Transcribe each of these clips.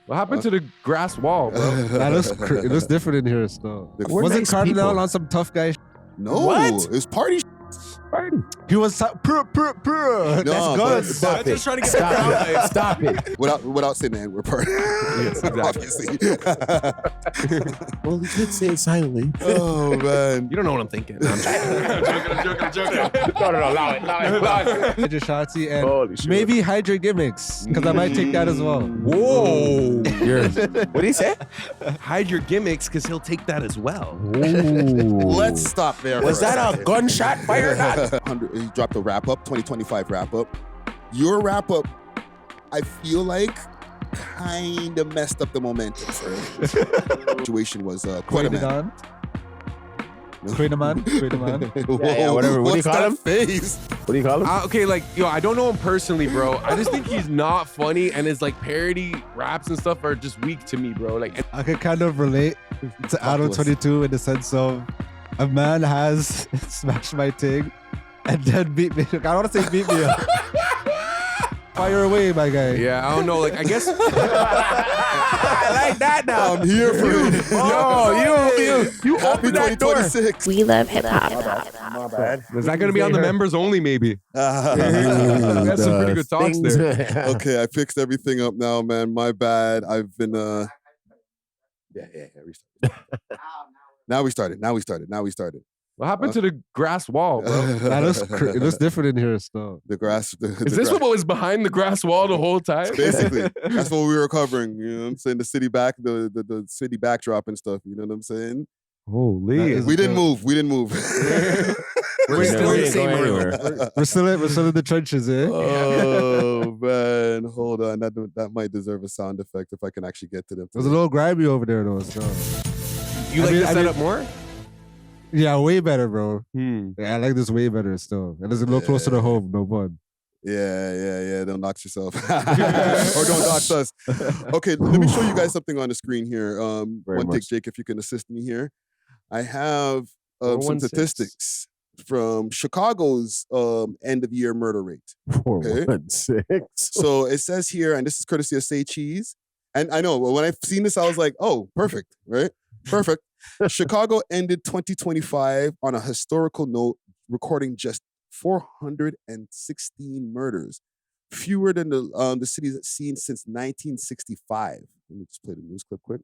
What happened to the grass wall, bro? It looks different in here still. Wasn't nice Cardinal people. on some tough guy? No, What? it's party. Party. He was That's good. Stop it. just trying to get the crowd. it. Stop it. Without saying the N-word part. Yes, exactly. Obviously. Well, he could say it silently. Oh man. You don't know what I'm thinking. I'm joking. No, allow it. Hydra Shotzi and Holy shit. maybe Hydra gimmicks, because I might take that as well. Whoa. What did he say? Hide your gimmicks, because he'll take that as well. Let's stop there. Was for a that a second. gunshot fired? He dropped a wrap up, 2025 wrap up. Your wrap up, I feel like, kind of messed up the momentum for it. Situation was Kwedaman. Kwedaman. Yeah, whatever. What do you What's call that him? face? What do you call him? Okay, like, yo, I don't know him personally, bro. I just think he's not funny, and his like parody raps and stuff are just weak to me, bro. Like, I could kind of relate to Adam 22 in the sense of a man has smashed my thing and then beat me. I don't want to say beat me up. Fire away, my guy. yeah, I don't know. Like, I guess. I like that now. I'm here for you. You Happy open that door. 2026. We love hip hop. My bad. Is that gonna be on the members only? Maybe. That's some pretty good talks there. Okay, I fixed everything up now, man. My bad. I've been restart. Now we started. What happened to the grass wall, bro? It looks different in here still. The grass. Is this what was behind the grass wall the whole time? Basically, that's what we were covering. You know what I'm saying? The city the city backdrop and stuff. You know what I'm saying? Holy. We didn't move. We're still in the same room. We're still in the trenches, eh? Oh man, hold on. That might deserve a sound effect if I can actually get to them. There's a little grimy over there, though. So. You like the setup more? Yeah, way better, bro. Yeah, I like this way better still. And it's a little closer to home, no fun. Yeah. Don't dox yourself. Or don't dox us. Okay, let me show you guys something on the screen here. One take, Jake, if you can assist me here. I have some statistics from Chicago's end of year murder rate. 416. So it says here, and this is courtesy of Say Cheese. And I know, when I've seen this, I was like, oh, perfect, right? Perfect. Chicago ended 2025 on a historical note, recording just 416 murders, fewer than the city's seen since 1965. Let me just play the news clip quick.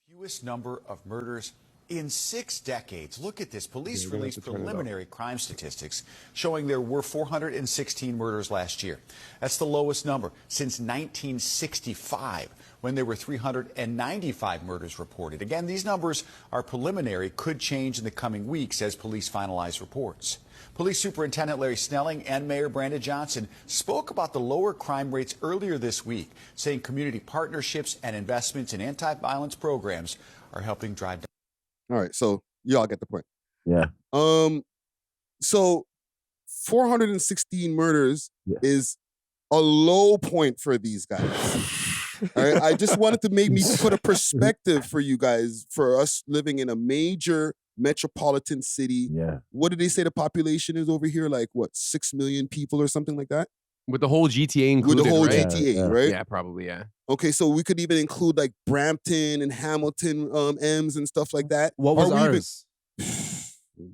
Fewest number of murders in 6 decades. Look at this. Police released preliminary crime statistics showing there were 416 murders last year. That's the lowest number since 1965, when there were 395 murders reported. Again, these numbers are preliminary, could change in the coming weeks as police finalize reports. Police Superintendent Larry Snelling and Mayor Brandon Johnson spoke about the lower crime rates earlier this week, saying community partnerships and investments in anti-violence programs are helping drive down. All right, so y'all get the point. Yeah. So 416 murders is a low point for these guys. All right, I just wanted to make me put a perspective for you guys, for us living in a major metropolitan city. Yeah. What did they say the population is over here? Like, what, 6 million people or something like that? With the whole GTA included, With the whole right? GTA, right? Yeah, probably, yeah. Okay, so we could even include like Brampton and Hamilton M's and stuff like that. What was Or we even- ours?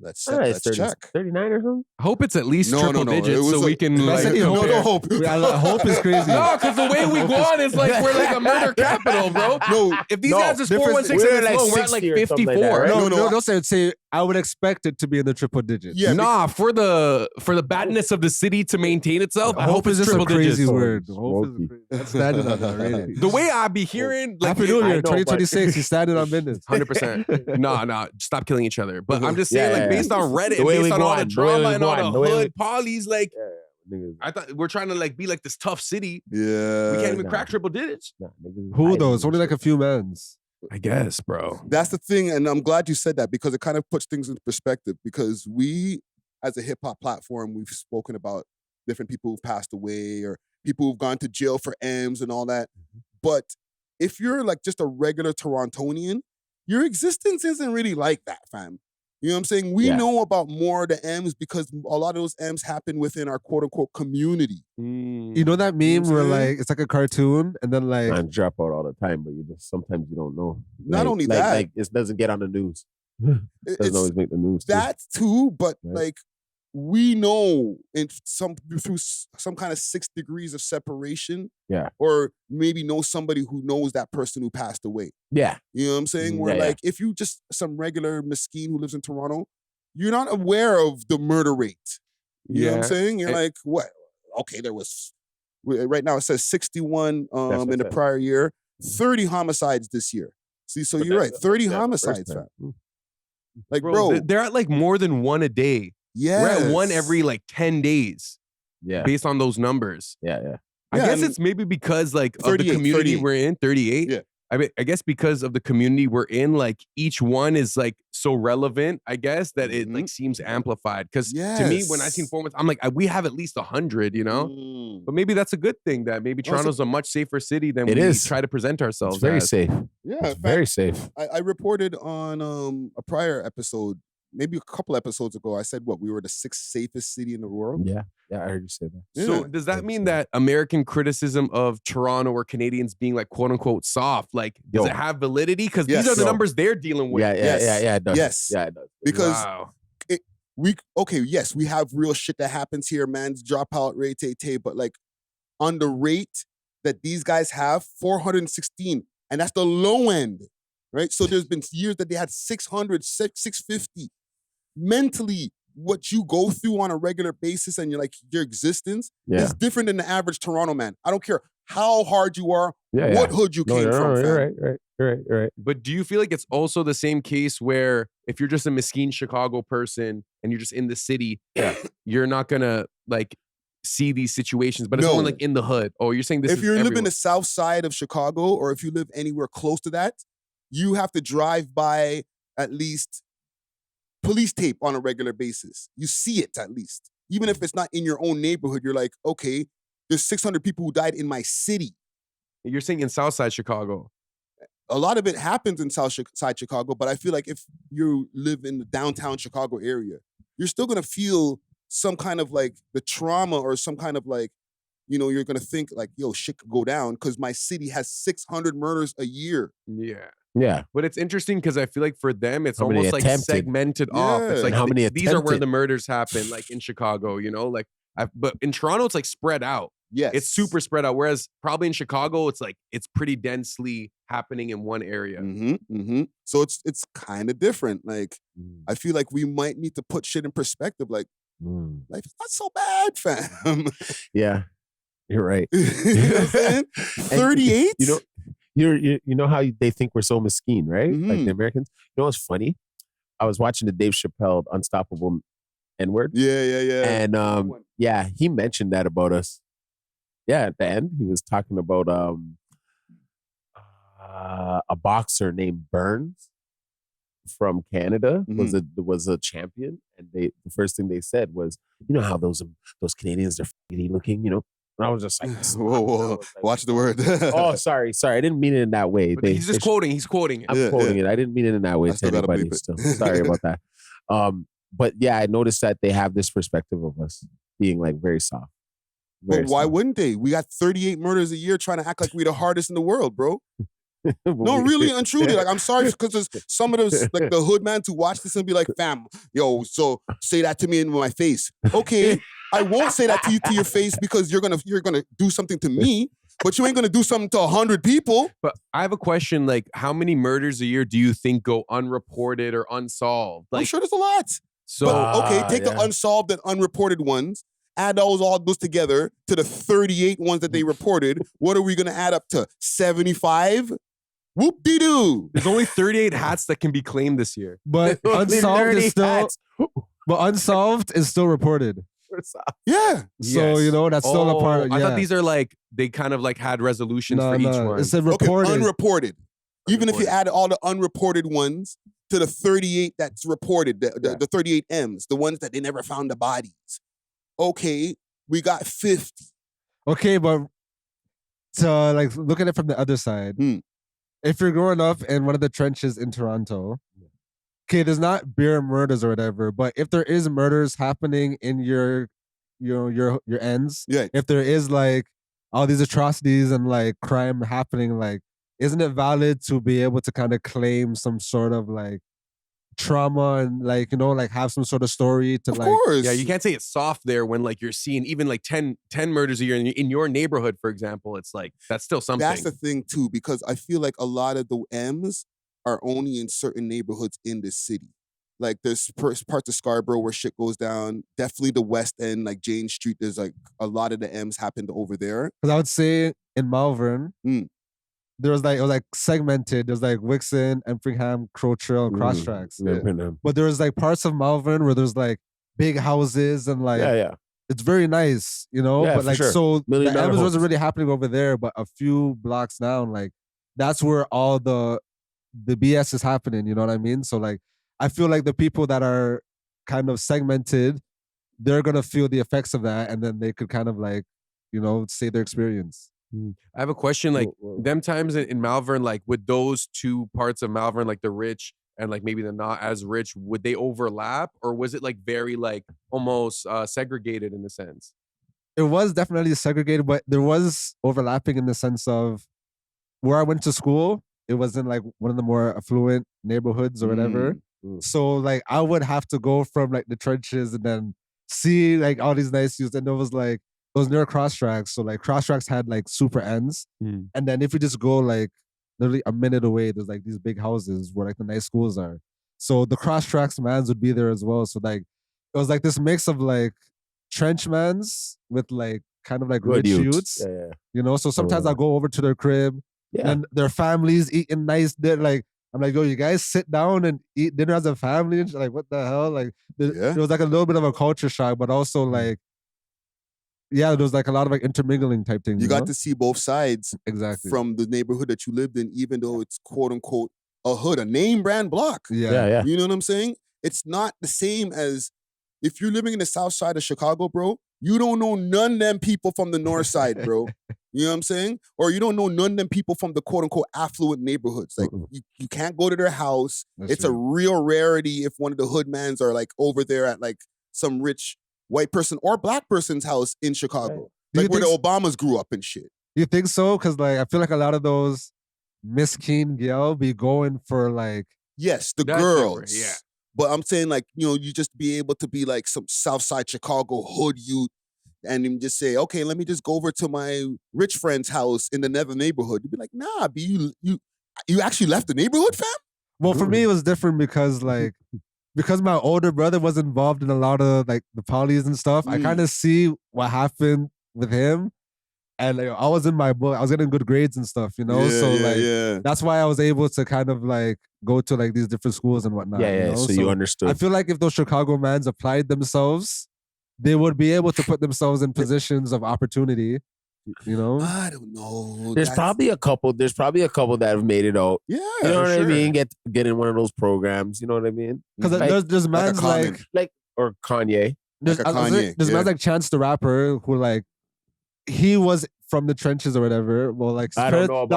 Let's 30, check. 39 or something? I hope it's at least triple no. It digits was so we can like no hope. Hope is crazy. No, because the way we go on is like we're like a murder capital, bro. No, If these guys is 416 we're and like it's low, we're at 60 like or something like 54. that, right? No. Don't say I would expect it to be in the triple digits. Yeah, Nah, for the badness of the city to maintain itself, I hope it's is just triple a crazy digits. word. Hope is a crazy. That's standing on that rating. The way I be hearing, like, Happy New I Year, know, but- 2026. He's standing on business. 100%. Nah, stop killing each other. But I'm just saying, Yeah, like, yeah. based on Reddit, The way based we on go all the on, the way we drama and go all on, the the way hood pollies, like, Niggas, I thought we're trying to like be like this tough city. Yeah. We can't even nah. crack triple digits. niggas Who hiding though? It's and only like shit. a few mans. I guess, bro. That's the thing, and I'm glad you said that because it kind of puts things into perspective. Because we, as a hip hop platform, we've spoken about different people who've passed away or people who've gone to jail for M's and all that. But if you're like just a regular Torontonian, your existence isn't really like that, fam. You know what I'm saying? We know about more of the M's because a lot of those M's happen within our quote unquote community. You know that meme where like it's like a cartoon and then like Man, drop out all the time, but you just sometimes you don't know. Not only that, like it doesn't get on the news. It doesn't always make the news. That too, but Right. like we know through some kind of 6 degrees of separation. Yeah. Or maybe know somebody who knows that person who passed away. Yeah. You know what I'm saying? Where like if you just some regular mesquite who lives in Toronto, you're not aware of the murder rate. You know what I'm saying? You're like, what? Okay, there was right now it says 61 in the prior year, 30 homicides this year. See, so you're right, 30 homicides, fam. Like, bro, they're at like more than one a day. Yeah, we're at one every like 10 days. Yeah, based on those numbers. Yeah. I guess it's maybe because like of the community we're in, 38. Yeah. I guess because of the community we're in, like each one is like so relevant, I guess, that it like seems amplified. Because to me, when I seen 4 months, I'm like, we have at least 100, you know? But maybe that's a good thing that maybe Toronto's a much safer city than we try to present ourselves It's very as. safe. Yeah, it's very safe. I reported on a prior episode, maybe a couple episodes ago, I said we were the 6th safest city in the world. Yeah, I heard you say that. So does that mean that American criticism of Toronto or Canadians being like quote unquote soft, like does it have validity? Because these are the numbers they're dealing with. Yeah, it does. Yes. Yeah, it does. Because we have real shit that happens here, man's dropout rate, but like on the rate that these guys have, 416, and that's the low end, right? So there's been years that they had 600, 650. Mentally, what you go through on a regular basis and your existence is different than the average Toronto man. I don't care how hard you are, what hood you came from. Right. But do you feel like it's also the same case where if you're just a Mesquite Chicago person and you're just in the city, you're not gonna like see these situations, but it's only like in the hood. Oh, you're saying this if you're living the south side of Chicago or if you live anywhere close to that, you have to drive by at least police tape on a regular basis. You see it at least. Even if it's not in your own neighborhood, you're like, okay, there's 600 people who died in my city. You're saying in Southside Chicago. A lot of it happens in Southside Chicago, but I feel like if you live in the downtown Chicago area, you're still going to feel some kind of like the trauma or some kind of like, you're going to think like, yo, shit could go down because my city has 600 murders a year. Yeah. But it's interesting because I feel like for them, it's almost like segmented off. It's like how many these are where the murders happen, like in Chicago, like, but in Toronto, it's like spread out. Yes. It's super spread out. Whereas probably in Chicago, it's like, it's pretty densely happening in one area. So it's kind of different. Like, I feel like we might need to put shit in perspective. Like, life is not so bad, fam. Yeah. You're right. You know what I'm saying? 38? You know how they think we're so mesquite, right? Like the Americans. You know what's funny? I was watching the Dave Chappelle Unstoppable N-word. Yeah. And he mentioned that about us. Yeah, at the end, he was talking about a boxer named Burns from Canada was a champion, and the first thing they said was, how those Canadians are funny looking, And I was just like, whoa. Watch the word. Oh, sorry. I didn't mean it in that way. He's just quoting. He's quoting it. I'm quoting it. I didn't mean it in that way to anybody. Still, sorry about that. But yeah, I noticed that they have this perspective of us being like very soft. But why wouldn't they? We got 38 murders a year trying to act like we're the hardest in the world, bro. No, really and truly. Like, I'm sorry because there's some of those, like the hood man to watch this and be like, fam, yo, so say that to me in my face. Okay, I won't say that to you to your face because you're gonna do something to me, but you ain't gonna do something to 100 people. But I have a question, like, how many murders a year do you think go unreported or unsolved? Like, I'm sure there's a lot. So but, take the unsolved and unreported ones, add all those together to the 38 ones that they reported. What are we gonna add up to? 75? Whoop-de-doo. There's only 38 hats that can be claimed this year. But unsolved is still reported. Yeah. So, that's still a part of I thought these are like, they kind of like had resolutions for each one. It's reported. Unreported. Even if you add all the unreported ones to the 38 that's reported, the 38 M's, the ones that they never found the bodies. Okay, we got 50. Okay, but to like look at it from the other side, if you're growing up in one of the trenches in Toronto, okay, there's not bare murders or whatever, but if there is murders happening in your ends, if there is like all these atrocities and like crime happening, like, isn't it valid to be able to kind of claim some sort of like trauma and like, like have some sort of story to Of like. course. Yeah, you can't say it's soft there when like you're seeing even like 10 murders a year in your neighborhood, for example. It's like, that's still something. That's the thing too, because I feel like a lot of the M's are only in certain neighborhoods in the city. Like there's parts of Scarborough where shit goes down. Definitely the West End, like Jane Street, there's like a lot of the M's happened over there. Because I would say in Malvern, there was like, it was like segmented. There's like Wixon, Enfringham, Crow Trail, and Cross Tracks. But there was like parts of Malvern where there's like big houses and like, it's very nice, but like, so the M's wasn't really happening over there, but a few blocks down, like that's where all the BS is happening, you know what I mean? So like, I feel like the people that are kind of segmented, they're gonna feel the effects of that, and then they could kind of like, say their experience. I have a question, like them times in Malvern, like with those two parts of Malvern, like the rich and like maybe the not as rich, would they overlap, or was it like very like almost segregated in a sense? It was definitely segregated, but there was overlapping in the sense of where I went to school. It wasn't like one of the more affluent neighborhoods or whatever. So like I would have to go from like the trenches and then see like all these nice views, and it was like it was near Cross Tracks. So like Cross Tracks had like super ends, and then if you just go like literally a minute away, there's like these big houses where like the nice schools are. So the Cross Tracks mans would be there as well. So like it was like this mix of like trench mans with like kind of like rich youths. So sometimes I go over to their crib, and their families eating nice. They're like, I'm like, yo, you guys sit down and eat dinner as a family, and like, what the hell? Like, there was like a little bit of a culture shock, but also like, there was like a lot of like intermingling type things. You got to see both sides exactly from the neighborhood that you lived in, even though it's quote unquote a hood, a name brand block. Yeah. You know what I'm saying? It's not the same as if you're living in the south side of Chicago, bro. You don't know none of them people from the north side, bro. You know what I'm saying? Or you don't know none of them people from the quote unquote affluent neighborhoods. Like you can't go to their house. It's a real rarity if one of the hoodmans are like over there at like some rich white person or black person's house in Chicago. Like where the Obamas grew up and shit. You think so? Because like I feel like a lot of those miskin gal be going for like the girls. But I'm saying like, you just be able to be like some Southside Chicago hood youth and then just say, okay, let me just go over to my rich friend's house in the nether neighborhood. You'd be like, nah, you actually left the neighborhood, fam? Well, for me, it was different because like, because my older brother was involved in a lot of like the Pollies and stuff, I kind of see what happened with him. And like, I was in my book, I was getting good grades and stuff, that's why I was able to kind of like go to like these different schools and whatnot. So you understood. I feel like if those Chicago mans applied themselves, they would be able to put themselves in positions of opportunity. I don't know. There's probably a couple that have made it out. Yeah, you know what I mean. Get in one of those programs. You know what I mean? Because there's mans like or Kanye. There's mans like Chance the Rapper who like he was from the trenches or whatever. Well, like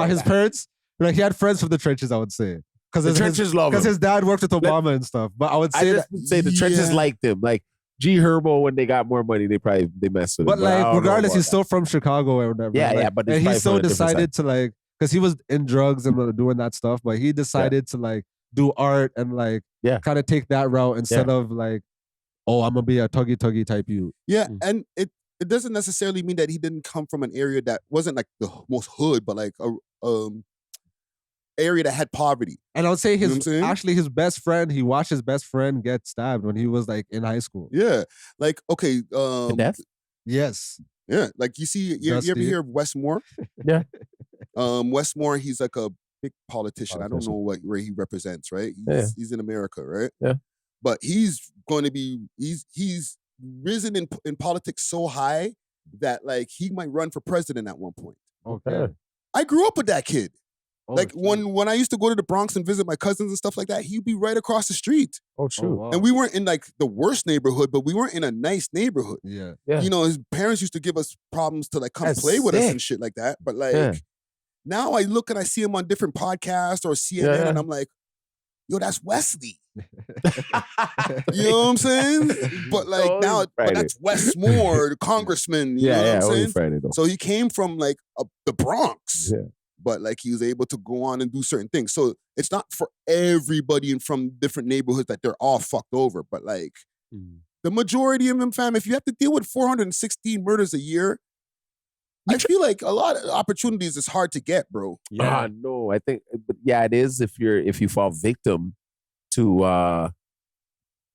his parents, like he had friends from the trenches. I would say because the trenches love him because his dad worked with Obama and stuff. But I would say the trenches liked him. Like G Herbo, when they got more money, they messed with him. But like regardless, he's still from Chicago or whatever. But and he still decided to like because he was in drugs and doing that stuff, but he decided to like do art and like kind of take that route instead of like, oh, I'm gonna be a tuggy type you. Yeah, and it doesn't necessarily mean that he didn't come from an area that wasn't like the most hood, but like a area that had poverty. And I would say his best friend, he watched his best friend get stabbed when he was like in high school. Yeah. Like, okay. Death? Yes. Yeah. Like you see, you ever hear of Wes Moore? Yeah. Wes Moore, he's like a big politician. I don't know where he represents, right? He's in America, right? Yeah. But he's going to be, he's risen in politics so high that like he might run for president at one point. Okay. I grew up with that kid. When I used to go to the Bronx and visit my cousins and stuff like that, he'd be right across the street. Oh, shoot. Oh, wow. And we weren't in like the worst neighborhood, but we weren't in a nice neighborhood. Yeah. His parents used to give us problems to like come play with us and shit like that. But like now I look and I see him on different podcasts or CNN and I'm like, yo, that's Wesley. You know what I'm saying? But like now, but that's Westmore, the congressman. You know what I'm saying? Friday, though. So he came from like the Bronx. Yeah. But like he was able to go on and do certain things. So it's not for everybody and from different neighborhoods that they're all fucked over. But like the majority of them, fam, if you have to deal with 416 murders a year, I feel like a lot of opportunities is hard to get, bro. Yeah, no, I think, but yeah, it is if you fall victim to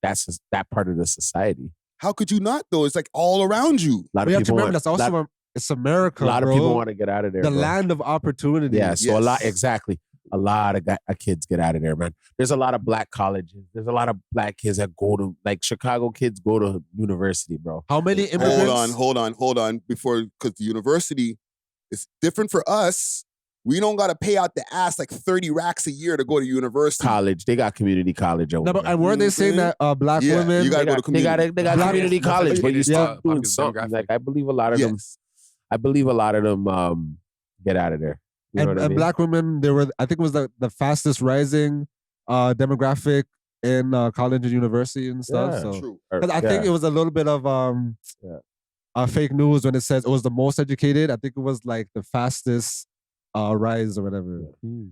that part of the society. How could you not though? It's like all around you. A lot of We have to people remember want, that's also it's America. a lot bro. of people want to get out of there. The bro. land of opportunity. Yeah, so Yes. a lot of kids get out of there, man. There's a lot of black colleges. There's a lot of black kids that go to, like Chicago kids go to university, bro. How many immigrants? Hold on. Because the university is different for us. We don't got to pay out the ass like 30 racks a year to go to university. College, they got community college over No, but there. and weren't they You know saying what I'm that black Yeah, women? you gotta go to community. They got Black- community college, but you're still Yeah. doing Popular something. demographic. Like I believe a lot of them. Yes. I believe a lot of them get out of there. You know and what I mean? black women, they were. I think it was the fastest rising demographic in college and university and stuff. Yeah. So True. 'cause I think it was a little bit of fake news when it says it was the most educated. I think it was like the fastest rise or whatever.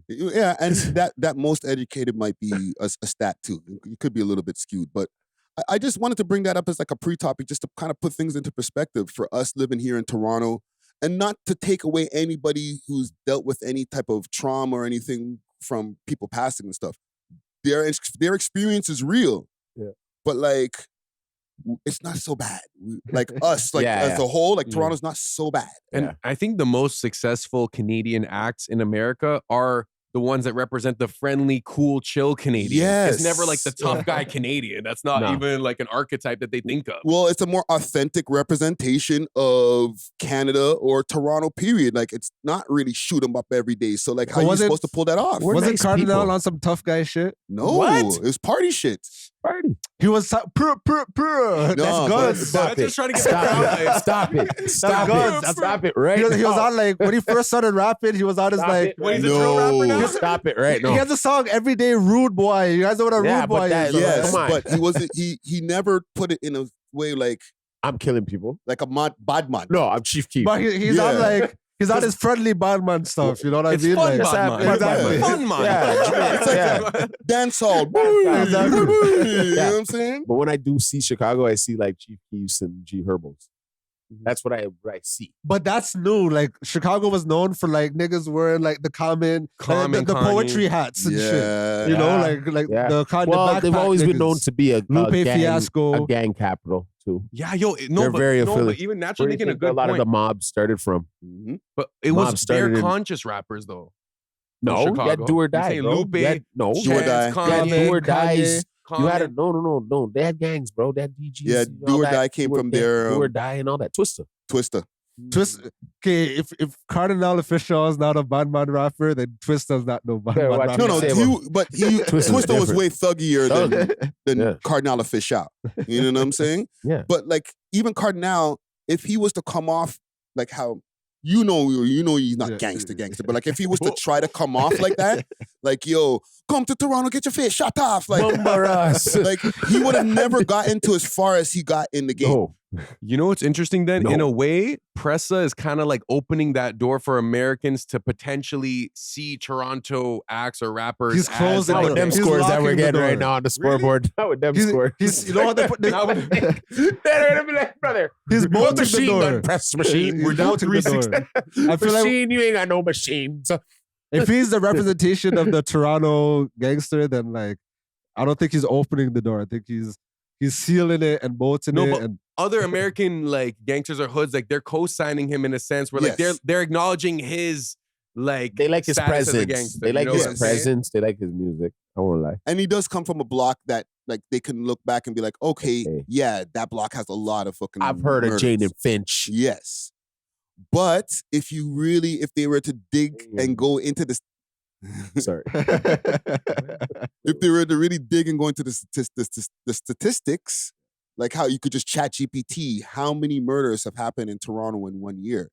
Yeah, and that most educated might be a stat too. It could be a little bit skewed, but I just wanted to bring that up as like a pre-topic just to kind of put things into perspective for us living here in Toronto and not to take away anybody who's dealt with any type of trauma or anything from people passing and stuff. Their experience is real. Yeah. But like it's not so bad. Like us, like as a whole, like Toronto's not so bad. And I think the most successful Canadian acts in America are the ones that represent the friendly, cool, chill Canadian. Yes. It's never like the tough guy Canadian. That's not even like an archetype that they think of. Well, it's a more authentic representation of Canada or Toronto, period. Like, it's not really shoot 'em up every day. So, like, how are you supposed to pull that off? Wasn't Cardinal on some tough guy shit? No. It was party shit. Party. He was That's good. I'm just trying to get the crowd. Like, Stop it. Stop good. it. Stop it right He was now. on like when he first started rapping. He was on his Stop like. it Wait, right he's a drill rapper now? Stop it right now. He has a song every day. Rude boy. You guys know what a Yeah, rude but boy that- is? Yes, Come on. but he wasn't. He never put it in a way like I'm killing people. a bad man. No, I'm Chief Keef. But he's on like he's on his friendly Batman stuff. You know what I It's mean? fun, Like, Batman. Exactly. Fun, man. Yeah. It's like Yeah. dance hall. Exactly. You know what I'm saying? But when I do see Chicago, I see like Chief Keefs and G Herbals. That's what I see. But that's new. Like Chicago was known for like niggas wearing like the common the Kanye. poetry hats and shit. You know, like Yeah. the kind Well, of they've always been niggas. known to be a Lupe gang, Fiasco. a gang capital too. Yeah, yo, They're very but affiliated. even Where naturally do you making a think good a lot point. of the mob started from. But it Mob was started bare in- conscious rappers though. No, you Chicago. had do or You're die. saying Bro. Lupe, You had, no, Do or die. You had do or dies. You had a Kanye. no. They had gangs, bro. They had DGs. Yeah, and Do all or that. Die came from their, Do or die and all that. Twister. Twist. Okay, if Cardinal Official is not a Batman rapper, then Twister's not no Batman watch rapper. No, Say but Twister was different. way thuggier than Yeah. Cardinal Official. You know what I'm saying? Yeah. But like even Cardinal, if he was to come off like how you know he's not gangster, but like if he was to try to come off like that, like yo, come to Toronto, get your face shot off, like like he would have never gotten to as far as he got in the game. No. You know what's interesting then? No. In a way, Pressa is kind of like opening that door for Americans to potentially see Toronto acts or rappers. He's as, closing Not like, with them He's scores that we're locking the getting right door. now on the scoreboard. Not with them scores. He's you know what they put. Not with- They're gonna be like, brother. He's bolting the machine door. gun press machine. He's We're down bolting the 360. door. I feel like Machine, you ain't got no machines. if he's the representation of the Toronto gangster, then like I don't think he's opening the door. I think he's sealing it and bolting it. but And other American like gangsters or hoods, like they're co-signing him in a sense where like Yes. they're acknowledging his like They like his status as a presence. gangster, They you like know what his I'm saying? presence. They like his music. I won't lie. And he does come from a block that like they can look back and be like, okay, Okay. yeah, that block has a lot of fucking I've heard of murders. Jane and Finch. Yes. But if they were to dig and go into this, Sorry. if they were to really dig and go into the statistics, like how you could just chat GPT, how many murders have happened in Toronto in 1 year?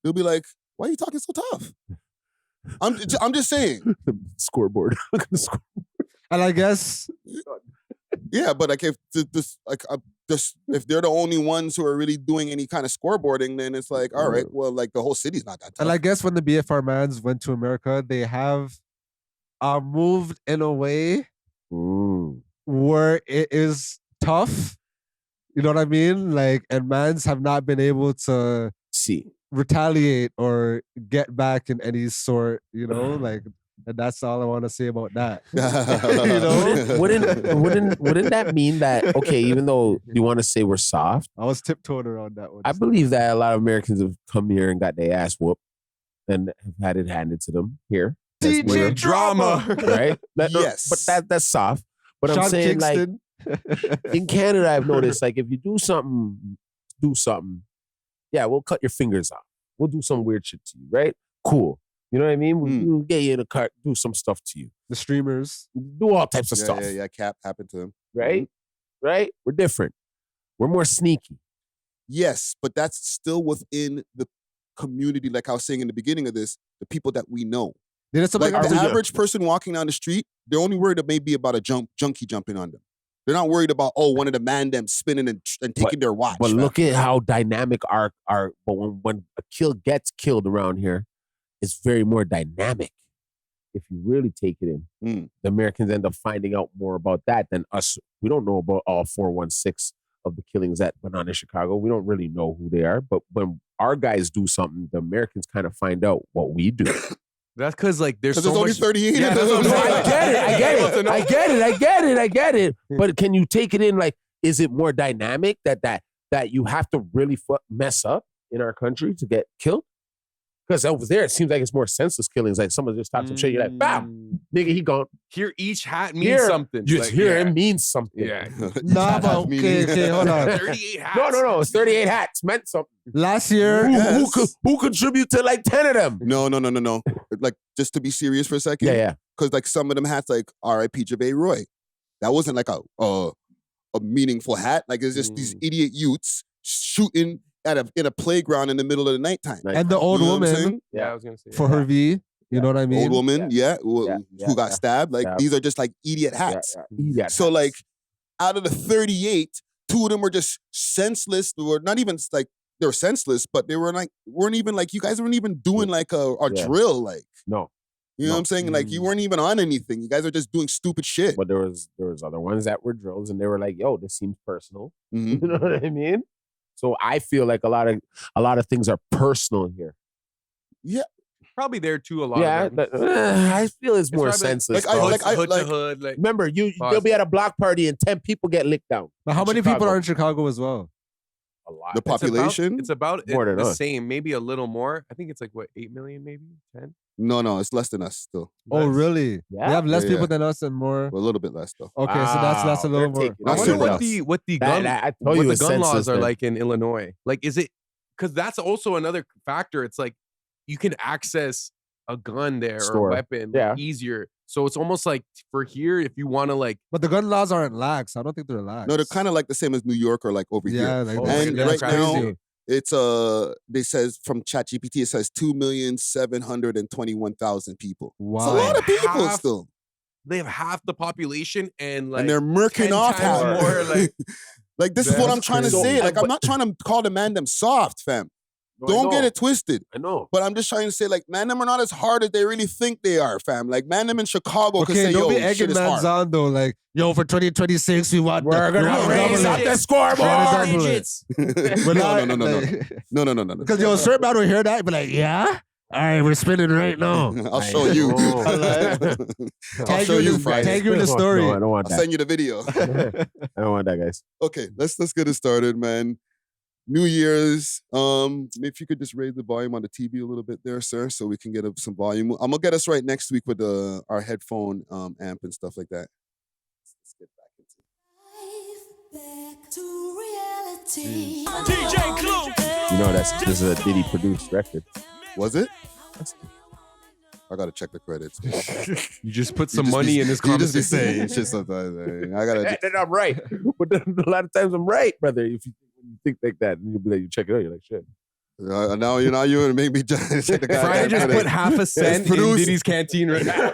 They'll be like, why are you talking so tough? I'm just saying. Scoreboard. Look at the scoreboard. And I guess yeah, but like if if they're the only ones who are really doing any kind of scoreboarding, then it's like, all right, well, like the whole city's not that tough. And I guess when the BFR mans went to America, they have moved in a way where it is tough. You know what I mean? Like, and mans have not been able to retaliate or get back in any sort, you know, like, and that's all I want to say about that. You know, wouldn't that mean that, okay, even though you want to say we're soft, I was tiptoeing around that one. I believe that a lot of Americans have come here and got their ass whooped and have had it handed to them here. DJ drama, right? Yes, but that's soft. But Sean I'm saying, Kingston. like, in Canada, I've noticed, like, if you do something. Yeah, we'll cut your fingers off. We'll do some weird shit to you, right? Cool. You know what I mean? We'll get you in a car, do some stuff to you. The streamers. Do all types of stuff. Yeah, Cap happened to him. Right? Right? We're different. We're more sneaky. Yes, but that's still within the community, like I was saying in the beginning of this, the people that we know. Like the average person walking down the street, they're only worried maybe about a junkie jumping on them. They're not worried about, one of the man them spinning and taking their watch. But look at how dynamic our but when a kill gets killed around here, it's very more dynamic. If you really take it in, the Americans end up finding out more about that than us. We don't know about all 416 of the killings that went on in Chicago. We don't really know who they are. But when our guys do something, the Americans kind of find out what we do. That's because like there's so only much. 38. Yeah, that's what I'm saying. I get it. But can you take it in? Like, is it more dynamic that you have to really mess up in our country to get killed? Because over there, it seems like it's more senseless killings. Like someone just talks some shit, you're like, bam, nigga, he gone. Here, each hat means something. Just here, it means something. Yeah. Nah, but okay, hold on. 38 hats. No, it's 38 hats meant something. Last year, who contribute to like 10 of them? No. Like, just to be serious for a second. Yeah. Because like some of them hats, like R.I.P. Javay Roy, that wasn't like a meaningful hat. Like it's just these idiot youths shooting in a playground in the middle of the nighttime. and the old woman, Yeah, I was gonna say for her V, you know what I mean? Old woman, who got stabbed. Like these are just like idiot hats. So like out of the 38, 2 of them were just senseless. They were not even like they were senseless, but they weren't even like you guys weren't even doing like a drill. Like no. You know what I'm saying? Like you weren't even on anything. You guys are just doing stupid shit. But there was other ones that were drills and they were like, yo, this seems personal. You know what I mean? So I feel like a lot of things are personal here. Yeah. Probably there too, a lot of them. I feel it's more senseless. Hood to hood. Like, remember, you'll be at a block party and 10 people get licked down. But how many people are in Chicago as well? A lot. The population? It's about more than the us. same, maybe a little more. I think it's like, what, 8 million maybe? 10? No, it's less than us still. Oh, really? Yeah. We have less Yeah, people yeah. than us and more. Well, a little bit less though. Okay, so that's a little more. I wonder Not what the gun it's laws senseless, are man. like in Illinois. Like, is it because that's also another factor? It's like you can access a gun there or a weapon easier. So it's almost like for here, if you want to like. But the gun laws aren't lax. I don't think they're lax. No, they're kind of like the same as New York or like over here. Like and that's right now, crazy. it's they says from ChatGPT, it says 2,721,000 people. Wow. It's a lot of people still. They have half the population and like. And they're murking off half. more. Like, like this is what I'm trying to say. Like I'm not trying to call the man them soft, fam. Don't get it twisted. I know. But I'm just trying to say, like, man, them are not as hard as they really think they are, fam. Like, man, them in Chicago can say, don't yo, be egging shit is man's hard. on though. Like, yo, for 2026, we're gonna raise up the scoreboard. No. Because yo, certain man will hear that and be like, yeah? All right, we're spinning right now. I'll show you. I'll show you, Friday. Tag you in the story. No, I don't want I'll that. send you the video. I don't want that, guys. Okay, let's get it started, man. New Year's. If you could just raise the volume on the TV a little bit there, sir, so we can get some volume. I'm gonna get us right next week with our headphone amp and stuff like that. Let's get back into reality. DJ Clue. You know this is a Diddy produced record. Was it? I gotta check the credits. You just put some money in this conversation. You just be saying shit sometimes. I gotta. And I'm right, but a lot of times I'm right, brother. If you think like that, and you'll be like, you check it out, you're like, shit. Now you're gonna make me judge the guy. Friday just put half a cent in Diddy's canteen right now.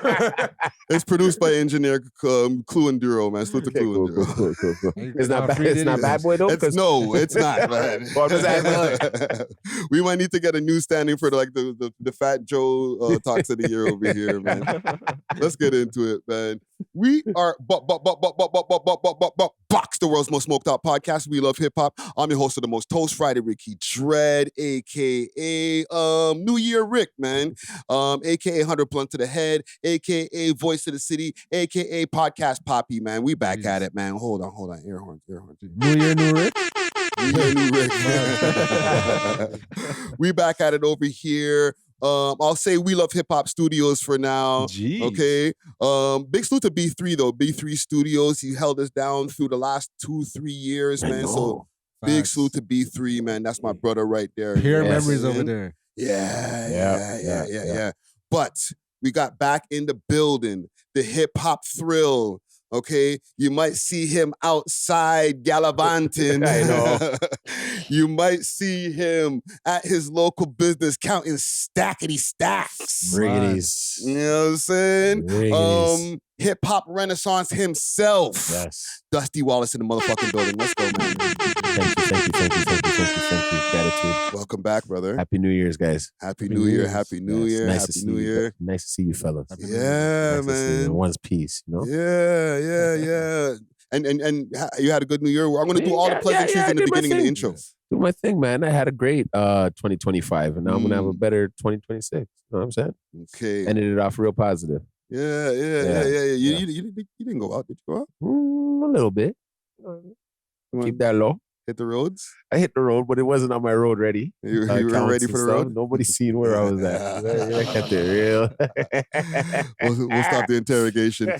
It's produced by engineer Clue and Duro, man. Salute to Clue and Duro. Cool. It's not bad. It's not bad, boy. Though. No, it's not, man. Well, We might need to get a new standing for the Fat Joe Talks of the Year over here, man. Let's get into it, man. We are Box, the world's most smoked out podcast. We love hip hop. I'm your host of the most toast Friday, Ricky Dread, aka New Year Rick, man. AKA 100 Blunt to the Head, AKA Voice of the City, AKA Podcast Poppy, man. We back at it, man. Hold on. Air horns. New Year, New Rick. New Rick. We back at it over here. I'll say We Love Hip Hop Studios for now. Jeez. Okay. Big salute to B3 though. B3 Studios. He held us down through the last 2-3 years, man. So big salute to B3, man. That's my brother right there. Pure memories over there. Yeah. But we got back in the building. The hip hop thrill. Okay, you might see him outside gallivanting. I know. You might see him at his local business counting stackety stacks. Riggities. You know what I'm saying? Hip hop renaissance himself. Yes. Dusty Wallace in the motherfucking building. Let's go, man. Thank you. Gratitude. Welcome back, brother. Happy New Year's, guys. Happy New Year. Happy New Year. Nice Happy to New see Year. you. Nice to see you, fellas. Yeah, Nice to see you. man. One's peace, you know? Yeah. And you had a good New Year. I'm going to do all the pleasantries in the beginning of the intro. Do my thing, man. I had a great 2025, and now I'm going to have a better 2026. You know what I'm saying? Okay. Ended it off real positive. Yeah. You didn't go out, did you go out? A little bit. Keep that low. Hit the roads? I hit the road, but it wasn't on my road ready. You were ready for the road? Nobody's seen where I was at. I kept it real. We'll stop the interrogation.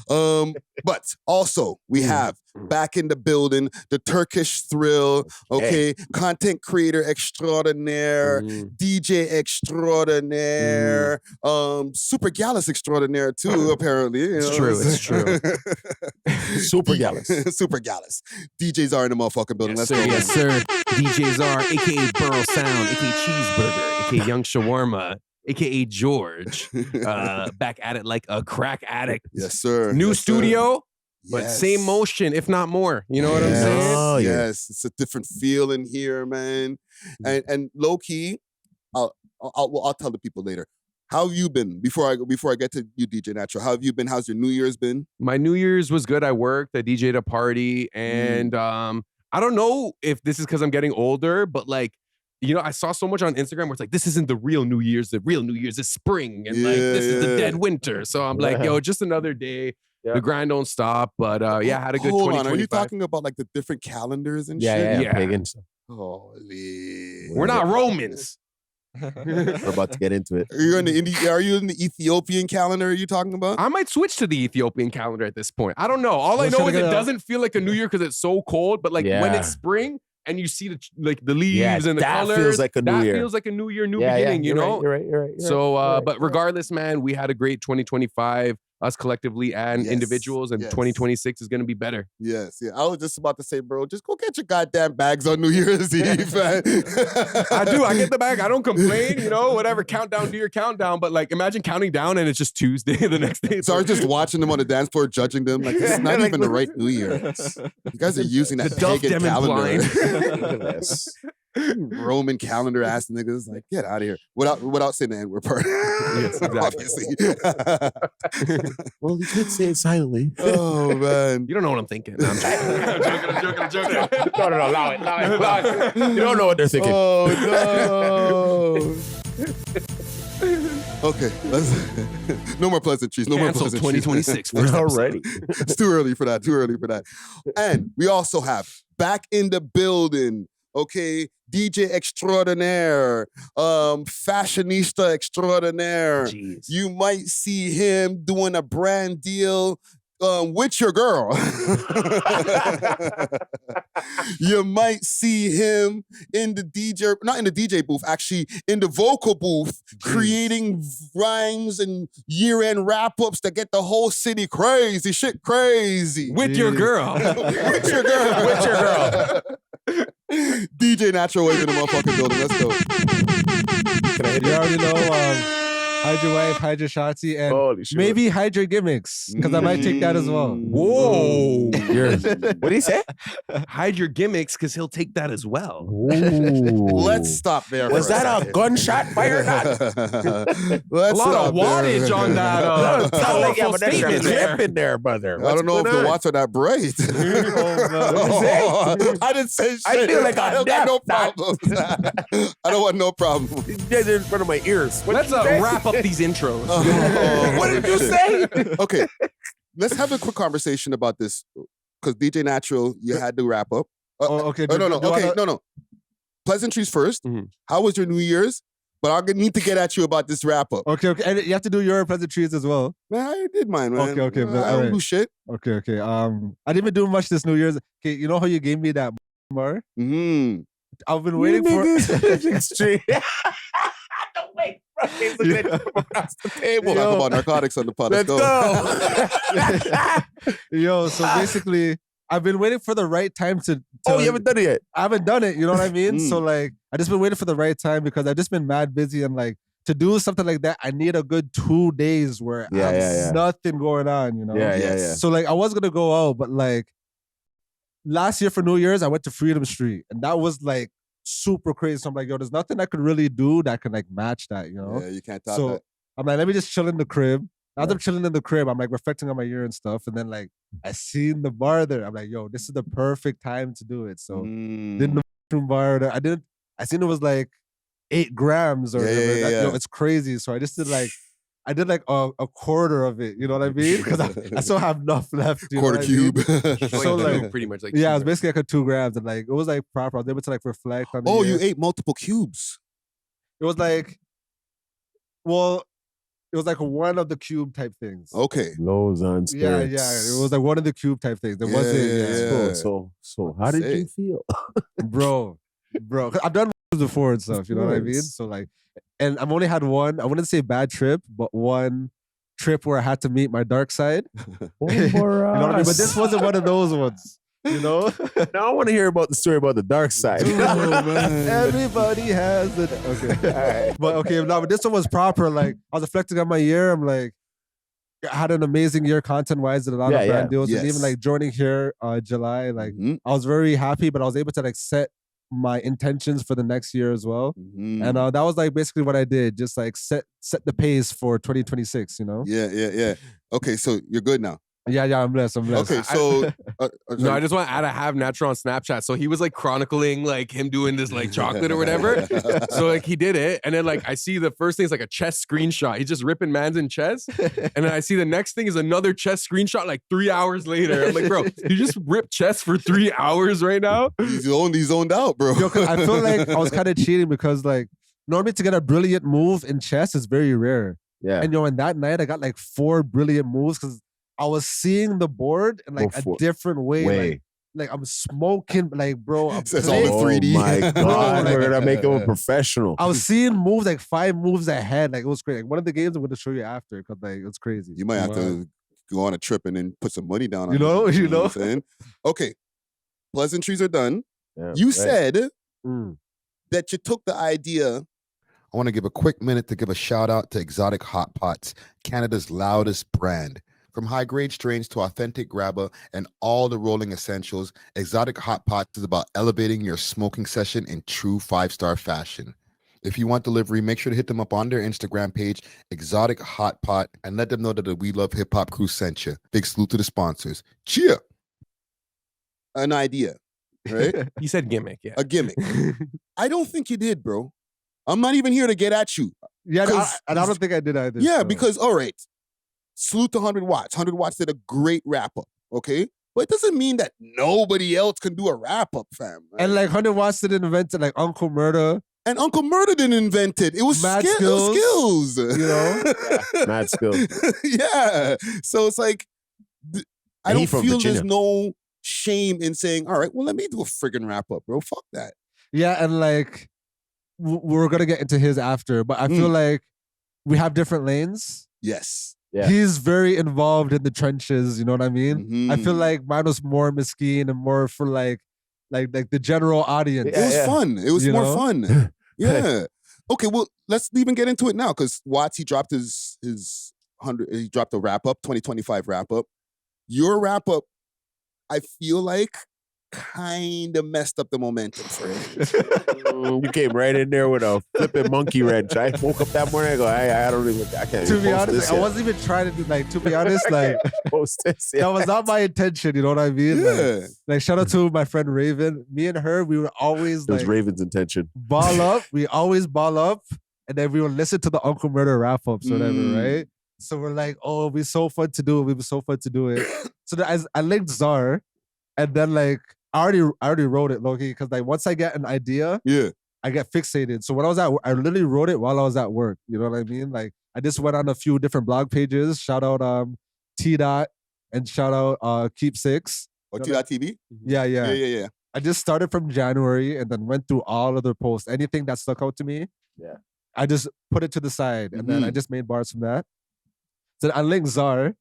But also, we have back in the building, the Turkish Thrill, okay? Content creator extraordinaire, DJ extraordinaire, super gallus extraordinaire too, apparently. You know? It's true. Super gallus. Super gallus. DJs are in the motherfucking building. Let's go. Yes, sir. DJs are, aka Burl Sound, aka Cheeseburger, aka Young Shawarma, aka George. Back at it like a crack addict. Yes, sir. New studio, but Yes. same motion, if not more. You know what I'm saying? Oh, yeah. Yes, it's a different feel in here, man. And low key, I'll tell the people later. How have you been before I get to you, DJ Natural? How have you been? How's your New Year's been? My New Year's was good. I worked, I DJ'd a party, and I don't know if this is because I'm getting older, but like, you know, I saw so much on Instagram where it's like, this isn't the real New Year's. The real New Year's is spring, and like this is the dead winter. So I'm like, yo, just another day. Yeah. The grind don't stop. But I had a good 2025. Are you talking about like the different calendars and Yeah, shit? Yeah. pagan stuff. Holy. We're not Romans. We're about to get into it. Are you in the Ethiopian calendar? Are you talking about? I might switch to the Ethiopian calendar at this point. I don't know. All I know is it doesn't feel like a New Year because it's so cold. But like when it's spring and you see the leaves and the that colors, feels like a new year. That feels like a New Year, new beginning. You know. You're right. So, but regardless, man, we had a great 2025. Us collectively and individuals, and 2026 is going to be better. Yes, yeah. I was just about to say, bro, just go get your goddamn bags on New Year's Eve, man. I do. I get the bag. I don't complain, you know, whatever. Countdown, do your countdown. But like, imagine counting down and it's just Tuesday the next day. So I was just watching them on the dance floor, judging them. Like, it's not even the right New Year. You guys are using that pagan calendar. Roman calendar ass niggas. Like, get out of here. Without saying the N-word part. Yes, exactly. Obviously. Well, you could say it silently. Oh, man. You don't know what I'm thinking. No, I'm joking. No, allow it. You don't know what they're thinking. Oh, no. Okay, no more pleasantries. No Cancel more pleasantries. 2026. Already. It's too early for that. And we also have back in the building, okay, DJ extraordinaire, fashionista extraordinaire. Jeez. You might see him doing a brand deal with your girl. You might see him in the not in the DJ booth, actually in the vocal booth, creating rhymes and year-end wrap-ups that get the whole city crazy, shit crazy. With your girl. With your girl. DJ Natural wave in the motherfucking building. Let's go. You already know, hide your wife, hide your shotzi, and maybe hide your gimmicks, because I might take that as well. Whoa. What did he say? Hide your gimmicks, because he'll take that as well. Let's stop there. Was that a gunshot fired? Let's A lot of wattage on that. But that's your clip in there, brother. I don't know if the watts are that bright. I didn't say shit. I feel like I don't got no problem. I don't want no problem. They're in front of my ears. Let's wrap up these intros. What did you say? Okay, let's have a quick conversation about this, because DJ Natural, you had to wrap up. Okay. No. Pleasantries first. Mm-hmm. How was your New Year's? But I need to get at you about this wrap up. Okay. And you have to do your pleasantries as well. Man, I did mine, man. Okay. I don't do shit. Okay. I didn't even do much this New Year's. Okay, you know how you gave me that bar? Mm-hmm. I've been waiting for extreme. Wait, bro. He's looking at you from across the table. Talk about narcotics on the pod. Let's go. Yo, so basically, I've been waiting for the right time to Oh, you haven't done it yet? I haven't done it, you know what I mean? So like, I just been waiting for the right time, because I've just been mad busy, and like, to do something like that, I need a good 2 days where I have nothing going on, you know? Yeah. So like, I was gonna go out, but like, last year for New Year's, I went to Freedom Street, and that was like super crazy. So I'm like, yo, there's nothing I could really do that can like match that, you know? Yeah, you can't top So that. I'm like, let me just chill in the crib. As I'm chilling in the crib, I'm like reflecting on my year and stuff. And then like, I seen the bar there. I'm like, yo, this is the perfect time to do it. So did the bar there. I seen it was like 8 grams or whatever. Yo, it's crazy. So I just did like, a quarter of it, you know what I mean? Because I still have enough left. Quarter cube. So like, pretty much like. Yeah, it was basically like a 2 grams, and like, it was like proper. I was able to like reflect on the year. You ate multiple cubes. It was like, well, it was like one of the cube type things. Okay. Lows on spirits. Yeah. It was like one of the cube type things. It wasn't. So how did you feel? Bro. I've done before and stuff, you know what I mean? So like, and I've only had one, I wouldn't say bad trip, but one trip where I had to meet my dark side. You know what I mean? But this wasn't one of those ones. You know? Now I want to hear about the story about the dark side. Oh, man. Everybody has it. Okay. All right. But this one was proper. Like, I was reflecting on my year. I'm like, I had an amazing year content-wise, did a lot of brand deals. And even like joining here July, like I was very happy, but I was able to like set my intentions for the next year as well. And that was like basically what I did. Just like set the pace for 2026, you know? Yeah. Okay, so you're good now. Yeah, I'm blessed. Okay, so no, I just want to add, I have Natural on Snapchat. So he was like chronicling like him doing this like chocolate or whatever. So like he did it, and then like I see the first thing is like a chest screenshot. He's just ripping man's in chest, and then I see the next thing is another chest screenshot like 3 hours later. I'm like, bro, you just rip chest for 3 hours right now? He's zoned out, bro. Yo, I feel like I was kind of cheating because like normally to get a brilliant move in chess is very rare. Yeah, and in that night I got like 4 brilliant moves because I was seeing the board in like a different way. Like I'm smoking, like bro. It's all in 3D. Oh my god, we're gonna make him a professional. I was seeing moves like 5 moves ahead. Like it was crazy. Like one of the games I'm gonna show you after because like it's crazy. You might have to go on a trip and then put some money down on you know. What I'm saying? Okay, pleasantries are done. Yeah, you said that you took the idea. I want to give a quick minute to give a shout out to Exotic Hot Pots, Canada's loudest brand. From high-grade strains to authentic grabber and all the rolling essentials, Exotic Hot Pots is about elevating your smoking session in true 5-star fashion. If you want delivery, make sure to hit them up on their Instagram page, Exotic Hot Pot, and let them know that the We Love Hip Hop crew sent you. Big salute to the sponsors. Cheer! An idea, right? You said gimmick, yeah. A gimmick. I don't think you did, bro. I'm not even here to get at you. Yeah, and I don't think I did either. Yeah, so. Because, all right. Salute to 100 Watts. 100 Watts did a great wrap-up, okay? But it doesn't mean that nobody else can do a wrap-up, fam. Right? And like 100 Watts didn't invent it, like Uncle Murder. And Uncle Murder didn't invent it. It was mad skills. You know? Mad skills. Yeah. So it's like, I don't feel there's no shame in saying, all right, well, let me do a friggin' wrap-up, bro. Fuck that. Yeah, and like, we're going to get into his after, but I feel like we have different lanes. Yes. Yeah. He's very involved in the trenches, you know what I mean? I feel like mine was more mesquite and more for like like the general audience. It was fun. It was more fun. Yeah. Okay, well, let's even get into it now because Watts, he dropped his 100. He dropped a wrap up, 2025 wrap up. Your wrap up, I feel like, kind of messed up the momentum for it. You came right in there with a flipping monkey wrench. I woke up that morning. I go, I can't. To be honest, I wasn't even trying to do like. To be honest, like post this. that was not my intention. You know what I mean? Yeah. Like shout out to my friend Raven. Me and her, we were always It was like Raven's intention. ball up. We always ball up, and then we would listen to the Uncle Murder wrap ups or whatever, right? So we're like, oh, it'll be so fun to do it. It'll be so fun to do it. So then I linked Czar, and then like I already wrote it, Loki, because like once I get an idea, I get fixated. So when I was I literally wrote it while I was at work. You know what I mean? Like I just went on a few different blog pages. Shout out T Dot and shout out Keep Six. Or T.TV? Yeah. I just started from January and then went through all of their posts. Anything that stuck out to me, I just put it to the side and then I just made bars from that. So I linked Czar.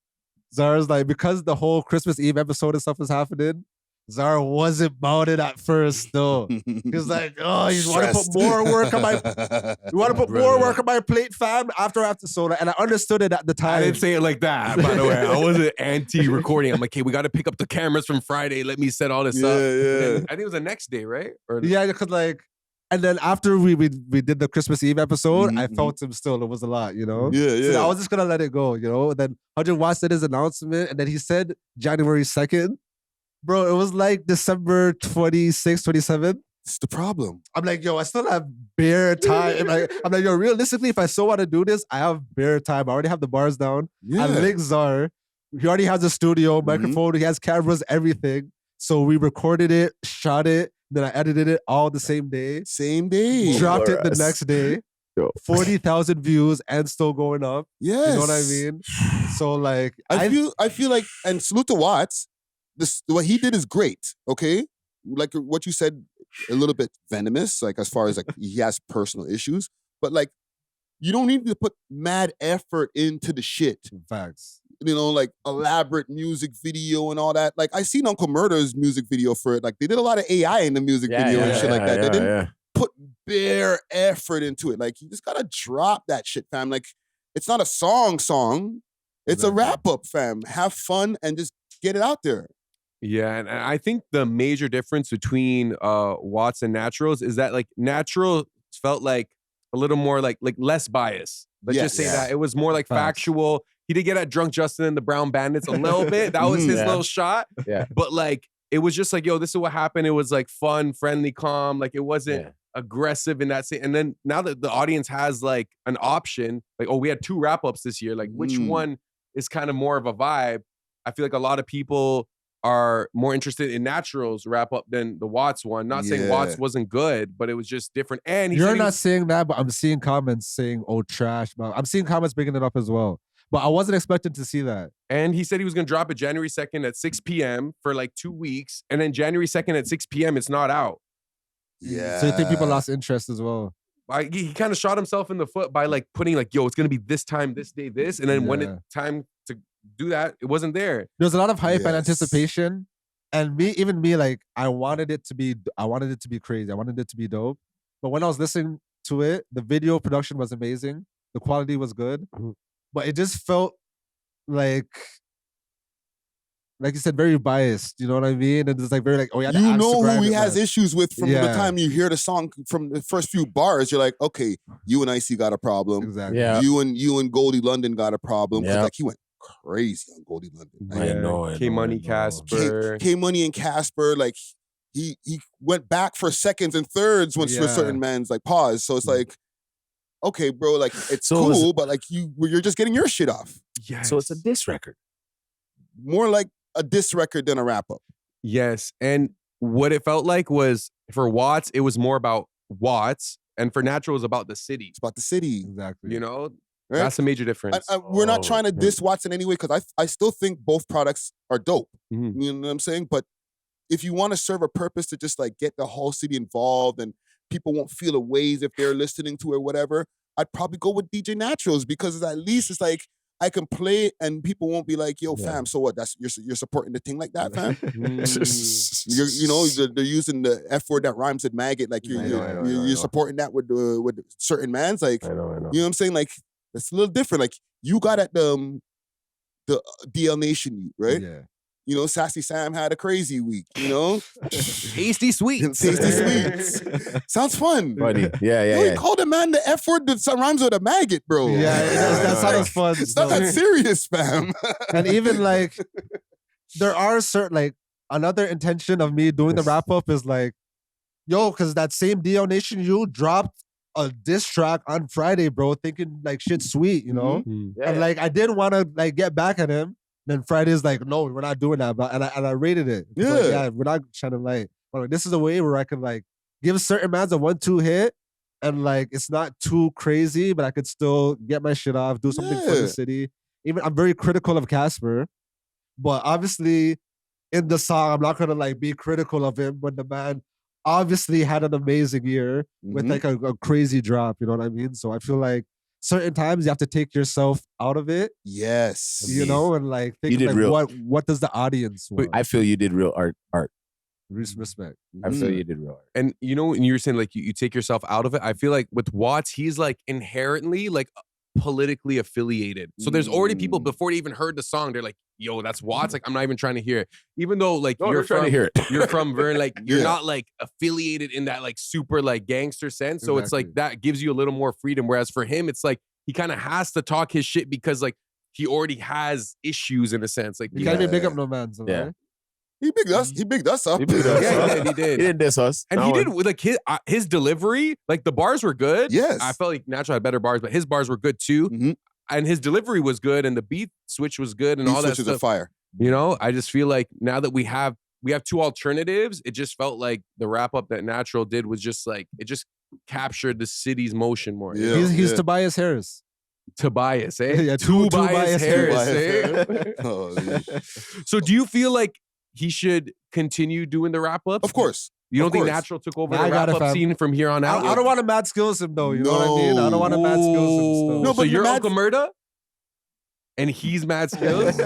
Czar's like, because the whole Christmas Eve episode and stuff was happening, Czar wasn't about it at first though. He's like, oh, you want to put more work on my plate, fam? After soda. And I understood it at the time. I didn't say it like that, by the way. I wasn't anti-recording. I'm like, hey, we got to pick up the cameras from Friday. Let me set all this up. Yeah. I think it was the next day, right? Yeah, because like, and then after we did the Christmas Eve episode, I felt him still. It was a lot, you know? Yeah. So I was just going to let it go, you know? And then 100 Watts did his announcement, and then he said January 2nd. Bro, it was like December 26th, 27th. It's the problem. I'm like, yo, I still have bare time. I'm like, yo, realistically, if I still want to do this, I have bare time. I already have the bars down. Yeah. I linked Czar. He already has a studio, microphone. He has cameras, everything. So we recorded it, shot it, then I edited it all the same day. Same day. Dropped it the next day. 40,000 views and still going up. Yes. You know what I mean? So like, I feel like, and salute to Watts, what he did is great, okay? Like what you said, a little bit venomous, like as far as like he has personal issues, but like you don't need to put mad effort into the shit. Facts. You know, like elaborate music video and all that. Like I seen Uncle Murder's music video for it. Like they did a lot of AI in the music video and shit like that. They didn't put bare effort into it. Like you just gotta drop that shit, fam. Like it's not a song. It's a wrap up, fam. Have fun and just get it out there. Yeah, and I think the major difference between Watts and Naturals is that like Natural felt like a little more like less bias. Let's just say that. It was more like factual. He did get at Drunk Justin and the Brown Bandits a little bit. That was his little shot. Yeah. But like it was just like, yo, this is what happened. It was like fun, friendly, calm. Like it wasn't aggressive in that scene. And then now that the audience has like an option, like, oh, we had 2 wrap-ups this year. Like which one is kind of more of a vibe? I feel like a lot of people are more interested in Naturals wrap up than the Watts one. Not saying Watts wasn't good, but it was just different. And you're not saying that, but I'm seeing comments saying, oh, trash. But I'm seeing comments bringing it up as well. But I wasn't expecting to see that. And he said he was going to drop it January 2nd at 6 p.m. for like 2 weeks. And then January 2nd at 6 p.m., it's not out. Yeah. So you think people lost interest as well? He kind of shot himself in the foot by like putting like, yo, it's going to be this time, this day, this. And then when it's time to do that, it wasn't there. There's a lot of hype and anticipation. And even me, like, I wanted it to be crazy. I wanted it to be dope. But when I was listening to it, the video production was amazing. The quality was good. But it just felt like you said, very biased. You know what I mean? And it's like very like, oh yeah, you know who he has issues with from the time you hear the song from the first few bars. You're like, okay, you and Icy got a problem. Exactly. Yeah. You and Goldie London got a problem. Yeah. Like he went crazy on Goldie London. Like, I know. K-Money, Casper. K-Money and Casper, like he went back for seconds and thirds when for certain men's like pause. So it's like, okay, bro, like it's cool, but like you're just getting your shit off. Yeah. So it's a diss record. More like a diss record than a wrap up. Yes. And what it felt like was for Watts, it was more about Watts, and for Natural, it was about the city. It's about the city. Exactly. You know? Right? That's a major difference. We're not trying to diss Watts in any way because I still think both products are dope. You know what I'm saying? But if you want to serve a purpose to just like get the whole city involved and people won't feel a ways if they're listening to it or whatever, I'd probably go with DJ Naturals because at least it's like I can play it and people won't be like, yo, fam, so what? That's you're supporting the thing like that, fam? They're using the F word that rhymes with maggot. Like you're supporting that with certain mans. Like, I know. you know what I'm saying? Like, it's a little different. Like, you got at the DL Nation youth, right? Yeah. You know, Sassy Sam had a crazy week, you know? Tasty sweets. Tasty sweets. Sounds fun. Funny. Yeah. You called a man the F word that rhymes with a maggot, bro. Yeah, that sounds fun. It's not that serious, fam. And even like, there are certain, like, another intention of me doing the wrap up is like, yo, because that same DL Nation you dropped a diss track on Friday, bro, thinking like shit's sweet, you know? And like, I didn't want to like get back at him. Then Friday's like, no, we're not doing that. But and I rated it. Like, we're not trying to like, this is a way where I can like give certain mans a 1-2 hit, and like it's not too crazy, but I could still get my shit off, do something for the city. Even I'm very critical of Casper, but obviously in the song I'm not gonna like be critical of him when the man obviously had an amazing year with like a crazy drop. You know what I mean? So I feel like certain times you have to take yourself out of it. Yes. You know, and like think like what does the audience want? I feel you did real art. Respect. I feel you did real art. And you know, when you were saying like you take yourself out of it, I feel like with Watts, he's like inherently like politically affiliated. So there's already people before they even heard the song, they're like, yo, that's Watts. Like, I'm not even trying to hear it. Even though like you're trying to hear it. You're from very like, you're not like affiliated in that like super like gangster sense. So it's like that gives you a little more freedom. Whereas for him, it's like he kind of has to talk his shit because like he already has issues in a sense. Like you can't even big up no man. So, right? He bigged us. He bigged us up. He bigged us up. He did. He didn't diss us. And he did with like his delivery. Like the bars were good. Yes, I felt like Natural had better bars, but his bars were good too. And his delivery was good, and the beat switch was good, and all that stuff. Switches are fire. You know, I just feel like now that we have two alternatives, it just felt like the wrap up that Natural did was just like it just captured the city's motion more. Yeah. He's Tobias Harris. Tobias, eh? Yeah, Tobias Harris. Harris. Oh, so do you feel like he should continue doing the wrap ups? Of course. You don't Of think course. Natural took over the wrap up scene from here on out? I don't want to mad skills him though. You know what I mean? I don't want to mad skills him still. No, so you're Uncle Murda? And he's Mad Skills?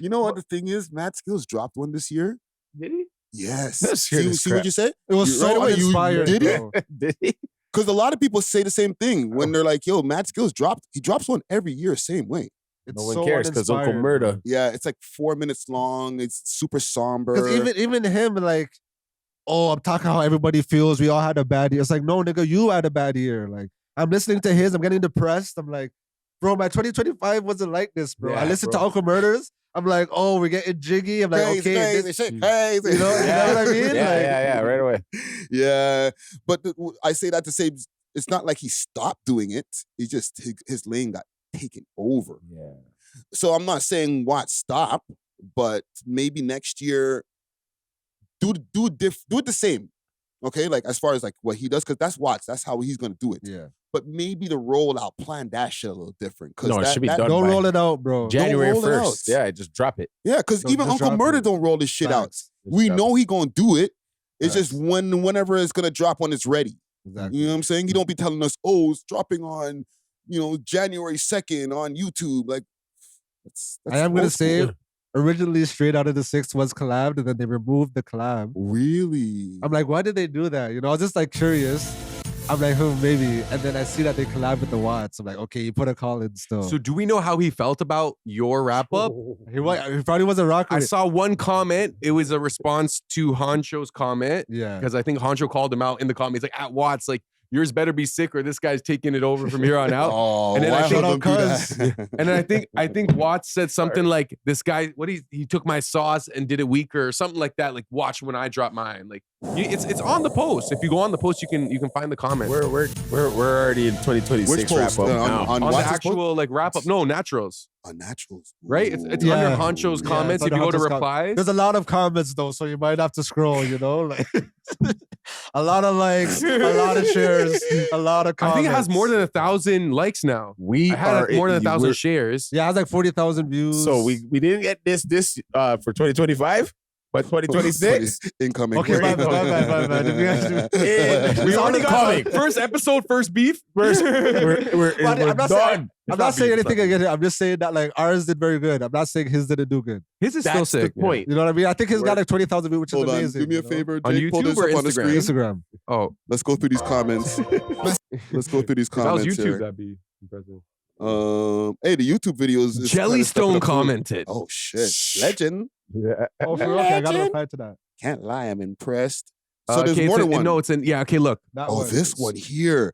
You know what the thing is? Mad Skills dropped one this year. Did he? Yes. See what you said? It was so uninspired. Did bro. it? Did he? Because a lot of people say the same thing when they're like, yo, Mad Skills dropped. He drops one every year, same way. It's No one so cares because Uncle uninspired, Murda. bro. Yeah, it's like 4 minutes long. It's super somber. Because even him, like, oh, I'm talking how everybody feels. We all had a bad year. It's like, no, nigga, you had a bad year. Like, I'm listening to his. I'm getting depressed. I'm like, bro, my 2025 wasn't like this, bro. Yeah, I listened bro. to Uncle Murders. I'm like, oh, we're getting jiggy. I'm like, Crazy, okay, crazy, this, shit, crazy. you know what I mean? Yeah, right away. Yeah, but I say that to say it's not like he stopped doing it. He just his lane got taken over. Yeah. So I'm not saying Watts stop, but maybe next year do it the same. Okay, like as far as like what he does, because that's Watts. That's how he's gonna do it. Yeah. But maybe the rollout plan that shit a little different. No, it should be done. Don't by roll it out, bro. January roll it 1st. out. Yeah, just drop it. Yeah, because Don't even just Uncle drop Murder it. don't roll this shit out. Facts. We drop know he gonna do it. It's Facts. just whenever it's gonna drop when it's ready. Exactly. You know what I'm saying? You don't be telling us, oh, it's dropping on, January 2nd on YouTube. Like, that's I am gonna old school. say, originally Straight Outta the Six was collabed, and then they removed the collab. Really? I'm like, why did they do that? I was just like curious. I'm like, maybe. And then I see that they collab with the Watts. I'm like, okay, you put a call in still. So do we know how he felt about your wrap up? He probably wasn't rocking I it. saw one comment. It was a response to Honcho's comment. Yeah. Because I think Honcho called him out in the comment. He's like, at Watts, like, yours better be sick or this guy's taking it over from here on out. Oh, and then why I think, don't do that? and then I think Watts said something like, this guy, he took my sauce and did it weaker or something like that. Like, watch when I drop mine. Like, it's on the post. If you go on the post, you can find the comment. We're already in 2026 Which post? wrap up On- now. on on the Watts' actual like wrap up. No, Naturals. On Naturals. Right? It's Yeah. under Honcho's Yeah, comments. it's If you under go to Honcho's replies. There's a lot of comments though, so you might have to scroll, like a lot of likes, a lot of shares, a lot of I comments. think it has more than 1,000 likes now. We I had are like more than 1,000 we're- shares. Yeah, it has like 40,000 views. So we didn't get this for 2025, but 2026. Incoming. Okay, my bad. If you guys do- We already got First episode, first beef. we're I'm not saying- done. I'm not saying anything against it. I'm just saying that like ours did very good. I'm not saying his didn't do good. His is still sick. The point. You know what I mean? I think his got like 20,000 views, which is Hold on. amazing. Do me a favor, On Jake. Pull YouTube this or up on the screen. Instagram. Oh, Let's go through these comments. Let's go through these if that was comments YouTube, here. that'd be impressive. Hey, the YouTube videos is Jellystone stepping up too. commented. Oh shit, legend. Oh, for real? Okay, I gotta reply to that. Can't lie, I'm impressed. So there's okay, more than one. No, it's in. Yeah. Okay. Look. That Oh, this one here.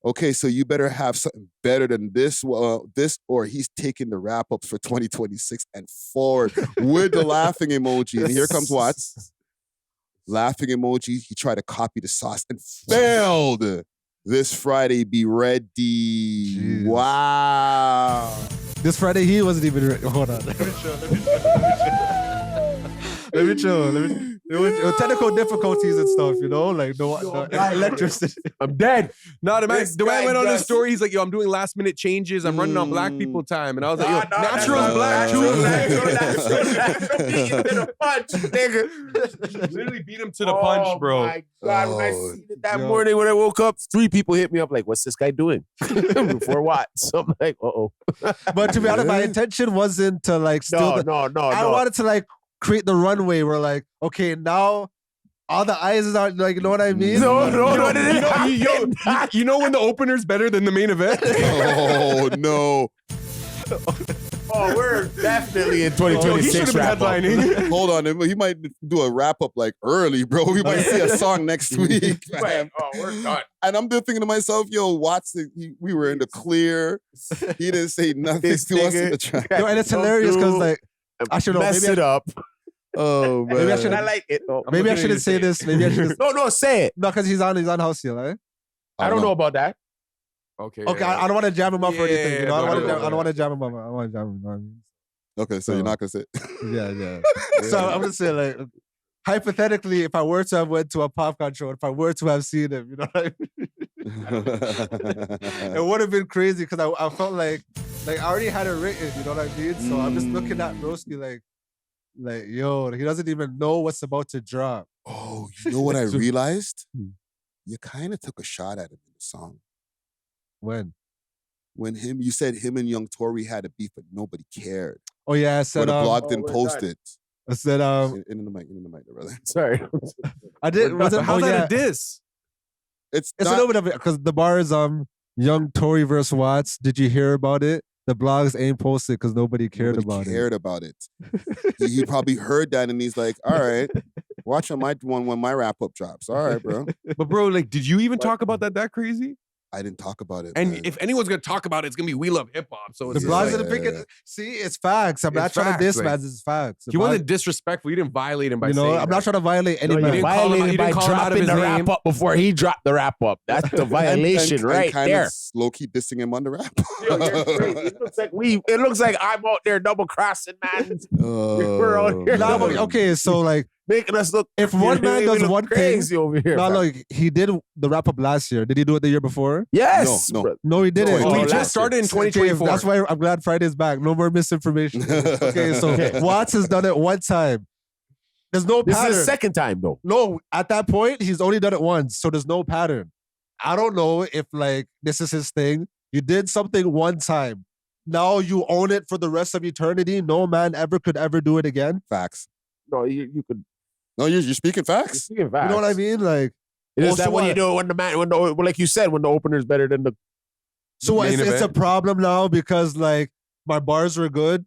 Okay, so you better have something better than this. This or he's taking the wrap ups for 2026 and forward with the laughing emoji. And here comes Watts. Laughing emoji. He tried to copy the sauce and failed. This Friday, be ready. Jeez. Wow. This Friday, he wasn't even ready. Hold on. Let me chill. Technical difficulties and stuff, you know? Like, the electricity. I'm dead. No, the man went on his just- story. He's like, yo, I'm doing last minute changes. I'm running on black people time. And I was like, yo, natural black. Literally beat him to the punch, bro. Oh my God, when I seen it that morning when I woke up, 3 people hit me up like, what's this guy doing? Before what? So I'm like, uh-oh. But to be honest, my intention wasn't to like steal No. I wanted to like create the runway where like, okay, now all the eyes are like, you know what I mean? No. You know when the opener's better than the main event? Oh no. Oh, we're definitely in He 2026 should have been wrap up. headlining. Hold on. He might do a wrap up like early, bro. We might see a song next week. Right. Oh, we're done. And I'm just thinking to myself, yo, Watson, we were in the clear. He didn't say nothing This to us in nigga- the track. Yo, and it's hilarious because like, I should know. Mess Maybe it up. Oh, man. Maybe I should. I like it. though. Maybe I shouldn't say this. Maybe I should. No, say it. No, because he's on house here, right? I don't know about that. Okay. Okay, I don't want to jam him up or anything. You know, I Yeah, don't want to jam him up. I don't want to jam him up. You know what I mean? Okay, so you're not going to say it. Yeah. So I'm just saying, like, hypothetically, if I were to have went to a popcorn show, if I were to have seen him, you know what I mean? It would have been crazy because I felt like I already had it written, you know what I mean? So I'm just looking at Broski like, yo, he doesn't even know what's about to drop. Oh, you know what I realized? You kind of took a shot at him in the song. When You said him and Young Tory had a beef, but nobody cared. Oh yeah, I But said the blog Oh, didn't we're post done. it. I said In the mic, brother. Sorry. I did. Was it? How's Oh, yeah. that a diss? It's It's a not, little bit of it because the bar is Young Tory versus Watts. Did you hear about it? The blogs ain't posted because nobody cared about it. He probably heard that and he's like, all right, watch on my one when my wrap up drops. All right, bro. But bro, like, did you even talk about that crazy? I didn't talk about it. And man. if anyone's gonna talk about it, it's gonna be We Love Hip Hop. So The it's blogs like, didn't pick it. See, it's facts. I'm not It's trying facts, to diss, like, man. It's facts. he wasn't disrespectful. You didn't violate him by You know, saying I'm that. not trying to violate any No, man. you didn't call him out- violated you by didn't call him out of dropping his the name. wrap up before he dropped the wrap up. That's the violation right kind there. of low key dissing him on the rap. Yo, you're crazy. It looks like I'm out there double crossing, man. We're out here Nah, but okay, so like, making us look. if one man we does look one thing, crazy over here. no, man. look, he did the wrap up last year. Did he do it the year before? Yes. No. bro. No, he didn't. Oh, We last just started in Okay, 2024. that's why I'm glad Friday's back. No more misinformation. Okay, so Watts has done it one time. There's no This pattern. is the second time though. No, at that point, he's only done it once, so there's no pattern. I don't know if like this is his thing. You did something one time. Now you own it for the rest of eternity. No man could ever do it again. Facts. No, you could. No, you're speaking You're facts. speaking facts. You know what I mean? Like, Is Oh, that so when you what? do it when the man like you said when the opener's better than the so Main it's a event. problem now because like my bars were good.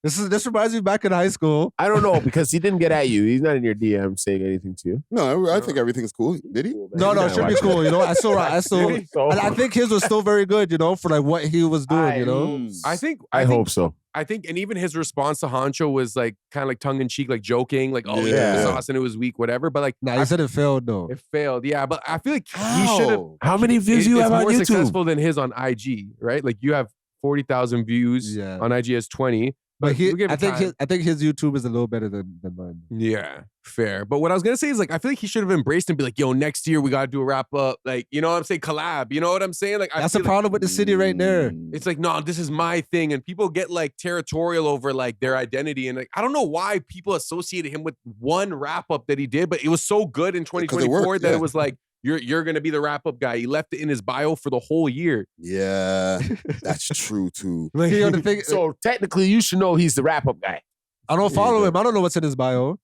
This reminds me back in high school. I don't know because he didn't get at you. He's not in your DM saying anything to you. No, I think everything's cool. Did he? No, it should be cool. You know, I still, and I think his was still very good. You know, for like what he was doing. You know, I think I hope so. I think, and even his response to Honcho was like kind of like tongue in cheek, like joking, like, oh, he took Yeah. the sauce and it was weak, whatever. But like, nah, he said it failed though. it failed. Yeah, but I feel like he should have. How many views you It's have on more YouTube? successful than his on IG, right? Like you have 40,000 views. Yeah. On IG has 20. But we give I it think time. I think his YouTube is a little better than mine. Yeah, fair. But what I was gonna say is like I feel like he should have embraced and be like, yo, next year we gotta do a wrap up. Like, you know what I'm saying? Collab. You know what I'm saying? Like That's the problem with the city right there. It's like, no, this is my thing. And people get like territorial over like their identity. And like, I don't know why people associated him with one wrap up that he did, but it was so good in 2024 worked, that yeah. it was like, you're gonna be the wrap up guy. He left it in his bio for the whole year. Yeah, that's true too. Like, you know, the thing, So technically, you should know he's the wrap up guy. I don't follow him. I don't know what's in his bio.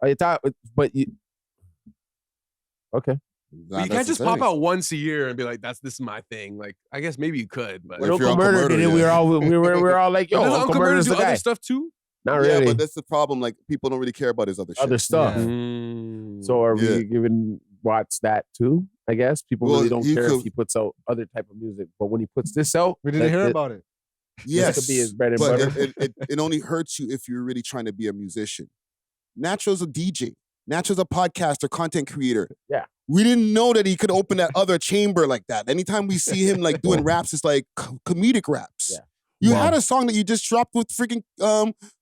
I thought, but you. Okay. But you can't just pop out once a year and be like, this is my thing. Like, I guess maybe you could, but when Uncle Murder did it, we were all like, yo, does Uncle Murder's do the guy. other stuff too? Not really. Yeah, but that's the problem. Like, people don't really care about his other shit. Other stuff. Yeah. So are we giving Watts that too? I guess people really don't care if he puts out other type of music, but when he puts this out, we didn't hear about it. Yes, this could be his bread and but butter. it only hurts you if you're really trying to be a musician. Natural's a DJ. Natural's a podcaster, content creator. Yeah. We didn't know that he could open that other chamber like that. Anytime we see him like doing raps, it's like comedic raps. Yeah. You had a song that you just dropped with freaking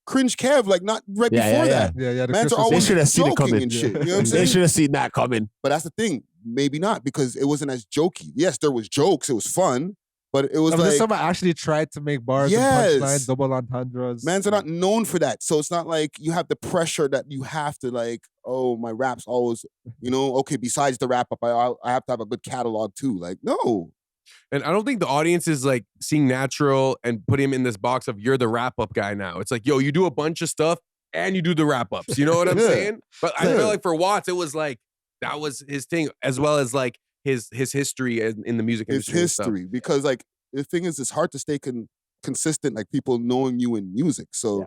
Cringe Kev, like not right before that. Yeah. Man, they should have seen it coming. And shit, you know what I'm They saying? should have seen that coming. But that's the thing. Maybe not, because it wasn't as jokey. Yes, there was jokes. It was fun. But it was like... someone actually tried to make bars and punchlines, double entendres. Mans are not known for that. So it's not like you have the pressure that you have to like, oh, my rap's always, okay, besides the wrap up, I have to have a good catalog too. Like, no. And I don't think the audience is like seeing Natural and put him in this box of you're the wrap up guy now. It's like, yo, you do a bunch of stuff and you do the wrap ups. You know what I'm saying? But I feel like for Watts, it was like, that was his thing, as well as like his history in the music industry. His history, because like the thing is, it's hard to stay consistent, like people knowing you in music. So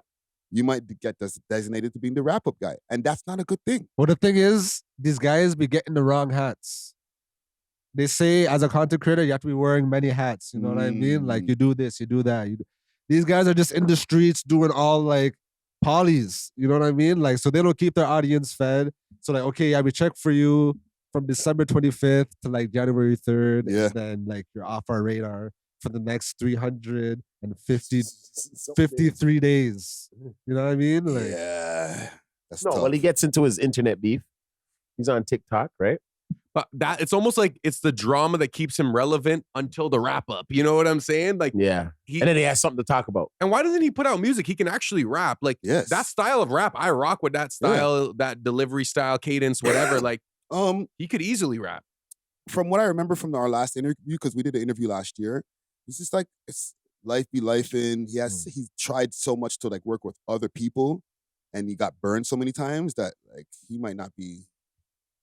you might get designated to being the wrap up guy, and that's not a good thing. Well, the thing is, these guys be getting the wrong hats. They say as a content creator, you have to be wearing many hats. You know what I mean? Like you do this, you do that. These guys are just in the streets doing all like Pollies. You know what I mean? Like, so they don't keep their audience fed. So like, okay, yeah, we check for you from December 25th to like January 3rd. Yeah. And then like you're off our radar for the next 353 days. You know what I mean? Like, yeah. That's no, tough. well, he gets into his internet beef. He's on TikTok, right? But that it's almost like it's the drama that keeps him relevant until the wrap up. You know what I'm saying? Like, and then he has something to talk about. And why doesn't he put out music? He can actually rap. Like that style of rap, I rock with that style, that delivery style, cadence, whatever. Like, he could easily rap. From what I remember from our last interview, because we did an interview last year, it's just like it's life be lifing. He's tried so much to like work with other people, and he got burned so many times that like he might not be.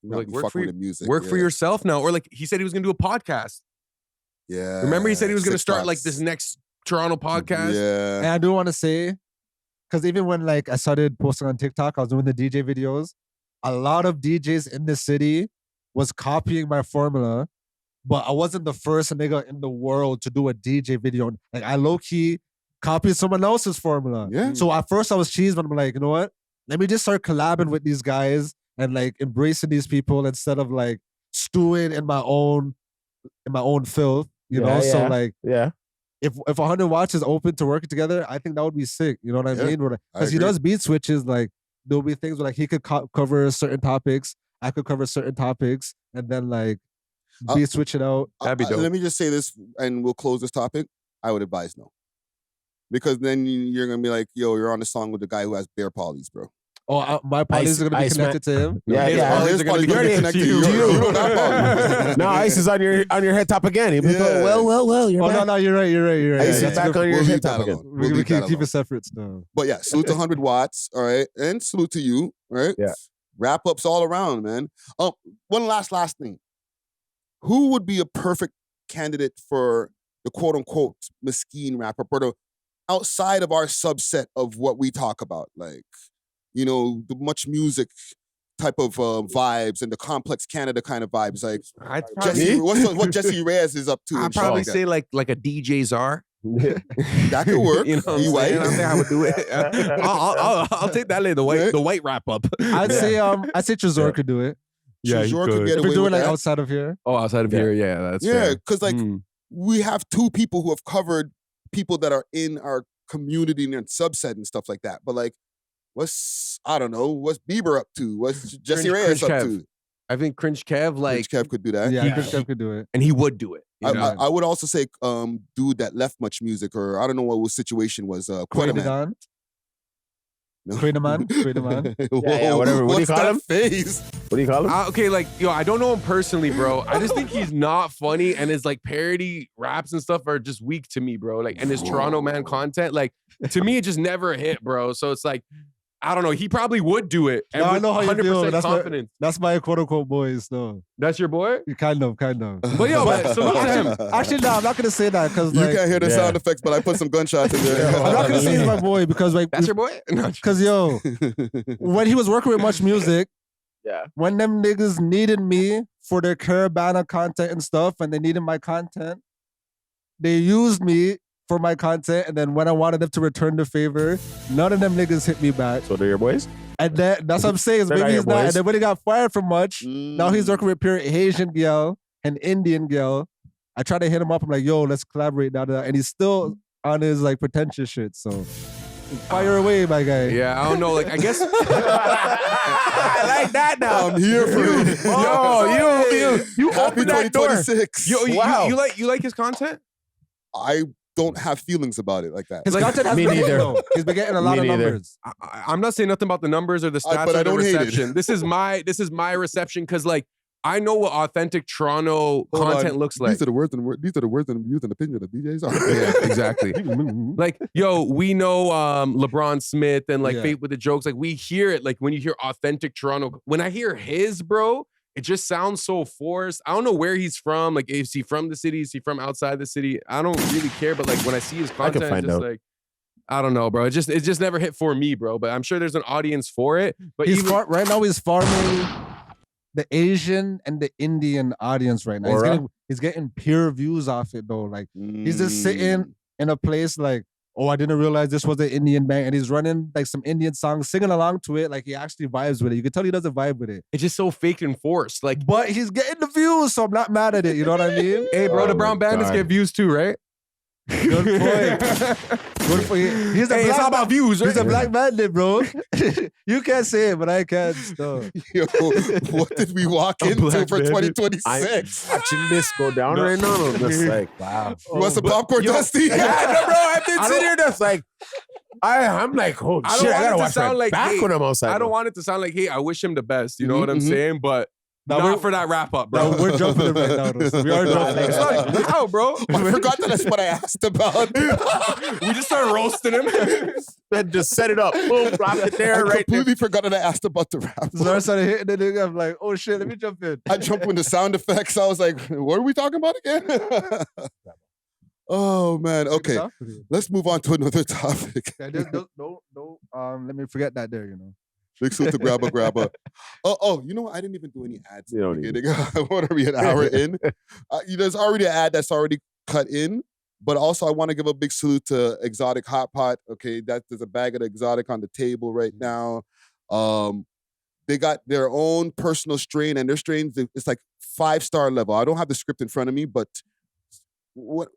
Like work for the music. Work for yourself now. Or like he said he was gonna do a podcast. Yeah. Remember he said he was gonna start like this next Toronto podcast. Yeah. And I do want to say, because even when like I started posting on TikTok, I was doing the DJ videos. A lot of DJs in the city was copying my formula, but I wasn't the first nigga in the world to do a DJ video. Like I low key copied someone else's formula. Yeah. So at first I was cheesed, but I'm like, you know what? Let me just start collabing with these guys and like embracing these people instead of like stewing in my own filth, you know? So like, if 100 Watts is open to working together, I think that would be sick. You know what I mean? Because he does beat switches. Like there'll be things where like he could cover certain topics, I could cover certain topics, and then like beat switch it out. That'd be dope. Let me just say this, and we'll close this topic. I would advise no, because then you're gonna be like, yo, you're on a song with the guy who has bare pollies, bro. Oh, my Pollies are gonna be connected to him. His pollies are gonna be connected to you. You don't have pollies. No, Ice is on your head top again. He'll be going, well. You're back. No, you're right. Ice is back on your head top again. We can keep it separate still. But yeah, salute to 100 Watts, all right, and salute to you, all right. Yeah. Wrap ups all around, man. One last thing. Who would be a perfect candidate for the quote unquote Mesquite wrap up, or the outside of our subset of what we talk about, like? You know, the much music type of vibes and the complex Canada kind of vibes. Like what Jesse Reyes is up to. I'd probably say like a DJ czar. That could work. You know what I'm saying? I think I would do it. I'll take that later. The white wrap up. I'd say Trezor could do it. Yeah, Trezor could get if away we're doing with like that. outside of here. Oh, outside of here, yeah, that's fair. Because like we have two people who have covered people that are in our community and subset and stuff like that. But like, what's Bieber up to? What's Jesse Reyes up to? I think Cringe Kev, like Cringe Kev could do that. Yeah, Cringe Kev could do it. And he would do it. I would also say dude that left much music, or I don't know what his situation was. Kwedaman. Kwedaman. Yeah, whatever. What do you call him? Face? What do you call him? Okay, like, yo, I don't know him personally, bro. I just think he's not funny, and his like parody raps and stuff are just weak to me, bro. Like, and his Toronto man content, like, to me, it just never hit, bro. So it's like, I don't know. He probably would do it. And No, I with know how you feel. 100% confidence. That's my quote-unquote boys, though. That's your boy? Kind of. But yo, salute to him. Actually, no, I'm not gonna say that because You like, can't hear the sound effects, but I put some gunshots in there. I'm not gonna say he's my boy because like, That's your boy? because yo, when he was working with Much Music, Yeah. when them niggas needed me for their Caravana content and stuff, and they needed my content, they used me for my content, and then when I wanted them to return the favor, none of them niggas hit me back. So they're your boys? And that's what I'm saying. Is They're maybe not he's your not. boys. And then when he got fired from Much, now he's working with pure Asian girl and Indian girl. I try to hit him up. I'm like, yo, let's collaborate. And he's still on his like pretentious shit. So fire away, my guy. Yeah, I don't know. Like, I guess. I like that now. I'm here for you. You Happy open that door. 2026. Yo, Wow. you like his content? I don't have feelings about it like that. His Like, content has me been neither. though. He's been getting a lot Me of neither. numbers. I'm not saying nothing about the numbers or the stats but or I the don't hate it. reception. This is my reception because like I know what authentic Toronto Hold content on. looks like. These are the words and views and opinion of DJs. Yeah, exactly. Like, yo, we know LeBron Smith and like Yeah. Fate with the Jokes. Like, we hear it. Like, when you hear authentic Toronto, when I hear his, bro, it just sounds so forced. I don't know where he's from. Like, is he from the city? Is he from outside the city? I don't really care. But like, when I see his content, find it's just out. like, I don't know, bro. It just never hit for me, bro. But I'm sure there's an audience for it. But He's even, right now he's farming the Asian and the Indian audience right now. Aura? He's getting pure views off it though. Like he's just sitting in a place like, oh, I didn't realize this was an Indian band, and he's running like some Indian songs, singing along to it. Like he actually vibes with it. You can tell he doesn't vibe with it, it's just so fake and forced. Like, but he's getting the views, so I'm not mad at it. You know what I mean? hey, bro, Oh the my Brown Bandits God. get views too, right? Good point. Good for you. He's a Hey, it's all black about views, right? He's a black bandit, bro. You can't say it, but I can still. Yo, what did we walk A into black for bandit. 2026? Watching this go down right now, I'm just like, wow. You want some popcorn, Dusty? Yeah, no, bro, I've been sitting here just like, I'm like, oh I don't shit, I want it gotta to watch sound my like back hate. when I'm outside. I don't want it to sound like, hey, I wish him the best. You know what I'm Mhm. saying? But Now not we're- for that wrap up, Bro, bro. we're jumping it right now. Though. We are jumping It's it. like, wow, bro. I forgot that that's what I asked about. We just started roasting him. Then just set it up. Boom, drop it I there, right there. completely forgot that I asked about the rap. Zara started hitting the nigga. I'm like, oh shit, let me jump in. I jumped with the sound effects. I was like, what are we talking about again? Oh, man. Okay, let's move on to another topic. Yeah, no, let me forget that there, you know. Big suit to grabber. Oh, you know what? I didn't even do any ads. You don't at the beginning. What are we, an hour in? There's already an ad that's already cut in, but also I want to give a big salute to Exotic Hot Pot. Okay, there's a bag of the Exotic on the table right now. They got their own personal strain, and their strains, it's like 5-star level. I don't have the script in front of me, but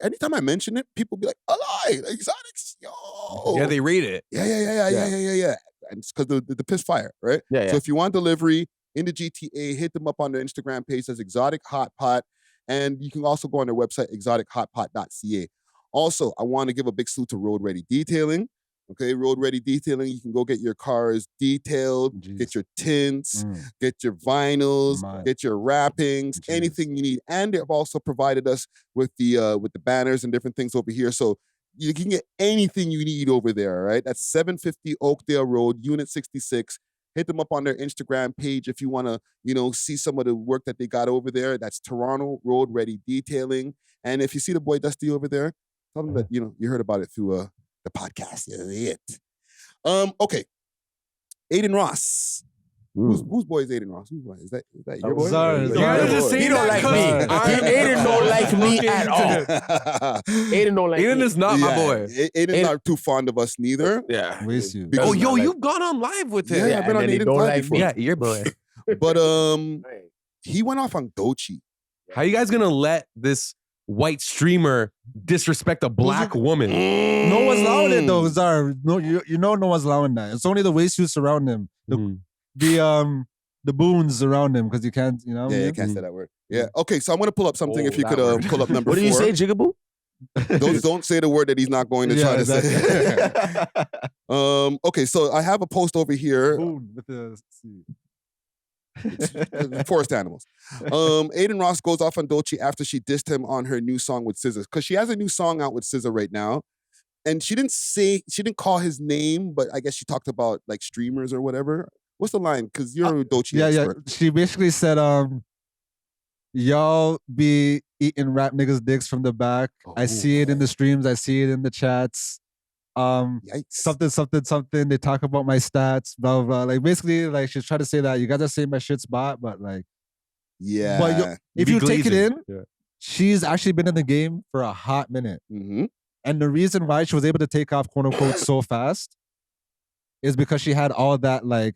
anytime I mention it, people be like, "Alive, Exotics, yo!" Yeah, they rate it. Yeah. And it's because the piss fire, right? Yeah, So if you want delivery in the GTA, hit them up on their Instagram page as Exotic Hot Pot, and you can also go on their website exotichotpot.ca. Also, I want to give a big salute to Road Ready Detailing. Okay, Road Ready Detailing. You can go get your cars detailed, get your tints, get your vinyls, get your wrappings, anything you need. And they've also provided us with the banners and different things over here. So you can get anything you need over there, all right? That's 750 Oakdale Road, Unit 66. Hit them up on their Instagram page if you want to, see some of the work that they got over there. That's Toronto Road Ready Detailing. And if you see the boy Dusty over there, tell them that, you heard about it through the podcast. Yeah, it. Okay. Adin Ross. Whose boy is Adin Ross? Whose boy? Is that your boy? Zara's. You guys just He saying don't that like me. 'cause Aiden don't like me at all. Aiden don't like Aiden me. is not my boy. Aiden's not too fond of us neither. Yeah. Waste you. Because- Oh, yo, you've gone on live with him. Yeah, I've been and on then he Aiden's don't live like before. me. your boy. But he went off on Doechii. How you guys gonna let this white streamer disrespect a black woman? No one's allowing it though, Zara. No, you know no one's allowing that. It's only the waist suits around him. The boons around him, because you can't, Yeah, you can't say that word. Yeah. Okay, so I'm gonna pull up something if you could pull up number 4. What do you say, Jigaboo? Don't say the word that he's not going to try to say. Okay, so I have a post over here. Boom, with the Forest animals. Adin Ross goes off on Doechii after she dissed him on her new song with SZA, because she has a new song out with SZA right now, and she didn't call his name, but I guess she talked about like streamers or whatever. What's the line? Because you're a Doechii expert. Yeah. She basically said, y'all be eating rap niggas' dicks from the back. I see it in the streams. I see it in the chats. Something. They talk about my stats, blah, blah, blah. Like, basically, like, she's trying to say that you guys are saying my shit's bot, but like, yeah. But if you take it in, she's actually been in the game for a hot minute. Mm-hmm. And the reason why she was able to take off, quote unquote, so fast is because she had all that, like,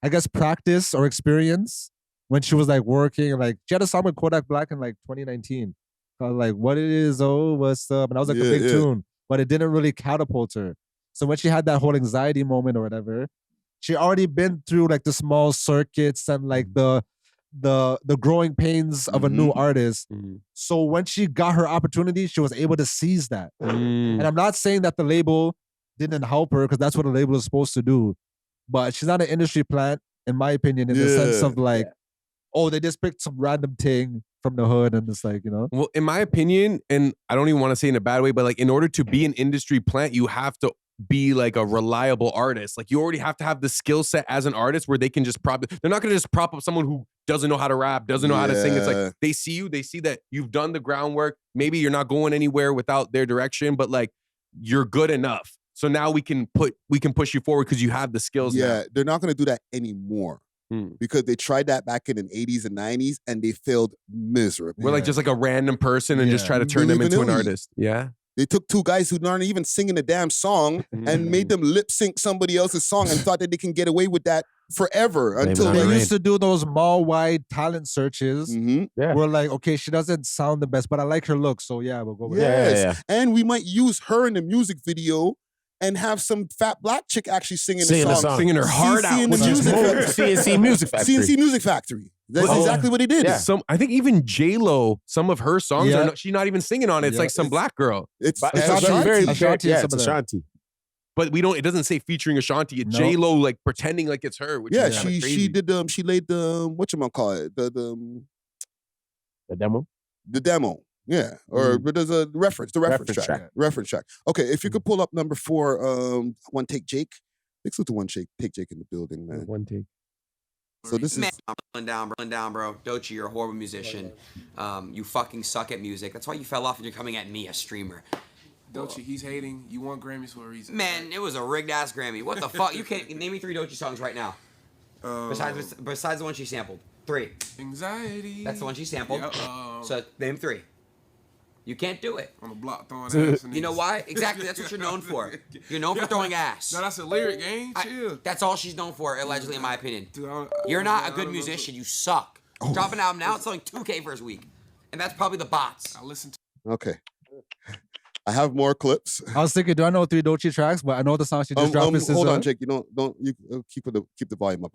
I guess, practice or experience when she was like working. Like, she had a song with Kodak Black in like 2019 called like "What It Is, Oh What's Up," and that was like a big tune, but it didn't really catapult her. So when she had that whole anxiety moment or whatever, she already been through like the small circuits and like the growing pains of a new artist. So when she got her opportunity, she was able to seize that. And I'm not saying that the label didn't help her, because that's what a label is supposed to do. But she's not an industry plant, in my opinion, in the sense of like, oh, they just picked some random thing from the hood and it's like, you know? Well, in my opinion, and I don't even want to say in a bad way, but like in order to be an industry plant, you have to be like a reliable artist. Like you already have to have the skill set as an artist where they can just they're not going to just prop up someone who doesn't know how to rap, doesn't know how to sing. It's like they see you, they see that you've done the groundwork. Maybe you're not going anywhere without their direction, but like you're good enough. So now we can push you forward because you have the skills. Yeah, now. They're not going to do that anymore. Because they tried that back in the 80s and 90s and they failed miserably. We're like just like a random person and just try to turn them into an artist. Yeah. They took two guys who aren't even singing the damn song and made them lip sync somebody else's song and thought that they can get away with that forever until they used to do those mall-wide talent searches. We're like, okay, she doesn't sound the best, but I like her look, so yeah, we'll go with it. And we might use her in the music video and have some fat black chick actually singing the song. Singing her heart out. CNC Music Factory. CNC Music Factory. That's exactly what he did. Yeah. I think even J-Lo, some of her songs, she's not even singing on it. It's like some black girl. It's Ashanti. It's Ashanti. But it doesn't say featuring Ashanti. It's J-Lo like pretending like it's her. Which is she did she laid the whatchamacallit, the demo? The demo. Yeah, or there's a reference track. Reference track. Okay, if you could pull up number 4, One Take Jake. Let's go to One Take Jake in the building, man. One take. So this is I'm down, bro. Doechii, you're a horrible musician. You fucking suck at music. That's why you fell off and you're coming at me, a streamer. Doechii, he's hating. You won Grammys for a reason. Man, it was a rigged ass Grammy. What the fuck? You can't name me 3 Doechii songs right now. Besides the one she sampled. 3. Anxiety. That's the one she sampled. So name 3. You can't do it. On the block throwing ass. You know why? Exactly. That's what you're known for. You're known for throwing ass. No, that's a lyric, gang. Chill. That's all she's known for, allegedly, in my opinion. Dude, you're not a good musician. You suck. Drop an album now, it's selling $2K first week. And that's probably the bots. I listen to. Okay. I have more clips. I was thinking, do I know 3 Doechii tracks? But I know the song she just dropped. Hold on, Jake. You keep the volume up.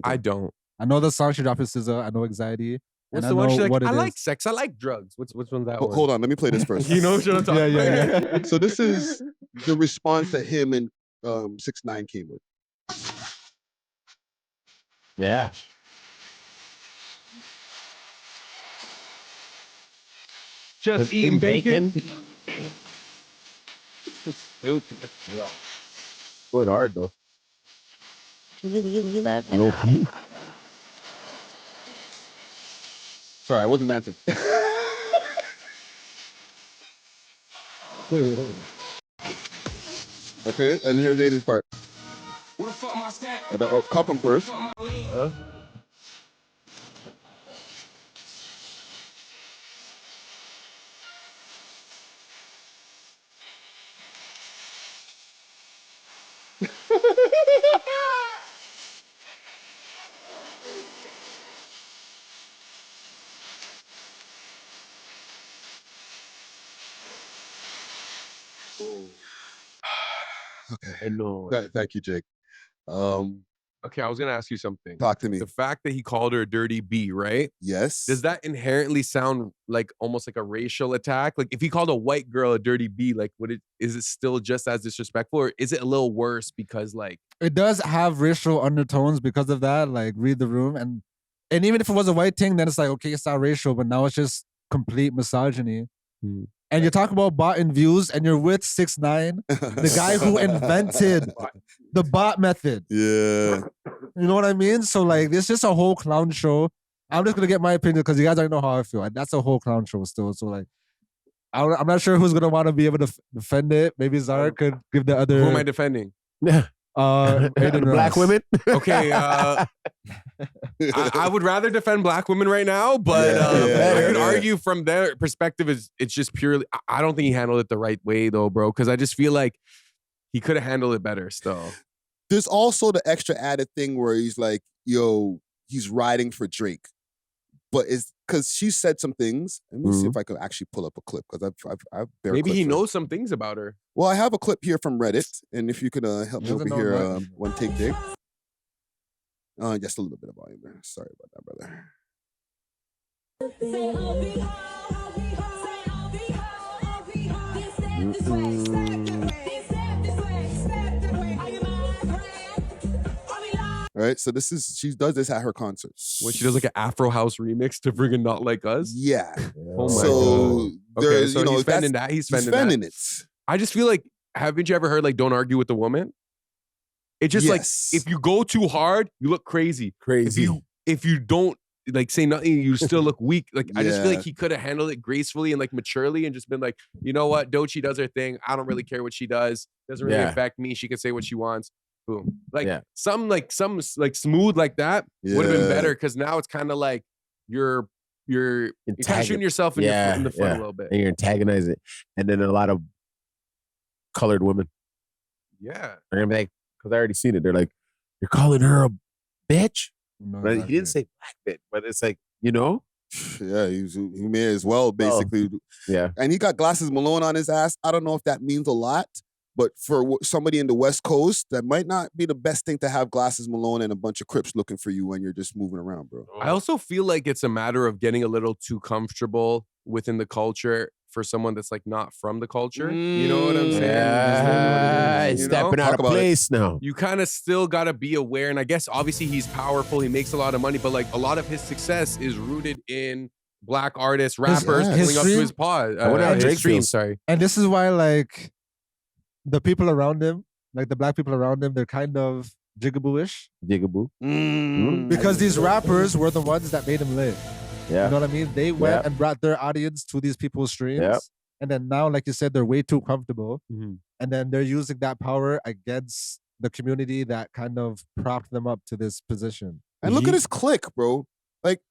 I don't. I know the song she dropped with SZA. I know Anxiety. What's the one she's like, I like sex, I like drugs. Which one's that one? Hold on, let me play this first. You know what I'm talking about? Yeah. So this is the response that him and 6ix9ine came with. Yeah. Just eating bacon. Going hard though. Sorry, I wasn't answering. Okay, and here's the part. Where the fuck my stack? Cup him first. Okay. I know. Thank you, Jake. Okay, I was gonna ask you something. Talk to me. The fact that he called her a dirty B, right? Yes. Does that inherently sound like almost like a racial attack? Like if he called a white girl a dirty B, like is it still just as disrespectful, or is it a little worse because like it does have racial undertones because of that? Like read the room, and even if it was a white thing, then it's like okay, it's not racial, but now it's just complete misogyny. And you talk about bot and views, and you're with 6ix9ine, the guy who invented the bot method. Yeah. You know what I mean? So like, it's just a whole clown show. I'm just gonna get my opinion because you guys already know how I feel. And that's a whole clown show still. So like, I'm not sure who's gonna want to be able to defend it. Maybe Zara could give the other. Who am I defending? Adin Black Ross. women. Okay, I would rather defend black women right now, but I could argue from their perspective it's just purely. I don't think he handled it the right way though, bro. Because I just feel like he could have handled it better. Still, There's also the extra added thing where he's like, yo, he's riding for Drake. But it's because she said some things. Let me see if I can actually pull up a clip because I've maybe he knows some things about her. Well, I have a clip here from Reddit, and if you could help me over here, one take dig. Just a little bit of volume there. Sorry about that, brother. All right, so she does this at her concerts. When she does like an Afro House remix to friggin' Not Like Us. Yeah. Oh my so God. Okay, so you know, he's spending that. He's spending it. I just feel like, haven't you ever heard like don't argue with the woman? It's just like if you go too hard, you look crazy. If you don't like say nothing, you still look weak. Like I just feel like he could have handled it gracefully and like maturely and just been like, you know what, Doechii does her thing. I don't really care what she does. Doesn't really affect me. She can say what she wants. Boom. Like some smooth like that would have been better because now it's kind of like you're kind of shooting yourself in the foot a little bit. And you're antagonizing. And then a lot of colored women. Yeah. They're gonna be like, because I already seen it. They're like, you're calling her a bitch? No, but he didn't say black bitch, but it's like, you know? Yeah, he may as well, basically. Yeah. And he got Glasses Malone on his ass. I don't know if that means a lot, but for somebody in the West Coast, that might not be the best thing to have Glasses Malone and a bunch of Crips looking for you when you're just moving around, bro. I also feel like it's a matter of getting a little too comfortable within the culture for someone that's like not from the culture. You know what I'm saying? Yeah, stepping out of place now. You kind of still got to be aware. And I guess obviously he's powerful. He makes a lot of money, but like a lot of his success is rooted in black artists, rappers pulling up to his pod. His stream, sorry. And this is why like the people around him, like the black people around him, they're kind of jigaboo-ish. Jigaboo. Because these rappers were the ones that made him live. Yeah. You know what I mean? They went and brought their audience to these people's streams. Yep. And then now, like you said, they're way too comfortable. And then they're using that power against the community that kind of propped them up to this position. And look at his clique, bro. Like,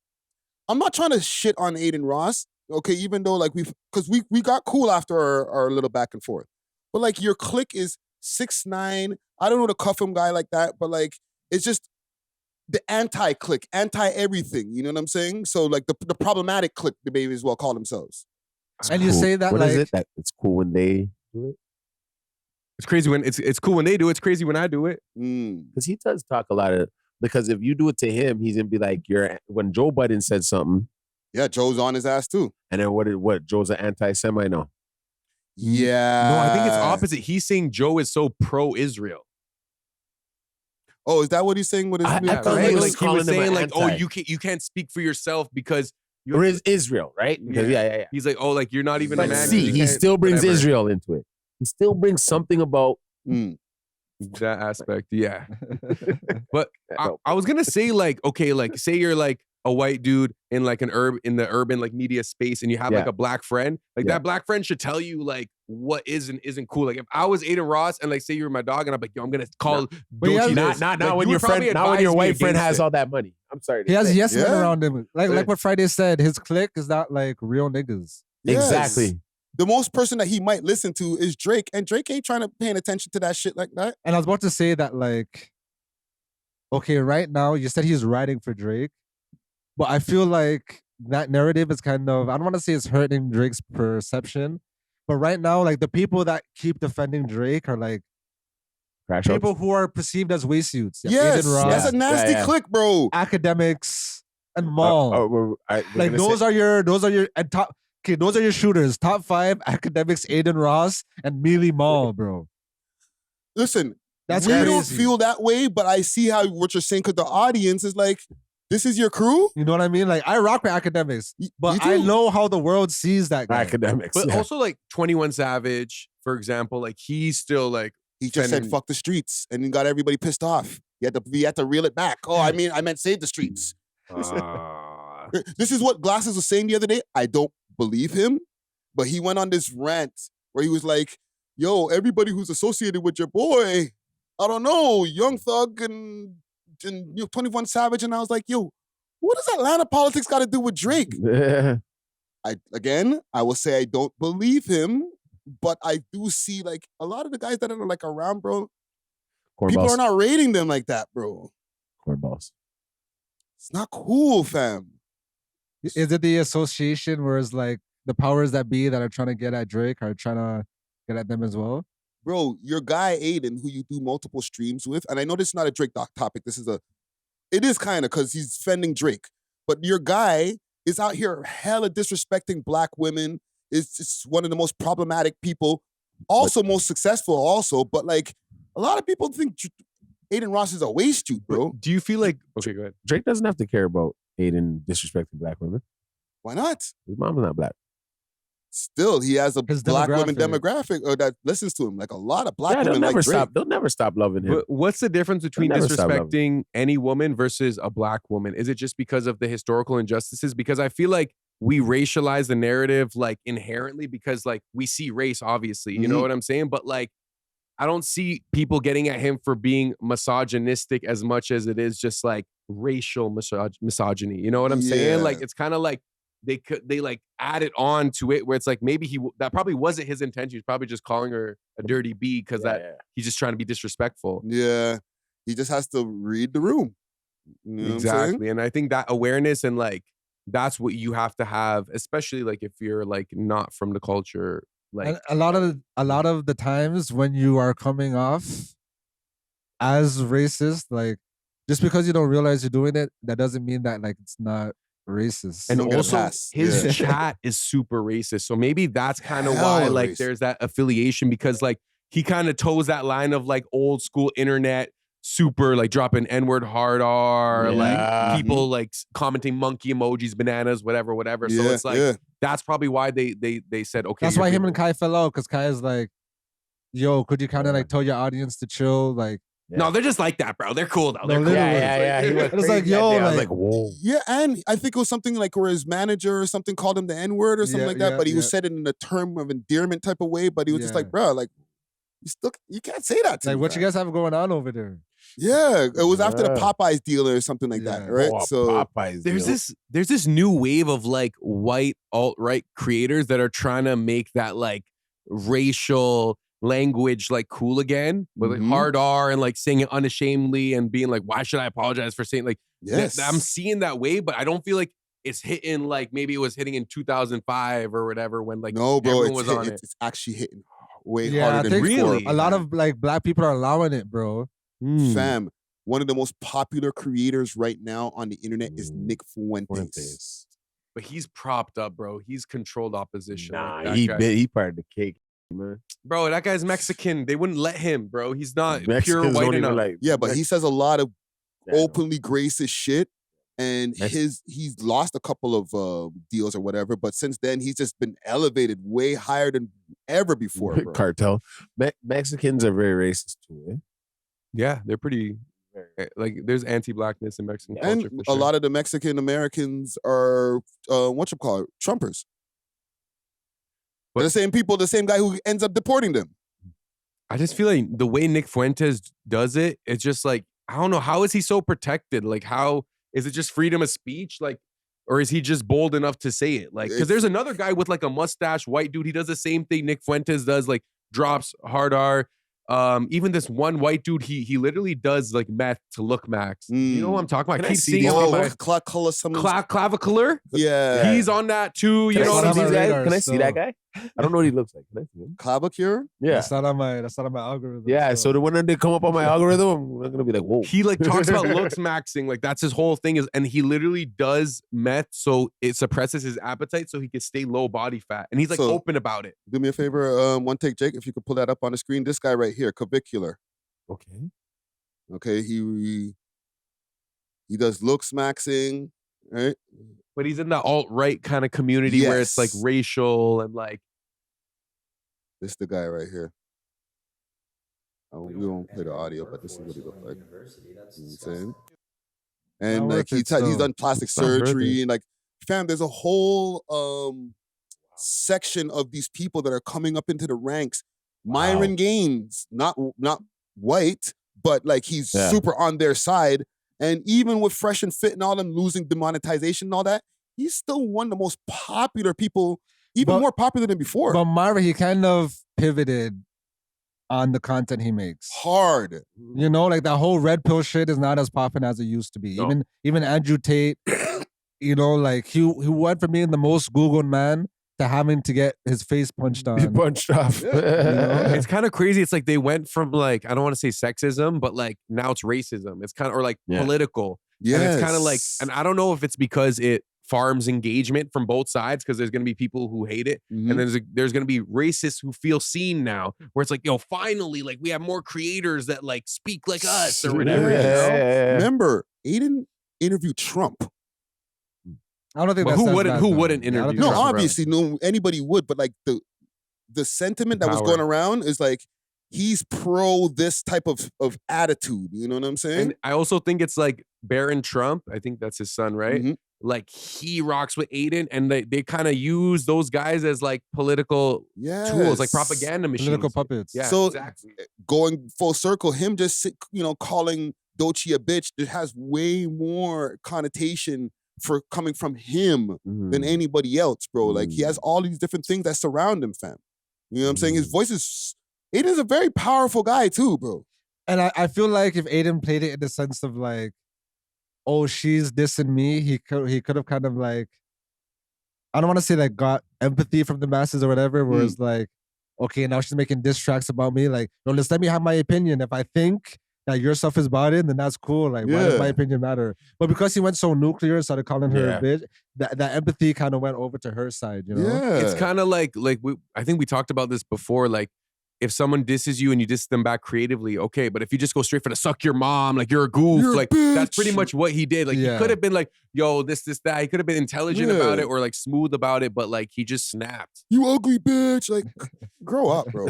I'm not trying to shit on Adin Ross, okay, even though like because we got cool after our little back and forth. But like your clique is 6ix9ine. I don't know the cuff him guy like that, but like it's just the anti-clique, anti-everything. You know what I'm saying? So like the problematic clique, they may as well call themselves. And you say that what like is it? That it's cool when they do it. It's crazy when it's cool when they do it. It's crazy when I do it. Because he does talk a lot of. Because if you do it to him, he's gonna be like, "You're." When Joe Budden said something, yeah, Joe's on his ass too. And then what? Joe's an anti-Semite now. Yeah. No, I think it's opposite. He's saying Joe is so pro-Israel. Oh, is that what he's saying with his music? Right? Like he was saying like, oh, you can't speak for yourself because you're Israel, right? Because, yeah. He's like, oh, like you're not even a man. See, he still brings Israel into it. He still brings something about that aspect, yeah. But I was gonna say like, okay, like say you're like a white dude in like in the urban like media space, and you have like a black friend. Like that black friend should tell you like what is and isn't cool. Like if I was Adin Ross and like say you were my dog, and I'm like, yo, I'm gonna call. Not when your friend, not when your white friend has all that money. I'm sorry. He has yes men around him. Like what Friday said, his clique is not like real niggas. Yes. Exactly. The most person that he might listen to is Drake, and Drake ain't trying to paying attention to that shit like that. And I was about to say that like, okay, right now you said he's writing for Drake, but I feel like that narrative is kind of, I don't want to say it's hurting Drake's perception, but right now like the people that keep defending Drake are like Crash people outs? who are perceived as waste suits. Yes, Adin Ross, that's a nasty Yeah. click, bro. academics, and Maul. We're like gonna those say- are your and top. Okay, those are your shooters. Top 5: academics, Adin Ross, and Mealy Maul, bro. Listen, That's we don't crazy. feel that way, but I see how what you're saying because the audience is like, this is your crew? You know what I mean? Like I rock with academics, Me but too. I know how the world sees that guy. academics. But yeah. also like 21 Savage, for example, like he's still like He just said, defending- fuck the streets, and he got everybody pissed off. He had to reel it back. Oh, I meant save the streets. This is what Glasses was saying the other day. I don't believe him, but he went on this rant where he was like, yo, everybody who's associated with your boy, I don't know, Young Thug and 21 Savage. And I was like, yo, what does Atlanta politics got to do with Drake? I will say I don't believe him, but I do see like a lot of the guys that are like around, bro, people are not rating them like that, bro. Cornballs. It's not cool, fam. Is it the association where it's like the powers that be that are trying to get at Drake are trying to get at them as well? Bro, your guy Aiden, who you do multiple streams with, and I know this is not a Drake topic. It is kind of because he's defending Drake. But your guy is out here hella disrespecting black women. It's one of the most problematic people, also most successful also. But like a lot of people think Adin Ross is a waste suit, bro. Do you feel like okay, go ahead. Drake doesn't have to care about Aiden disrespecting black women. Why not? His mom's not black. Still, he has a His black women demographic. demographic that listens to him. Like a lot of black Yeah, they'll women never like Drake. stop. They'll never stop loving him. But what's the difference between never stop loving disrespecting any woman versus a black woman? Is it just because of the historical injustices? Because I feel like we racialize the narrative like inherently because like we see race, obviously. You know what I'm saying? But like I don't see people getting at him for being misogynistic as much as it is just like racial misogyny. You know what I'm saying? Yeah. Like it's kind of like they like added on to it where it's like maybe that probably wasn't his intention. He's probably just calling her a dirty bee because he's just trying to be disrespectful. Yeah. He just has to read the room. You know what I'm saying? Exactly. And I think that awareness and like that's what you have to have, especially like if you're like not from the culture. Like And a lot of the times when you are coming off as racist, like just because you don't realize you're doing it, that doesn't mean that like it's not racist. and don't get a also pass. his Yeah. chat is super racist. So maybe that's kind of Hella why like racist. there's that affiliation because like he kind of toes that line of like old school internet super like dropping N-word hard R, Yeah. like people like commenting monkey emojis, bananas, whatever. So Yeah, it's like yeah. that's probably why they said okay. That's you're why him people- and Kai fell out because Kai is like, yo, could you kind of like tell your audience to chill? Like, No, they're just like that, bro. They're cool though. No, They're cool. literally. Yeah. He went It was like, crazy that yo, day. I was like- like, whoa. Yeah, and I think it was something like where his manager or something called him the N-word or something Yeah, like that, yeah, but he was yeah. said it in a term of endearment type of way, but he was just Yeah. like, bro, like, you can't say that to like me, what you fam." guys have going on over there? Yeah, it was after the Yeah. Popeyes deal or something like that, Yeah. right? Oh, So Popeyes. There's this new wave of like white alt-right creators that are trying to make that like racial language like cool again with like Mhm. hard R and like saying it unashamedly and being like, why should I apologize for saying like yes, I'm seeing that wave, but I don't feel like it's hitting like maybe it was hitting in 2005 or whatever when like no, bro, everyone was on it. it's actually hitting way Yeah, I harder than think before. Really? a lot of like black people are allowing it, bro. Fam, one of the most popular creators right now on the internet is Nick Fuentes. But he's propped up, bro. He's controlled opposition. Nah, Like, that he guy- he part of the cake, man. Bro, that guy's Mexican. They wouldn't let him, bro. He's not pure Mexicans white don't even enough. like. Yeah, but he says a lot of Yeah, I know. openly racist shit. And Mex- he's lost a couple of deals or whatever, but since then he's just been elevated way higher than ever before, bro. Cartel. Mexicans are very racist too. Eh? Yeah, they're pretty like there's anti-blackness in Mexican And culture. a lot of the Mexican Americans are Trumpers. But- They're the same people, the same guy who ends up deporting them. I just feel like the way Nick Fuentes does it, it's just like I don't know, how is he so protected? Like how is it just freedom of speech? Like, or is he just bold enough to say it? Like, because there's another guy with like a mustache, white dude. He does the same thing Nick Fuentes does, like drops hard R. Even this one white dude, he literally does like meth to look max. You know what I'm talking about? Can I I keep see seeing these him on people? my Clavicular. clavicular. Yeah. He's on that too. You Can know I what see I'm these saying? guys? Can I see that guy? I don't know what he looks like. Can I see him? Clavicure? Yeah. That's not on my algorithm. Yeah, so the when they come up on my algorithm, I'm not gonna be like, whoa. He like talks about looks maxing, like that's his whole thing is, and he literally does meth so it suppresses his appetite so he can stay low body fat, and he's like open about it. Do me a favor, one take, Jake, if you could pull that up on the screen. This guy right here, clavicular. Okay, he does looks maxing, right? But he's in the alt-right kind of community where it's like racial and like. This is the guy right here. We won't play the audio, but this is what he looks like. You know what I'm saying? And like he's done plastic surgery and like, fam, there's a whole section of these people that are coming up into the ranks. Myron Gaines, not white, but like he's super on their side. And even with Fresh and Fit and all them losing demonetization and all that, he's still one of the most popular people, more popular than before. But Marvin, he kind of pivoted on the content he makes. Hard. You know, like that whole red pill shit is not as popping as it used to be. No. Even Andrew Tate, you know, like he went from being the most Googled man to having to get his face punched on. Punched off. You know? It's kind of crazy. It's like they went from like, I don't want to say sexism, but like now it's racism. It's kind of, or like political. Yeah. And it's kind of like, and I don't know if it's because it farms engagement from both sides, because there's going to be people who hate it. And then there's going to be racists who feel seen now, where it's like, yo, finally, like we have more creators that like speak like us or whatever. You know? Remember, Adin interviewed Trump. I don't think but who wouldn't interview? No, Trump, obviously, no, anybody would, but like the sentiment that was going around is like he's pro this type of attitude. You know what I'm saying? And I also think it's like Barron Trump. I think that's his son, right? Like he rocks with Adin, and they kind of use those guys as like political tools, like propaganda machines, political puppets. Yeah, so exactly. Going full circle, him just calling Doechii a bitch, it has way more connotation for coming from him than anybody else, bro. Like he has all these different things that surround him, fam. You know what I'm saying? His voice is, Adin's a very powerful guy too, bro. And I feel like if Adin played it in the sense of like, oh, she's dissing me, he could have kind of like, I don't want to say like got empathy from the masses or whatever, where it's like, okay, now she's making diss tracks about me. Like, no, just let me have my opinion. If I think that your stuff is about it, then that's cool. Like, why does my opinion matter? But because he went so nuclear and started calling her a bitch, that empathy kind of went over to her side, you know? Yeah. It's kind of like I think we talked about this before, like, if someone disses you and you diss them back creatively, okay, but if you just go straight for the suck your mom, like you're a goof, you're like that's pretty much what he did. Like he could have been like, yo, this, that. He could have been intelligent about it or like smooth about it, but like he just snapped. You ugly bitch. Like, grow up, bro.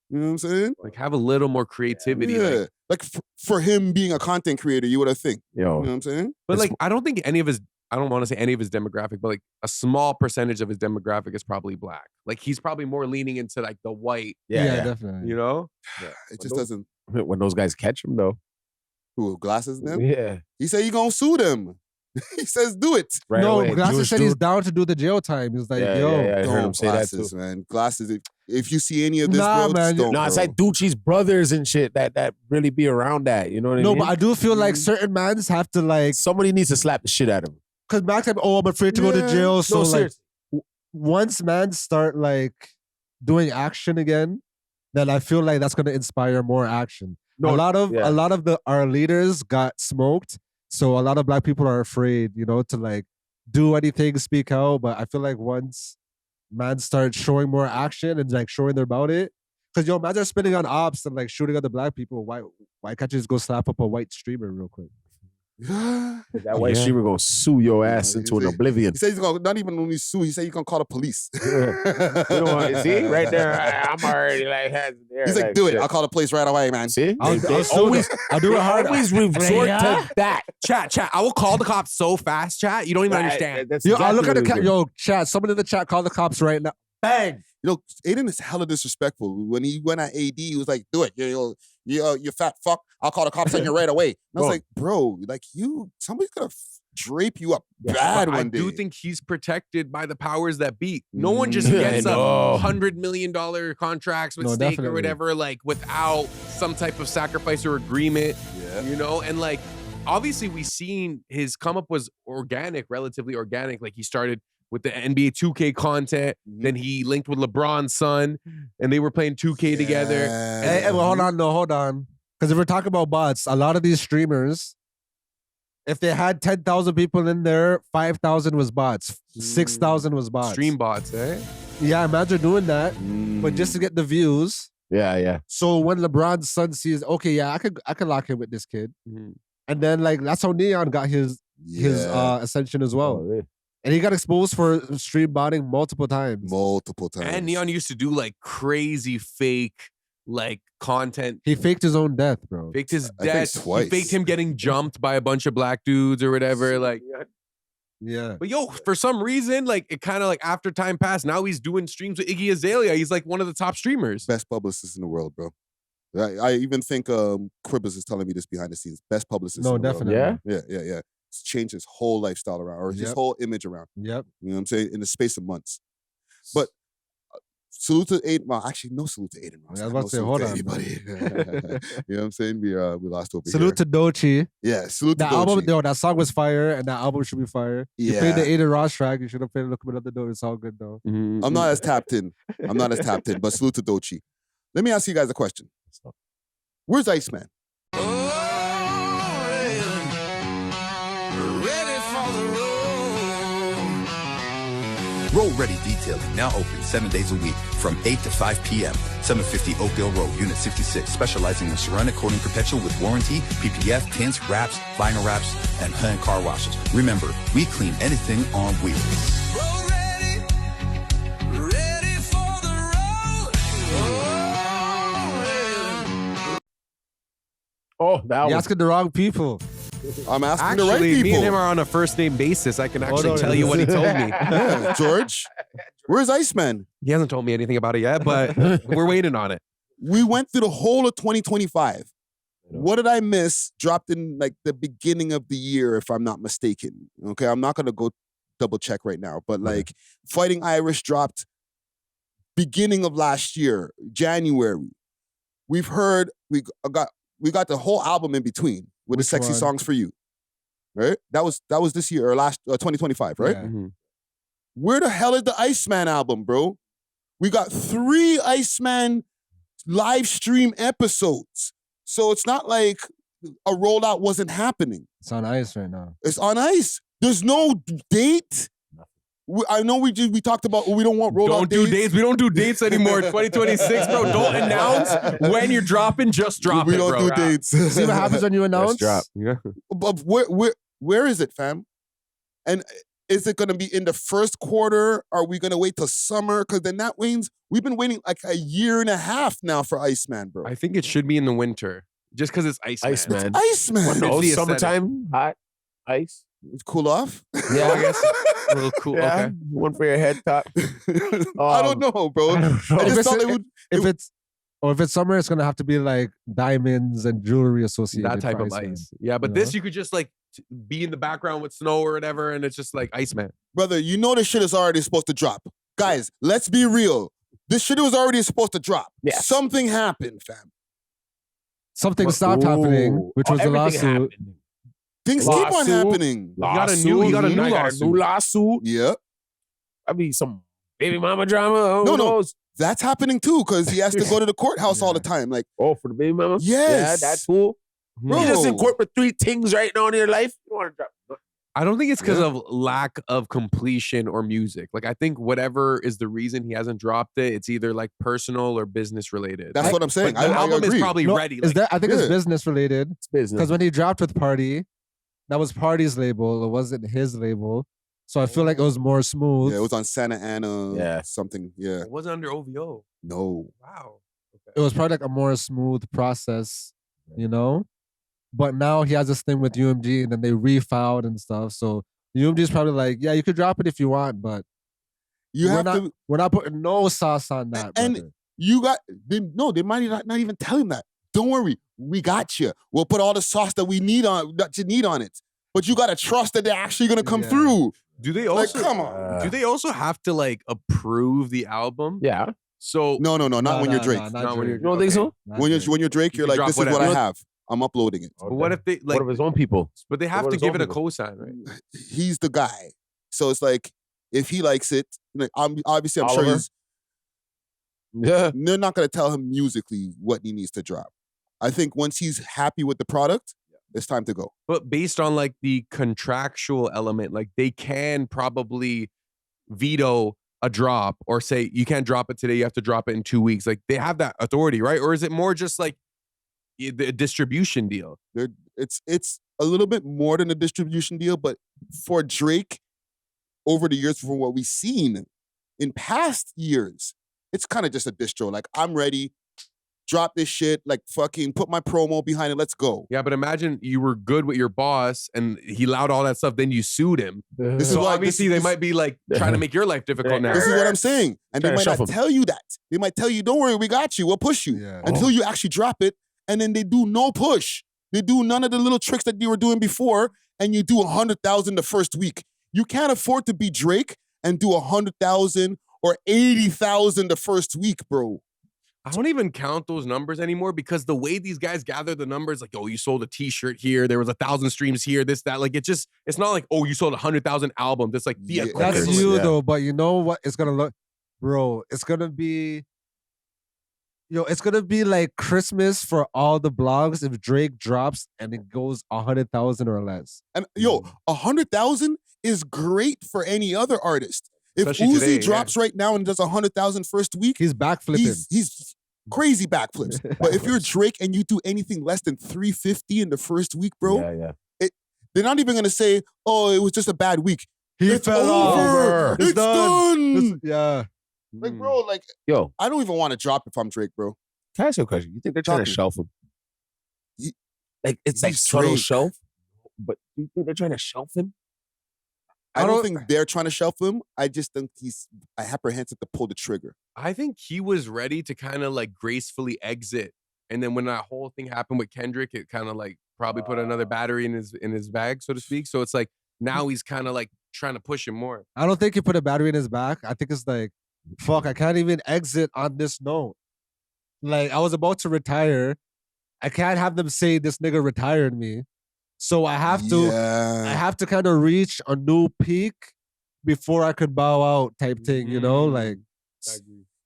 You know what I'm saying? Like have a little more creativity. Yeah. Like for him being a content creator, you would have think. Yo. You know what I'm saying? But like, I don't think I don't want to say any of his demographic, but like a small percentage of his demographic is probably black. Like he's probably more leaning into like the white. Yeah, definitely. You know? Yeah. It just doesn't. When those guys catch him though. Who, Glasses them? Yeah. He said he gonna sue them. He says do it. Right no, away. Glasses said he's down to do the jail time. He's like, yo. I heard him say Glasses, that too. man. Glasses, if you see any of this, Nah, bro, man. don't, No, it's bro. like Doechii's brothers and shit that really be around that. You know what I mean? No, but I do feel like certain mans have to like, somebody needs to slap the shit out of him. because Max like, oh, I'm afraid to go to jail. So No, like, seriously. once man start like doing action again, then I feel like that's gonna inspire more action. No, a lot of our leaders got smoked, so a lot of black people are afraid, you know, to like do anything, speak out. But I feel like once man starts showing more action and like showing they're about it, because yo, man are spinning on ops and like shooting other black people. Why can't you just go slap up a white streamer real quick? That white streamer gonna sue your ass into an oblivion. He said he's gonna not even only sue. He said he's gonna call the police. You know what? See, right there, I'm already like. He's like, do it. I'll call the police right away, man. See, I'll do it hard. Always resort to that. Chat. I will call the cops so fast, chat. You don't even understand. Yo, I'll look at the yo, chat. Someone in the chat, call the cops right now. Bang. You know, Adin is hella disrespectful. When he went at AD, he was like, do it. You fat fuck. I'll call the cops on you right away. And I was like, bro, like somebody's gonna drape you up bad one day. I do think he's protected by the powers that be. No one just gets $100 million contracts with Stake or whatever, like without some type of sacrifice or agreement. Yeah. You know, and like obviously we seen his come up was relatively organic. Like he started with the NBA 2K content. Then he linked with LeBron's son, and they were playing 2K together. Hey, well, hold on. Because if we're talking about bots, a lot of these streamers, if they had 10,000 people in there, 5,000 was bots, 6,000 was bots. Stream bots, eh? Yeah, imagine doing that, but just to get the views. Yeah. So when LeBron's son sees, okay, yeah, I could lock in with this kid, and then like that's how Neon got his ascension as well. Oh, yeah. And he got exposed for stream botting multiple times. And Neon used to do like crazy fake like content. He faked his own death, bro. Faked his I think death. twice. He faked him getting jumped by a bunch of black dudes or whatever. Like, yeah. But yo, for some reason, like it kind of like after time passed, now he's doing streams with Iggy Azalea. He's like one of the top streamers. Best publicist in the world, bro. I even think Cribbers is telling me this behind the scenes. Best publicist in the definitely. world. Yeah. It's changed his whole lifestyle around, or his whole image around. Yep. You know what I'm saying? In the space of months. But salute to Adin. Well, actually, no salute to Adin Ross. I was about to say, hold on, anybody. You know what I'm saying? We lost over here. Salute to Doechii. Yeah, salute to That album, Doechii. yo, that song was fire, and that album should be fire. You played the Adin Ross track. You should have played Look at Another Door. It's all good though. I'm not as tapped in. But salute to Doechii. Let me ask you guys a question. Where's Iceman? Roll Ready Detailing, now open 7 days a week from 8 to 5 p.m. 750 Oakdale Road, Unit 66, specializing in ceramic coating perpetual with warranty, PPF, tints, wraps, vinyl wraps, and hand car washes. Remember, we clean anything on wheels. Oh, that You're was asking the wrong people. I'm asking Actually, the right people. me and him are on a first name basis. I can actually tell you what he told me. Yeah, George, where's Iceman? He hasn't told me anything about it yet, but we're waiting on it. We went through the whole of 2025. What did I miss? Dropped in like the beginning of the year, if I'm not mistaken. Okay, I'm not gonna go double check right now, but like Fighting Irish dropped beginning of last year, January. We've heard we got the whole album in between with the Sexy Songs for You, right? That was this year or last 2025, right? Yeah. Where the hell is the Iceman album, bro? We got 3 Iceman live stream episodes. So it's not like a rollout wasn't happening. It's on ice right now. It's on ice. There's no date. I know we talked about we don't want rollout Don't do dates. We don't do dates anymore. 2026, bro. Don't announce when you're dropping. Just drop we it, don't bro. do dates. See what happens when you announce? drop. Yeah. But where is it, fam? And is it going to be in the first quarter? Are we going to wait till summer? Because then that means we've been waiting like a year and a half now for Iceman, bro. I think it should be in the winter, just because it's Iceman. Iceman. Iceman. No, It's the summertime, hot, ice. Cool off? Yeah, I guess a little cool. Yeah, Okay. one for your head top. I don't know, bro. I just thought it would. If it's summer, it's gonna have to be like diamonds and jewelry associated. That type for of Iceman. ice. Yeah, but You this know? you could just like be in the background with snow or whatever, and it's just like Iceman. Brother, you know this shit is already supposed to drop. Guys, let's be real. This shit was already supposed to drop. Yes. Something happened, fam. Something stopped happening, which was the everything lawsuit. happened. Things keep on Lawsuit. happening. He got a new lawsuit. New lawsuit. Yeah. I mean, some baby mama drama. Who No. knows? That's happening too, because he has to go to the courthouse all the time. Like, Oh, for the baby mama? Yes. Yeah, that's cool. bro. You just in court for 3 things right now in your life. You want to drop. I don't think it's because Yeah. of lack of completion or music. Like I think whatever is the reason he hasn't dropped it, it's either like personal or business related. That's what I'm saying. But the I album agree. is probably No, ready. is Like, that? I think Yeah. it's business related It's business. because when he dropped with Party, that was Party's label. It wasn't his label, so I feel like it was more smooth. Yeah, it was on Santa Ana. Yeah. Something. Yeah. it wasn't under OVO. No. Wow. It was probably like a more smooth process, you know. But now he has this thing with UMG, and then they refiled and stuff. So UMG is probably like, yeah, you could drop it if you want, but You we're have not, to. we're not putting no sauce on that. And brother. you got. They might not even tell him that. Don't worry. We got you. We'll put all the sauce that you need on it. But you got to trust that they're actually going to come Yeah. through. Do they Like, also come on. do they also have to like approve the album? yeah. So No, not when you're Drake. not when you're You don't think so? Not When Drake. you're Drake, You you're can like, drop this is what whatever. I have. I'm uploading it. But what if they like? What of his own people? But they have what to his give own it a people? cosign, right? He's the guy. So it's like, if he likes it, like, I'm sure Oliver? he's. Yeah. They're not going to tell him musically what he needs to drop. I think once he's happy with the product, it's time to go. But based on like the contractual element, like they can probably veto a drop or say you can't drop it today, you have to drop it in 2 weeks. Like they have that authority, right? Or is it more just like the distribution deal? It's a little bit more than a distribution deal, but for Drake, over the years, from what we've seen in past years, it's kind of just a distro. Like, I'm ready. Drop this shit. Like, fucking put my promo behind it. Let's go. Yeah, but imagine you were good with your boss and he allowed all that stuff. Then you sued him. This is So why obviously they might be like trying to make your life difficult now. This is what I'm saying. And they Trying to might not shuffle. tell you that. They might tell you, don't worry, we got you. We'll push you. Yeah. Until you actually drop it. And then they do no push. They do none of the little tricks that you were doing before. And you do 100,000 the first week. You can't afford to be Drake and do 100,000 or 80,000 the first week, bro. I don't even count those numbers anymore because the way these guys gather the numbers, like, oh, you sold a t-shirt here, there was 1,000 streams here, this, that. Like, it's not like, oh, you sold 100,000 albums. It's like the Yeah, equivalent. That's you though, but you know what? It's gonna look, bro. It's gonna be, it's gonna be like Christmas for all the blogs if Drake drops and it goes 100,000 or less. And 100,000 is great for any other artist. If Especially Uzi today, drops right now and does 100,000 first week, He's backflipping. he's crazy backflips. But if you're Drake and you do anything less than 350 in the first week, bro, they're not even gonna say, "Oh, it was just a bad week." It's fell over. off. It's done. Yeah. Like, bro, like, Yo, I don't even want to drop if I'm Drake, bro. can I ask you a question? You think they're trying to Talking. shelf him? Like it's like He's total Drake. shelf, but do you think they're trying to shelf him? I don't think they're trying to shelf him. I just think he's apprehensive to pull the trigger. I think he was ready to kind of like gracefully exit. And then when that whole thing happened with Kendrick, it kind of like probably put another battery in his bag, so to speak. So it's like now he's kind of like trying to push him more. I don't think he put a battery in his back. I think it's like, fuck, I can't even exit on this note. Like, I was about to retire. I can't have them say this nigga retired me. So I have to kind of reach a new peak before I could bow out type thing, like.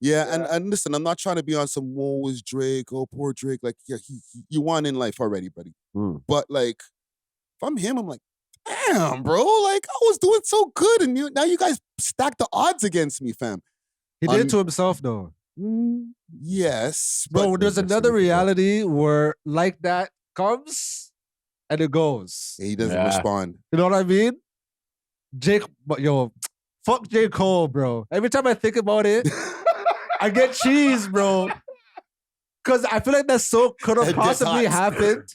Yeah, and listen, I'm not trying to be on some woe is Drake, oh poor Drake. Like, yeah, you won in life already, buddy. But like, if I'm him, I'm like, damn, bro, like I was doing so good, and now you guys stack the odds against me, fam. He did it to himself, though. Yes, bro. but There's another reality where like that comes and it goes. he doesn't respond. You know what I mean? Fuck J. Cole, bro. Every time I think about it, I get cheese, bro. Because I feel like that so could have possibly happened.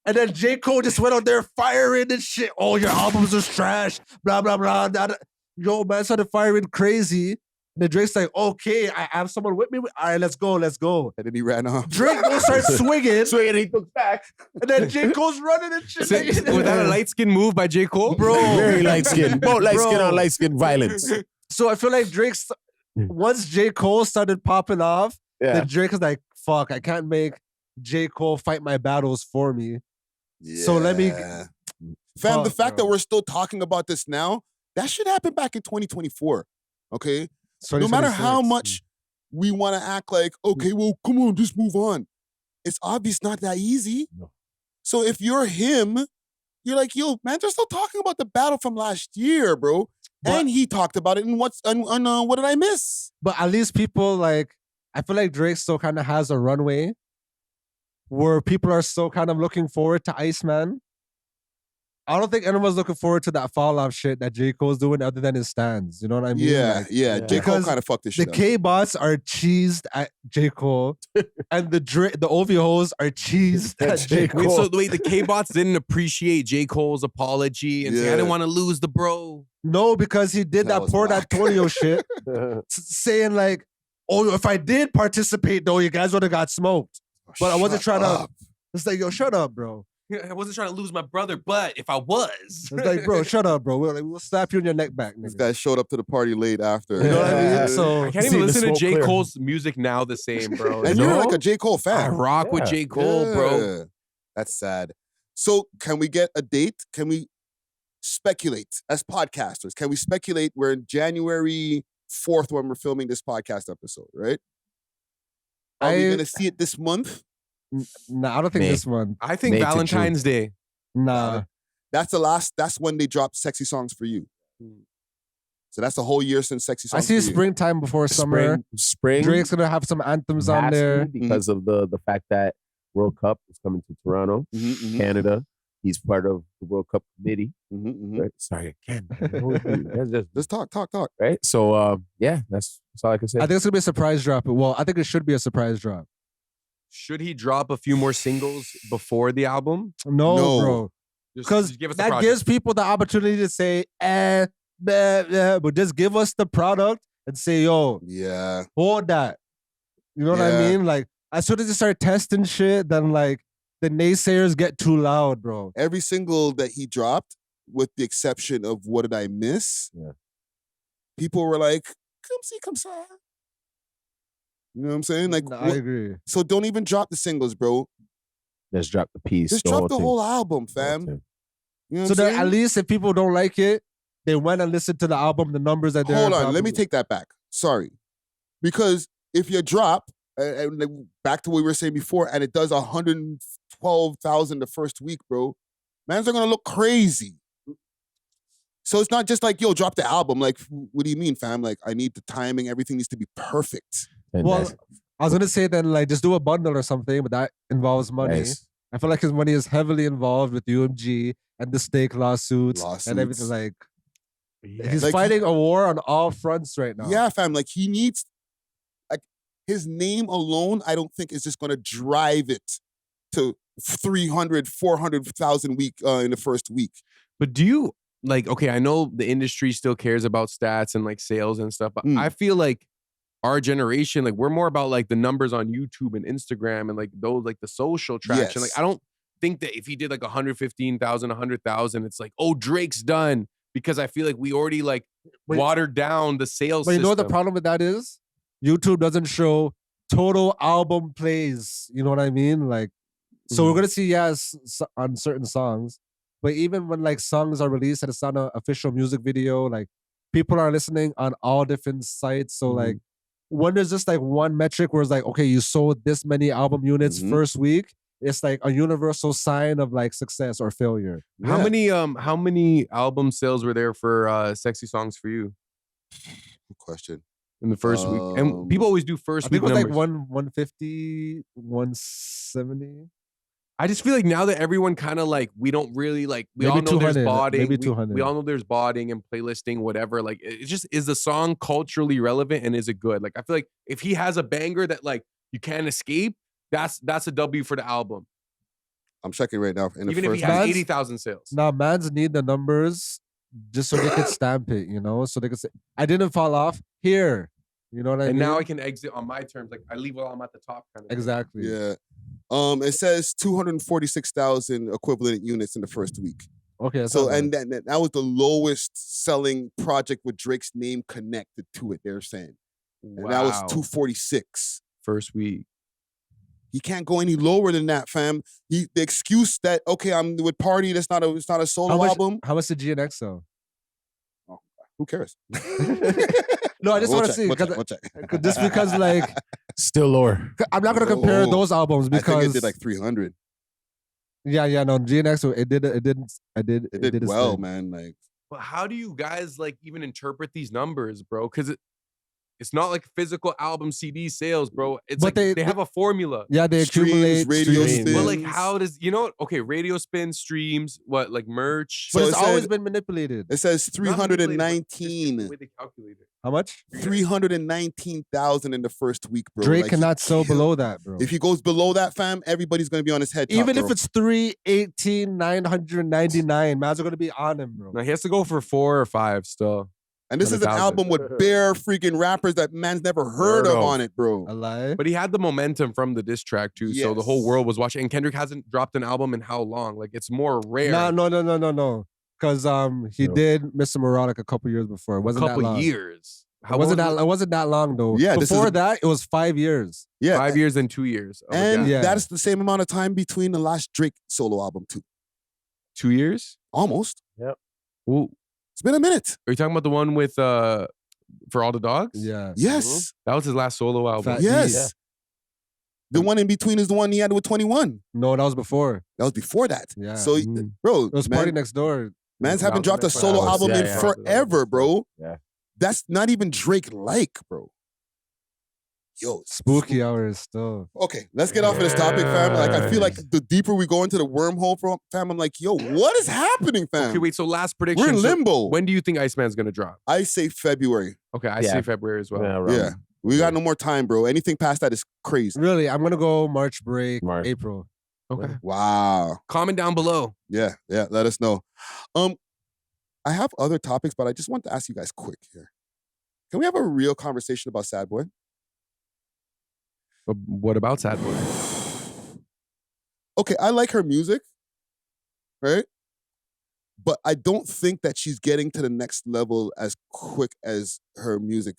And then J. Cole just went out there firing and shit. Oh, your albums are trash. Blah, blah, blah. Yo, man started firing crazy. And then Drake's like, okay, I have someone with me. All right, let's go. And then he ran off. Drake goes start swinging. Swinging, he looks back. And then J. Cole's running and shit. Was that a light skin move by J. Cole? Bro. Very light skin. Both light skin on light skin violence. So I feel like Drake's, once J. Cole started popping off, then Drake is like, fuck, I can't make J. Cole fight my battles for me. Yeah. So let me... Fam, the fact that we're still talking about this now, that should happen back in 2024, okay? No matter how much we want to act like, okay, well, come on, just move on. It's obvious not that easy. No. So if you're him, you're like, yo, man, they're still talking about the battle from last year, bro. And he talked about it, and what did I miss? But at least people like, I feel like Drake still kind of has a runway where people are still kind of looking forward to Iceman. I don't think anyone's looking forward to that fall off shit that J. Cole's doing other than his stands. You know what I mean? Yeah. J. Cole kind of fucked this shit The up. K-bots are cheesed at J. Cole, and the OVOs are cheesed at J. Cole. Wait, so wait, the K-bots didn't appreciate J. Cole's apology and say, I didn't want to lose the bro. No, because he did that Port whack. Antonio shit, saying like, oh, if I did participate though, you guys would have got smoked. But I wasn't trying to. It's like, yo, shut up, bro. I wasn't trying to lose my brother, but if I was. It's like, bro, shut up, bro. We'll slap you in your neck back, nigga. This guy showed up to the party late after. You know what I mean? So I can't even listen to J. Cole's music now the same, bro. And you're like a J. Cole fan. I rock with J. Cole, bro. That's sad. So can we get a date? Can we speculate as podcasters? Can we speculate? We're in January 4th when we're filming this podcast episode, right? Are we going to see it this month? Nah, I don't think May. this one. I think May to Valentine's Day. Nah. That's when they dropped Sexy Songs for You. So that's a whole year since Sexy I Songs see for You. springtime before summer. Spring. Drake's gonna have some anthems on has to there. because of the fact that World Cup is coming to Toronto, Canada. He's part of the World Cup committee. Right? Sorry, again. Just talk. Right. So yeah, that's all I can say. I think it's gonna be a surprise drop. Well, I think it should be a surprise drop. Should he drop a few more singles before the album? No. Bro. Because Just give us the that project. gives people the opportunity to say, but just give us the product and say, yo, Yeah. hold that. You know what I Yeah. mean? Like, as soon as you start testing shit, then like the naysayers get too loud, bro. Every single that he dropped, with the exception of What Did I Miss? Yeah. People were like, come see, come saw. You know what I'm saying? Like, I agree. So don't even drop the singles, bro. Let's drop the piece. Just drop the whole album, fam. You know what So I'm that saying? at least if people don't like it, they went and listened to the album, the numbers that they're Hold on, probably- let me take that back. Sorry. Because if you drop, and back to what we were saying before, and it does 112,000 the first week, bro, mans are going to look crazy. So it's not just like, yo, drop the album. Like, what do you mean, fam? Like, I need the timing. Everything needs to be perfect. Well, I was gonna say then like just do a bundle or something, but that involves money. Nice. I feel like his money is heavily involved with UMG and the stake lawsuits and everything. Like he's Like, fighting a war on all fronts right now. Yeah, fam. Like, he needs, like, his name alone, I don't think is just going to drive it to 300, 400,000 week in the first week. But do you, like, okay, I know the industry still cares about stats and like sales and stuff, but I feel like our generation, like, we're more about like the numbers on YouTube and Instagram and like those, like the social traction. Like, Yes. I don't think that if he did like 115,000, 100,000, it's like, oh, Drake's done, because I feel like we already like watered down the sales But you know what the system. problem with that is? YouTube doesn't show total album plays. You know what I mean? Like, so we're gonna see on certain songs, but even when like songs are released and it's not an official music video, like people are listening on all different sites. So like when there's just like one metric where it's like, okay, you sold this many album units first week, it's like a universal sign of like success or failure. How many album sales were there for Sexy Songs for You Good question. in the first week? And people always do first I think week it was numbers. like 150, 170. I just feel like now that everyone kind of like, we don't really like, we Maybe all know there's 200, botting. maybe we 200. all know there's botting and playlisting, whatever. Like, it just, is the song culturally relevant and is it good? Like, I feel like if he has a banger that like you can't escape, that's a W for the album. I'm checking right now. In the Even if first he has Mans- 80,000 sales. Now, mans need the numbers just so they could stamp it, you know? So they could say, I didn't fall off here. You know what I mean? And now I can exit on my terms. Like, I leave while I'm at the top kind of thing. Exactly. Yeah. It says 246,000 equivalent units in the first week. Okay. That's So, not bad. and that was the lowest selling project with Drake's name connected to it, they're saying. And that was Wow. 246. First week. He can't go any lower than that, fam. The excuse that, okay, I'm with Party, it's not a solo album. How much did GNX sell? Who cares? No, I just We'll want to check, see. we'll check, 'cause- we'll check. 'cause just because, like, Still lower. I'm not gonna compare Oh, those albums I because think it did like 300. yeah, no, GNX it did It did its well, thing. man. Like, But how do you guys like even interpret these numbers, bro? Because it's not like physical album CD sales, bro. It's But like they have a formula. Yeah, they Streams, accumulate radio streams. spins. But like, how does okay? Radio spin, streams, what like merch? But So it's it always said- been manipulated. it says Not manipulated, but just the 319. way they calculate it. How much? 319,000 in the first week, bro. Drake Like, cannot sell he- below that, bro. If he goes below that, fam, everybody's gonna be on his head. top, Even if bro. it's 318, 999, man's are gonna be on him, bro. No, he has to go for 4 or 5 still. And this is an 100,000. album with bare freaking rappers that man's never heard of on it, bro. Alive. But he had the momentum from the diss track too, so the whole Yes. world was watching. And Kendrick hasn't dropped an album in how long? Like it's more rare. No. Because he did Mr. Moronic a couple years before. It a wasn't couple that long. years. It wasn't that long though. Yeah, this is Before a- that, it was 5 years. Yeah. 5 years and 2 years. Oh, And Yeah. that's the same amount of time between the last Drake solo album, too. 2 years. Almost. Yep. Ooh. It's been a minute. Are you talking about the one with For All the Dogs? Yeah. Yes. That was his last solo album. Fat Yes. D. The one in between is the one he had with 21. No, that was before. That was before that. Yeah. So, bro, It was Party Next Door. man's haven't dropped a Next solo Door. album in Yeah. forever, bro. Yeah. That's not even Drake-like, bro. Yo, Spooky hours still. Okay, let's get off of this topic, fam. Like, I feel like the deeper we go into the wormhole, fam, I'm like, yo, what is happening, fam? Okay, wait. So last prediction. We're in So limbo. when do you think Iceman's gonna drop? I say February. Okay, I Yeah. say February as well. Yeah. We got no more time, bro. Anything past that is crazy. Really, I'm gonna go March break, March. April. Okay. Wow. Comment down below. Yeah, let us know. I have other topics, but I just want to ask you guys quick here. Can we have a real conversation about Sadboi? But what about Sadboi? Okay, I like her music, right? But I don't think that she's getting to the next level as quick as her music,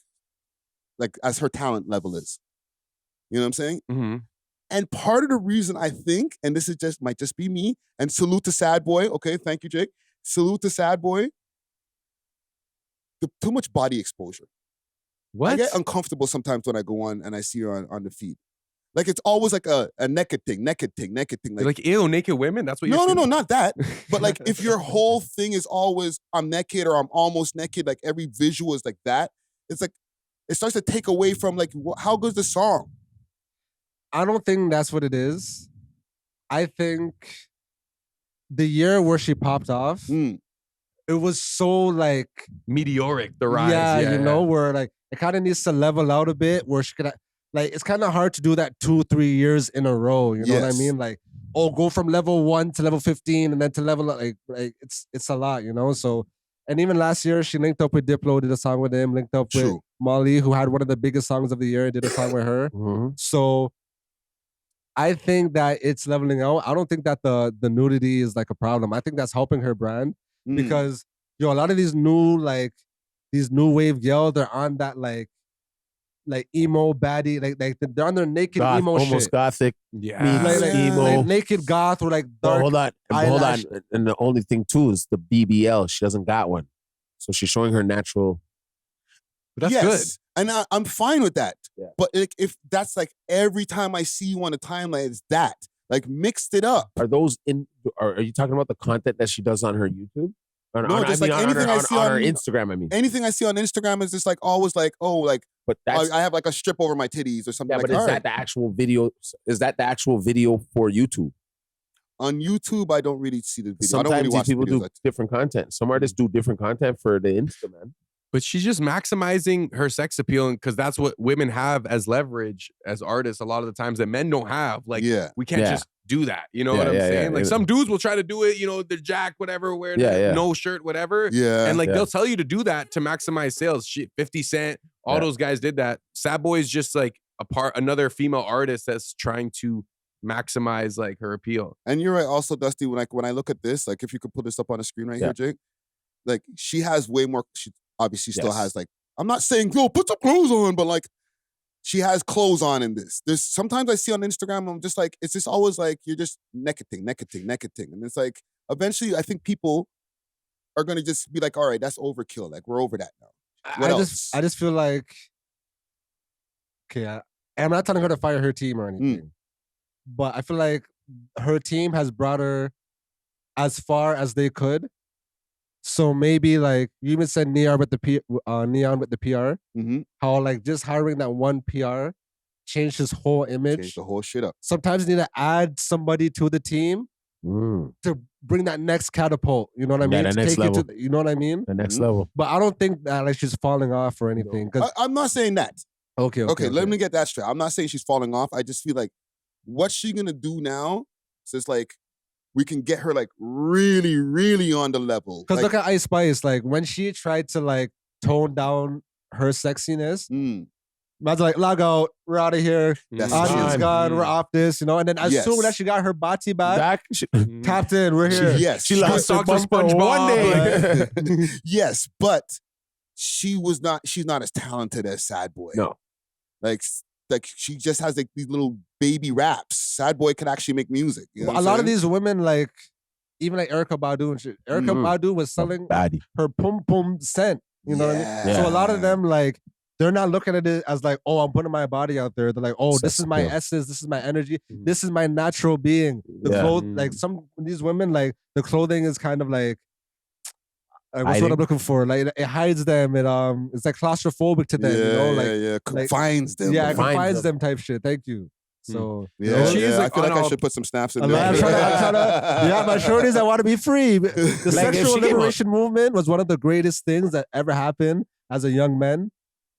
like as her talent level is. You know what I'm saying? Mm-hmm. And part of the reason I think, and this is might just be me, and salute to Sadboi, okay, thank you, Jake. Salute to Sadboi. Too much body exposure. What? I get uncomfortable sometimes when I go on and I see her on the feed. Like it's always like a naked thing. Like ew, naked women? That's what you're no, not that. But like if your whole thing is always I'm naked or I'm almost naked, like every visual is like that, it's like it starts to take away from like how good's the song? I don't think that's what it is. I think the year where she popped off, it was so like meteoric, the rise. Yeah, you know, where like it kind of needs to level out a bit where she could like it's kind of hard to do that 2-3 years in a row. You know what I mean? Like, go from level 1 to level 15 and then to level like it's a lot, you know? So and even last year she linked up with Diplo, did a song with him, linked up with Molly, who had one of the biggest songs of the year, did a song with her. So I think that it's leveling out. I don't think that the nudity is like a problem. I think that's helping her brand because a lot of these new wave girls, they're on that like emo baddie, like they're on their naked emo almost shit. Gothic. Yeah. Like emo. like naked goth or like dark. Hold on. And the only thing too is the BBL. She doesn't got one. So she's showing her natural. But that's good. And I'm fine with that. Yeah. But if that's like every time I see you on a timeline, it's that. Like mixed it up. Are those are you talking about the content that she does on her YouTube? No, just like anything I see on her Instagram, I mean. Anything I see on Instagram is just like always like, but I have like a strip over my titties or something like that. But is that the actual video? Is that the actual video for YouTube? On YouTube, I don't really see the video. Sometimes I don't really watch people videos do different content. Some artists do different content for the Insta, man. But she's just maximizing her sex appeal because that's what women have as leverage as artists a lot of the times that men don't have. Like, we can't just do that. You know what I'm saying? Like some dudes will try to do it, you know, they're jack, whatever, wear no shirt, whatever. Yeah. And like they'll tell you to do that to maximize sales. 50 Cent, all those guys did that. Sadboi is just like another female artist that's trying to maximize like her appeal. And you're right also, Dusty, when I look at this, like if you could put this up on the screen right here, Jake, like she has way more, she obviously still has like, I'm not saying, yo, put some clothes on, but like she has clothes on in this. There's sometimes I see on Instagram, I'm just like, it's just always like, you're just naked thing. And it's like, eventually I think people are going to just be like, all right, that's overkill. Like we're over that now. I just feel like, okay, I'm not telling her to fire her team or anything, but I feel like her team has brought her as far as they could. So maybe like you even said Neon with the PR, how like just hiring that one PR changed his whole image. Changed the whole shit up. Sometimes you need to add somebody to the team to bring that next catapult. You know what I mean? The next level. You know what I mean? The next level. But I don't think that like she's falling off or anything. I'm not saying that. Okay. Let me get that straight. I'm not saying she's falling off. I just feel like what's she gonna do now? So it's like we can get her like really, really on the level. Because like, look at Ice Spice. Like when she tried to like tone down her sexiness, man's like, log out, we're out of here. Audience gone, we're off this, you know. And then as soon as she got her body back, tapped in, we're here. She lost her SpongeBob one day. Yes, but she's not as talented as Sadboi. No. Like she just has like these little baby raps. Sadboi can actually make music. You know a lot of these women, like even like Erykah Badu and shit. Erykah Badu was selling her pum pum scent. You know what I mean? Yeah. So a lot of them like they're not looking at it as like, oh, I'm putting my body out there. They're like, oh, this is my essence, this is my energy, this is my natural being. The clothes, like some of these women, like the clothing is kind of like what's what I'm looking for? Like it hides them. It's like claustrophobic to them. Yeah, you know, like confines them. Yeah, confines them type shit. Thank you. So yeah, I feel like I should put some snaps in there. I'm trying to, yeah, my shorties, I want to be free. The sexual liberation movement was one of the greatest things that ever happened as a young man.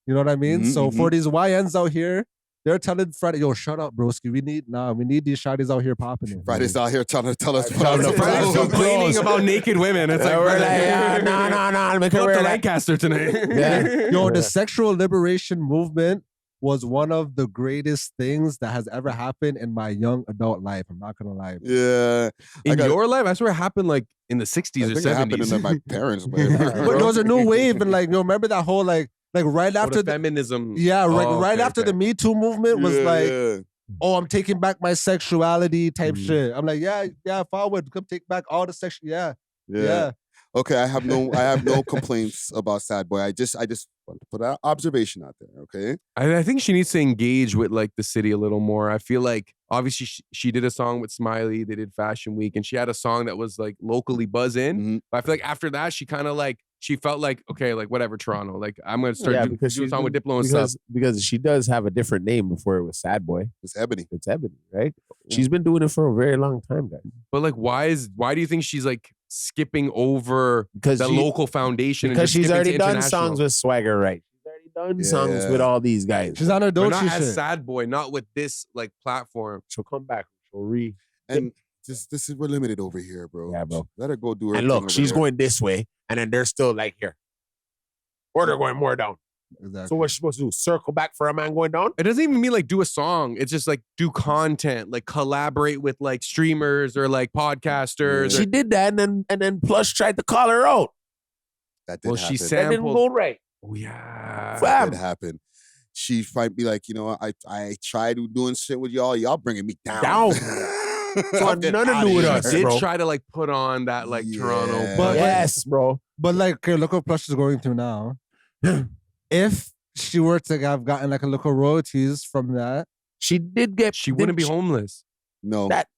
You know what I mean? So for these YNs out here, they're telling Friday, yo, shut up, broski. We need these shotties out here popping it. Friday's out here tell us Friday's complaining about naked women. It's like, we're like, no, make her wear Lancaster tonight. Yo, the sexual liberation movement was one of the greatest things that has ever happened in my young adult life. I'm not gonna lie. Yeah. In your life? I swear it happened like in the 60s or 70s. It happened in my parents' but there was a new wave, and like, you remember that whole like right after the feminism. Yeah, right after the Me Too movement was oh, I'm taking back my sexuality type shit. I'm like, yeah, forward, come take back all the sexual. Yeah. Okay, I have no complaints about Sadboi. I just want to put an observation out there. Okay, I think she needs to engage with like the city a little more. I feel like obviously she did a song with Smiley. They did Fashion Week, and she had a song that was like locally buzzing. But I feel like after that, she kind of like she felt like, okay, like whatever, Toronto. Like I'm gonna start doing a song with Diplo and stuff. Because she does have a different name before it was Sadboi. It's Ebony. It's Ebony, right? She's been doing it for a very long time, guys. But like, why do you think she's like skipping over the local foundation? Because she's already done songs with Swagger, right? She's already done songs with all these guys. She's on her But Dolce not shit. as Sadboi, not with this like platform. She'll come back. And this is we're limited over here, bro. Yeah, bro. Let her go do her And thing look, over she's there. going this way, and then they're still like here. Or they're going more down. Exactly. So what's she supposed to do? Circle back for a man going down? It doesn't even mean like do a song. It's just like do content, like collaborate with like streamers or like podcasters. She did that, and then Plush tried to call her out. That did happen. She That sampled. didn't go right. Oh yeah, That did happen. She might be like, you know, I tried doing shit with y'all. Y'all bringing me down. So none to do with us, Did bro. try to like put on that like Toronto, But yes, bro. But like, okay, look what Plush is going through now. If she were to have gotten like a little royalties from that, she did get. She wouldn't be homeless. No, That's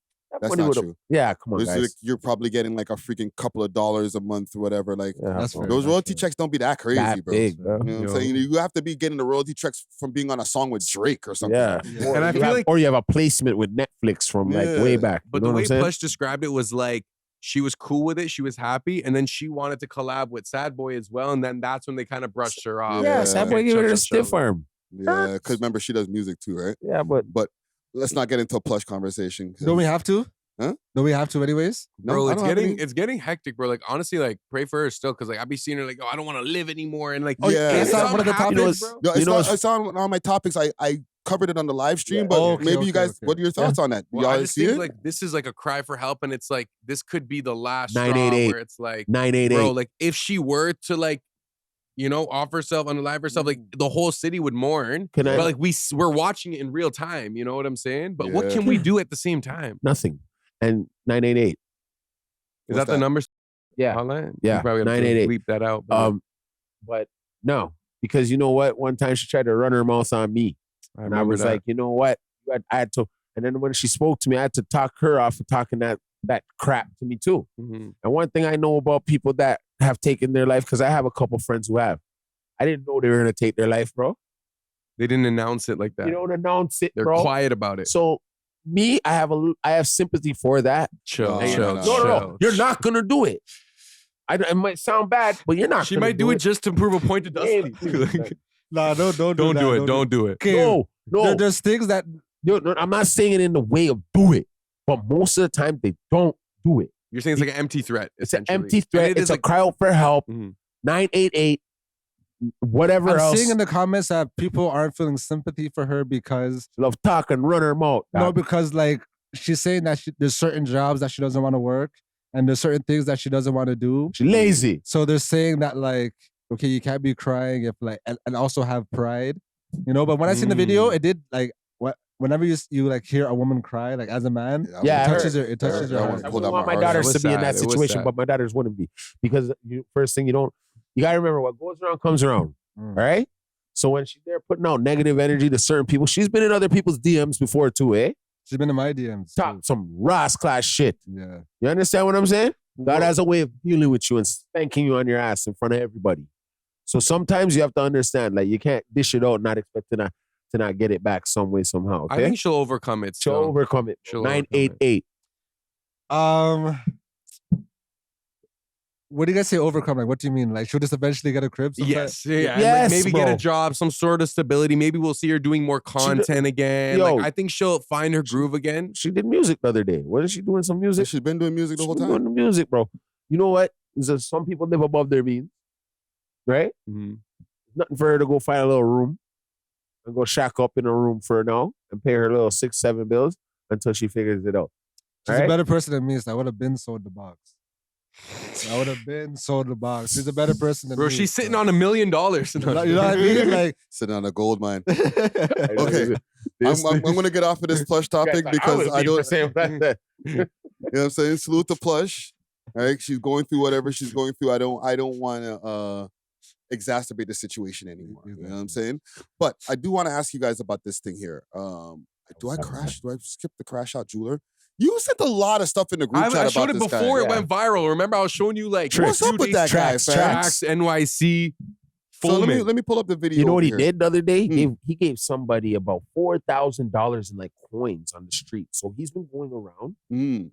money not true. Yeah, come on, It's guys. like you're probably getting like a freaking couple of dollars a month or whatever. Like that's fair. those royalty checks don't be that crazy, That bro. big, bro. You know what I'm saying? You have to be getting the royalty checks from being on a song with Drake or something. Yeah. And I feel like, or you have a placement with Netflix from like way back. but You know the what way I'm saying? Plush described it was like she was cool with it, she was happy, and then she wanted to collab with Sadboi as well, and then that's when they kind don't her off. Yeah, Sadboi gave her a Shut. stiff arm. Yeah, because remember she does music too, right? Yeah, but let's not get into a Plush conversation. don't we have to? Huh? Don't we have to anyways? No, Bro, I it's don't have any. it's getting hectic, bro. Like honestly, like pray for her still, because like I be seeing her like, oh, I don't want to live anymore, and like, That's not one of the topics, bro. No, it's on all my topics. I covered it on the live stream, but maybe you guys, what are your thoughts on that? Well, I Y'all just see think it? like this is like a cry for help, and it's like this could be the last straw 988. where it's like 988. bro, like if she were to like, you know, off herself, unalive herself, like the whole city would mourn. But like we're watching it in real time, you know what I'm saying? But what can we do at the same time? Nothing. And 988. Is that the numbers? Yeah. Hotline? Yeah. You probably have to 988. bleep that out. But no, because you know what? One time she tried to run her mouth on me. And I was like, you know what? I had to, and then when she spoke to me, I had to talk her off of talking that crap to me too. Mm-hmm. And one thing I know about people that have taken their life, because I have a couple friends who have, I didn't know they were going to take their life, bro. They didn't announce it like that. You don't announce it, They're bro. quiet about it. So me, I have sympathy for that. Chill. No. You're not going to do it. It might sound bad, but you're not. She might do it just to prove a point to Dusty. Nah, don't do it. Don't do it. Okay. No. There's things that no, I'm not saying it in the way of do it, but most of the time they don't do it. You're saying it's like an empty threat. It's an empty threat. It's a cry out for help. 988. Whatever else. I'm seeing in the comments that people aren't feeling sympathy for her because love talk and run her mouth. No, because like she's saying that there's certain jobs that she doesn't want to work, and there's certain things that she doesn't want to do. She's lazy. So they're saying that like, okay, you can't be crying if like, and also have pride, you know. But when I seen the video, it did like whenever you like hear a woman cry, like as a man, Yeah, it touches your heart. I wouldn't want my daughters to be in that situation, but my daughters wouldn't be because first thing you gotta remember what goes around comes around. All right. So when she's there putting out negative energy to certain people, she's been in other people's DMs before too, eh? She's been in my DMs. Talk some Ross class shit. Yeah. You understand what I'm saying? God has a way of dealing with you and spanking you on your ass in front of everybody. So sometimes you have to understand, like you can't dish it out, not expecting to not get it back some way, somehow. Okay? I think she'll overcome it. She'll overcome it. 988. What do you guys say overcome? Like, what do you mean? Like, she'll just eventually get a crib? Yes. Yeah. Yes, like maybe bro. get a job, some sort of stability. Maybe we'll see her doing more content again. Yo. Like, I think she'll find her groove again. She did music the other day. Wasn't she doing some music? She's been doing music the whole time. Doing the music, bro. You know what? Some people live above their means, right? Mm-hmm. Nothing for her to go find a little room and go shack up in a room for now and pay her little 6-7 bills until she figures it out. She's a better person than me, so I would have been sold the box. I would have been sold the box. She's a better person than me. Bro, she's sitting on $1 million. You know what I mean? Like sitting on a gold mine. Okay, I'm gonna get off of this Plush topic because I don't. You know what I'm saying? Salute to Plush. All right, she's going through whatever she's going through. I don't want to exacerbate the situation anymore. You know what I'm saying? But I do want to ask you guys about this thing here. Do I crash? Do I skip the crash out jeweler? You sent a lot of stuff in the group chat about I showed it this before guy. it went viral. Remember, I was showing you like What's up with that guy, fam? Tracks, NYC. So let me pull up the video. You know what he here. did the other day? He gave somebody about $4,000 in like coins on the street. So he's been going around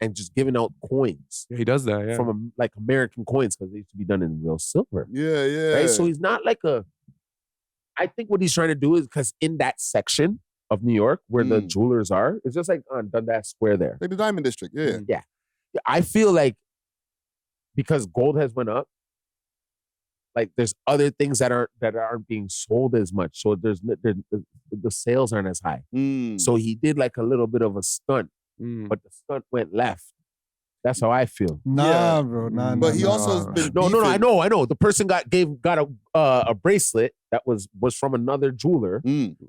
and just giving out coins. Yeah, he does that. Yeah, from like American coins because they used to be done in real silver. Yeah, yeah. Right. So he's not like I think what he's trying to do is because in that section of New York where the jewelers are, it's just like on Dundas Square there, like the Diamond District. Yeah, yeah. I feel like because gold has went up. Like there's other things that aren't being sold as much, so the sales aren't as high. So he did like a little bit of a stunt, but the stunt went left. That's how I feel. Nah, bro. Nah, but he also has been no. I know. The person got a bracelet that was from another jeweler,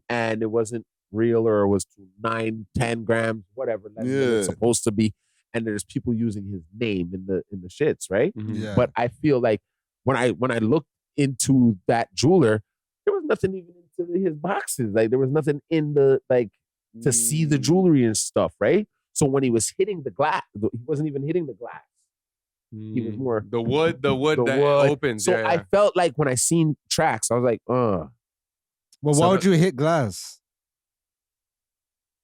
and it wasn't real, or it was 9-10 grams, whatever. That's what it's supposed to be. And there's people using his name in the shits, right? Yeah. But I feel like when I looked into that jeweler, there was nothing even into his boxes. Like there was nothing in the to see the jewelry and stuff, right? So when he was hitting the glass, he wasn't even hitting the glass. He was more the wood that opens. So I felt like when I seen Tracks, I was like, Well, why would you hit glass?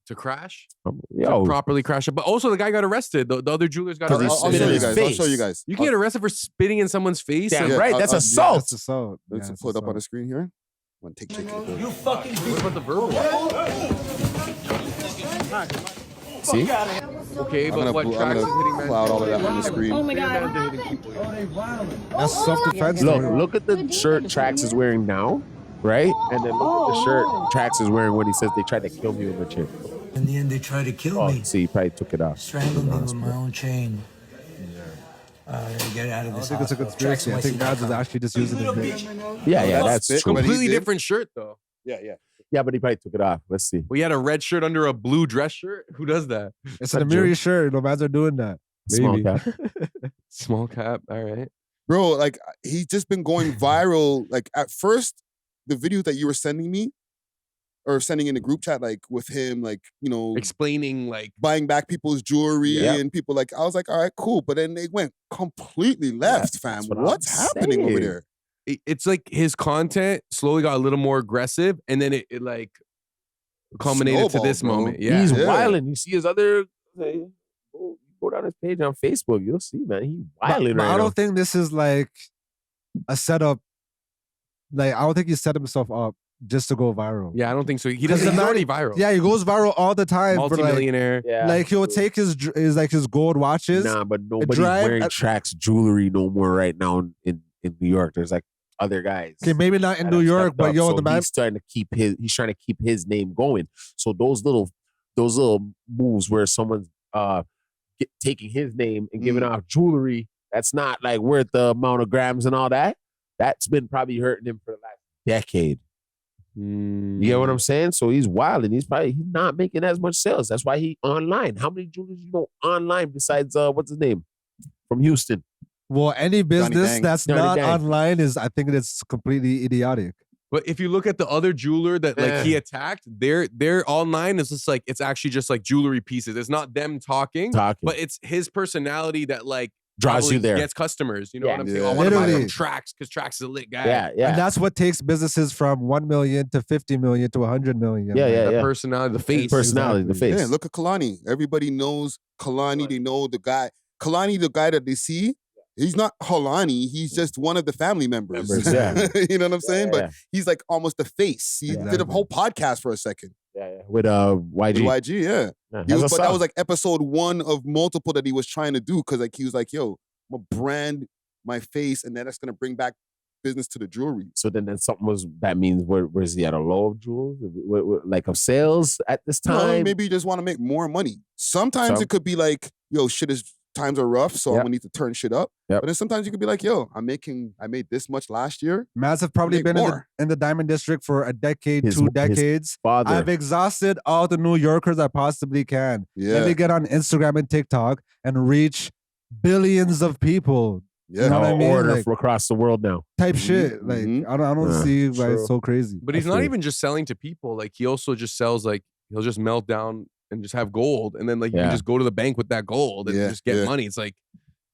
To crash? To properly crash it. But also the guy got arrested. The other jewelers got arrested. I'll show you guys. You can get arrested for spitting in someone's face. Damn right, that's assault. That's assault. Let's put it up on the screen here. Want to take pictures. You fucking. What about the verbal? See? Okay, I'm but gonna what Tracks is hitting man? cloud all of that on the screen. Oh my god. That's self-defense. Look at the shirt Tracks is wearing now, right? And then look at the shirt Tracks is wearing when he says they tried to kill me with a chain. In the end, they tried to kill me. See, he probably took it off. Strangled me with my own chain. Get out of I this. think it's a conspiracy. I think God's is actually just using his name. Yeah, that's true. Completely different shirt though. Yeah, but he probably took it off. Let's see. We had a red shirt under a blue dress shirt. Who does that? It's an Amiri shirt. No man's are doing that. Small Maybe. cap. Small cap. All right. Bro, like he's just been going viral. Like at first, the video that you were sending me or sending in the group chat, like with him, like, you know, explaining like buying back people's jewelry and people like, I was like, all right, cool. But then they went completely left, fam. What's happening over there? It's like his content slowly got a little more aggressive, and then it like culminated to this moment. Yeah, he's wilding. You see his other. Go down his page on Facebook, you'll see, man. He's wilding. But I don't think this is like a setup. Like I don't think he set himself up just to go viral. Yeah, I don't think so. He doesn't. He's already viral. Yeah, he goes viral all the time. Multi-millionaire. Like he'll take his gold watches. Nah, but nobody's wearing Tracks jewelry no more right now in New York. There's like other guys. Okay, maybe not in New York, but yo, so the man he's trying to keep his name going. So those little moves where someone's taking his name and giving out jewelry that's not like worth the amount of grams and all that, that's been probably hurting him for the last decade. You get what I'm saying? So he's wild and he's not making as much sales. That's why he online. How many jewelers you know online besides what's his name from Houston? Well, any business Dang. that's Johnny not Dang. online is, I think it's completely idiotic. But if you look at the other jeweler that like he attacked, their online is just like it's actually just like jewelry pieces. It's not them talking, but it's his personality that like draws you there, gets customers. You know what I'm saying? Yeah. I want to buy Literally. from Trax because Trax is a lit guy. Yeah. And that's what takes businesses from 1 million to 50 million to 100 million. The personality, the face. Personality, the face. Yeah, look at Kalani. Everybody knows Kalani. They know the guy. Kalani, the guy that they see, he's not Kalani. He's just one of the family members. Yeah. You know what I'm saying? Yeah. But he's like almost the face. He did a whole podcast for a second. With YG. With YG, yeah. That's But that was like episode 1 of multiple that he was trying to do because like he was like, yo, I'm gonna brand my face and then that's gonna bring back business to the jewelry. So then something that means where's he at a low of jewels? Like of sales at this time? No, maybe you just want to make more money. Sometimes it could be like, yo, times are rough, so I'm gonna need to turn shit up. But then sometimes you could be like, yo, I made this much last year. Maz have probably been in the Diamond District for a decade, 2 decades. I've exhausted all the New Yorkers I possibly can. Yeah. Let me get on Instagram and TikTok and reach billions of people. Yeah. You know what I mean? Order Like, from across the world now. type shit. Like I don't see why it's so crazy. But he's not even just selling to people. Like he also just sells like he'll just melt down and just have gold, and then like you can just go to the bank with that gold and just get money. It's like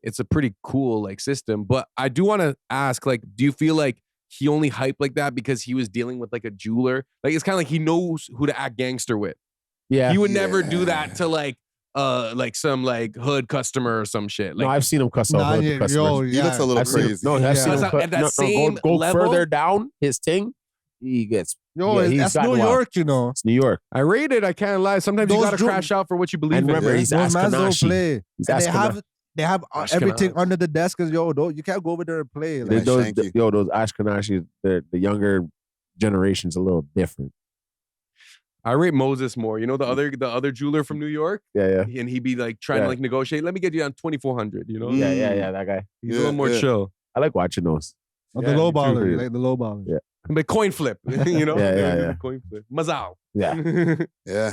it's a pretty cool like system. But I do want to ask, like, do you feel like he only hyped like that because he was dealing with like a jeweler? Like it's kind of like he knows who to act gangster with. Yeah, he would never do that to like some like hood customer or some shit. Like, no, I've seen him cuss out hood customers. He looks a little crazy. I've seen him at that same go level? further down his thing. He gets that's New York, you know. It's New York. I rate it. I can't lie. Sometimes you gotta crash out for what you believe And remember, in. he's Those mans don't Ashkenazi. play. He's And Ashkenazi. they have everything under the desk because you can't go over there and play. Like, those Ashkenazi, the younger generation's a little different. I rate Moses more. You know the other jeweler from New York? Yeah. And he'd be like trying to like negotiate. Let me get you on 2,400, you know? Yeah, that guy. He's a little more chill. I like watching those. the low baller, like the low baller. Yeah. But coin flip, you know? Yeah. Coin flip. Mazao. Yeah. Yeah.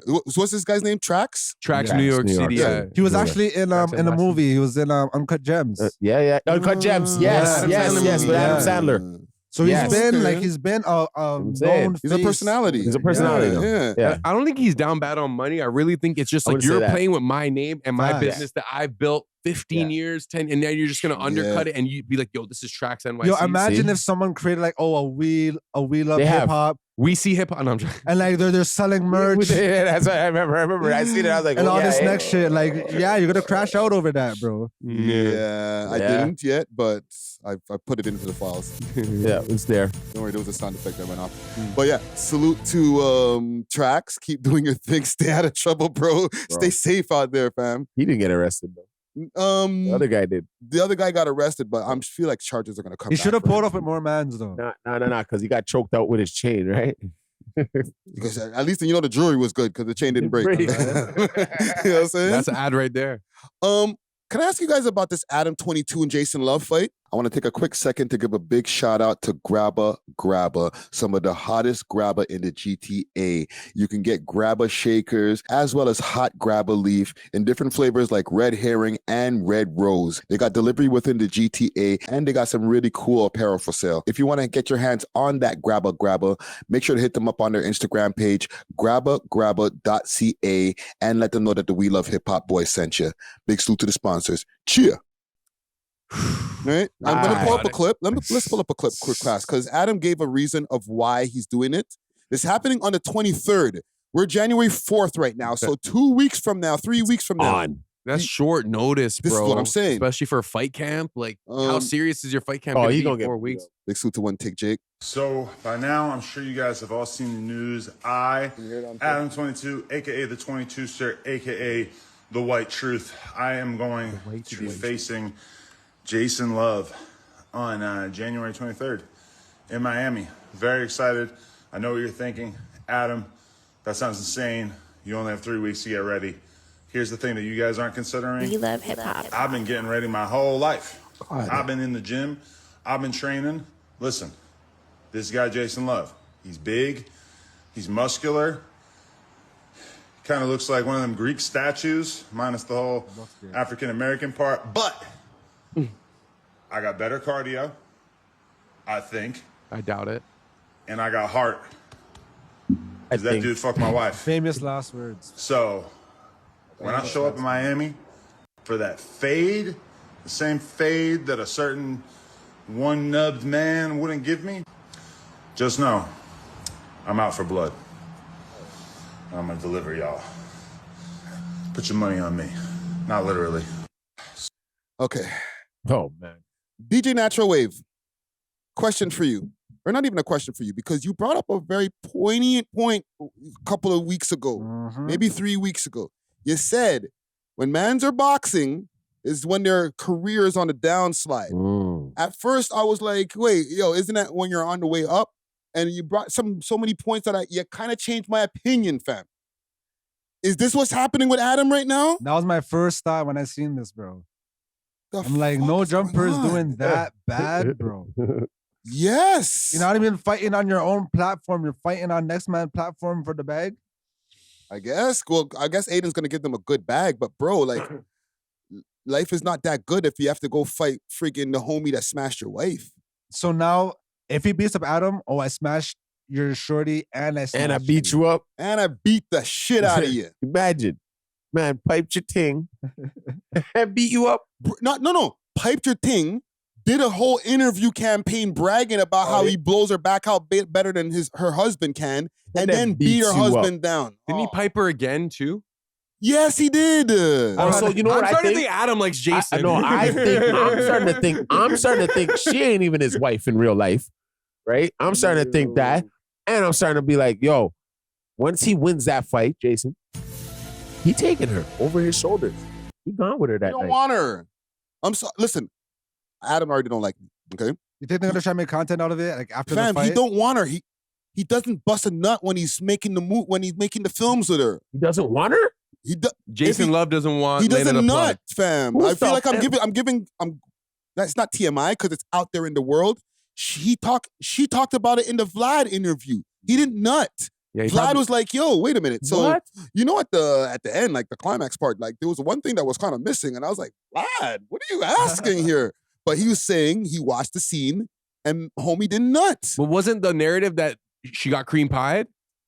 So what's this guy's name? Trax? Trax, New York City. Yeah. He was actually in a movie. He was in Uncut Gems. Uncut Gems. Yes. With Adam Sandler. So he's been a known He's a personality. He's a personality. Yeah. I don't think he's down bad on money. I really think it's just I like wouldn't say you're that. playing with my name and my business that I've built 15 years, 10, and now you're just gonna undercut it and you be like, yo, this is Trax NYC. Yo, imagine if someone created like, a We Love They have. Hip Hop, We see hip hop. No, I'm just, and like they're selling merch Yeah, that's what I remember. I seen it. I was like, and oh, all yeah, this yeah. next shit. Like, you're gonna crash out over that, bro. Yeah, I didn't yet, but I put it into the files. Yeah, it's there. Don't worry, there was a sound effect that went off. But yeah, salute to Trax. Keep doing your thing. Stay out of trouble, bro. Stay safe out there, fam. He didn't get arrested though. The other guy did. The other guy got arrested, but I feel like charges are gonna come. He should have back for pulled him. up with more mans though. No, because he got choked out with his chain, right? Because at least you know the jewelry was good because the chain didn't break. Break. You know what I'm saying? that's an ad right there. Can I ask you guys about this Adam 22 and Jason Love fight? I want to take a quick second to give a big shout out to Grabba, some of the hottest grabba in the GTA. You can get grabba shakers as well as hot grabba leaf in different flavors like red herring and red rose. They got delivery within the GTA and they got some really cool apparel for sale. If you want to get your hands on that grabba, make sure to hit them up on their Instagram page, grabba.ca, and let them know that the We Love Hip Hop boys sent you. Big salute to the sponsors. Cheer. Right? I'm going to pull up a clip. Let's pull up a clip quick class because Adam gave a reason of why he's doing it. It's happening on the 23rd. We're January 4th right now. So 2 weeks from now, 3 weeks from now. That's short notice, bro. This is what I'm saying. Especially for a fight camp. Like, how serious is your fight camp? He's gonna gonna be 4 get weeks. Big salute to one take, Jake. So by now, I'm sure you guys have all seen the news. Adam 22, aka the 22 sir, aka the White Truth. I am going to be facing Jason Love on January 23rd in Miami. Very excited. I know what you're thinking. Adam, that sounds insane. You only have 3 weeks to get ready. Here's the thing that you guys aren't considering. We love hip hop. I've been getting ready my whole life. I've been in the gym. I've been training. Listen, this guy, Jason Love, He's big. He's muscular. Kind of looks like one of them Greek statues, minus the whole African-American part. But I got better cardio, I think. I doubt it. And I got heart. Because that dude fucked my wife. Famous last words. So, when I show up in Miami for that fade, the same fade that a certain one-nubbed man wouldn't give me, just know, I'm out for blood. I'm gonna deliver y'all. Put your money on me. Not literally. Okay. Oh, man. DJ Natural Wave, question for you. Or not even a question for you, because you brought up a very poignant point a couple of weeks ago, maybe 3 weeks ago. You said when mans are boxing is when their career is on the downslide. At first, I was like, wait, yo, isn't that when you're on the way up? And you brought so many points that you kind of changed my opinion, fam. Is this what's happening with Adam right now? That was my first thought when I seen this, bro. I'm like, no jumper is doing that bad, bro. Yes. You're not even fighting on your own platform. You're fighting on next man's platform for the bag. I guess. Well, I guess Aiden's gonna give them a good bag, but bro, like, life is not that good if you have to go fight freaking the homie that smashed your wife. So now, if he beats up Adam, I smashed your shorty and I beat you up. And I beat the shit out of you. Imagine. Man, piped your ting and beat you up. No. Piped your ting, did a whole interview campaign bragging about how he blows her back out better than her husband can, and then beat her husband down. Didn't he pipe her again, too? Yes, he did. So you know what I'm starting to think Adam likes Jason. I'm starting to think she ain't even his wife in real life, right? I'm starting to think that, and I'm starting to be like, yo, once he wins that fight, Jason, he taking her over his shoulders. He gone with her that night. I don't want her. I'm sorry. Listen, Adam already don't like me. Okay. You think they're gonna try to make content out of it, like after the fight? He don't want her. He doesn't bust a nut when he's making the films with her. He doesn't want her. Jason Love doesn't want. He doesn't Lena nut, fam. I feel like I'm fuck? giving. That's not TMI because it's out there in the world. She talked about it in the Vlad interview. He didn't nut. Yeah, Vlad was like, "Yo, wait a minute." So What? you know, at the end, like the climax part, like there was one thing that was kind of missing, and I was like, "Vlad, what are you asking here?" But he was saying he watched the scene and homie didn't nut. But wasn't the narrative that she got cream pied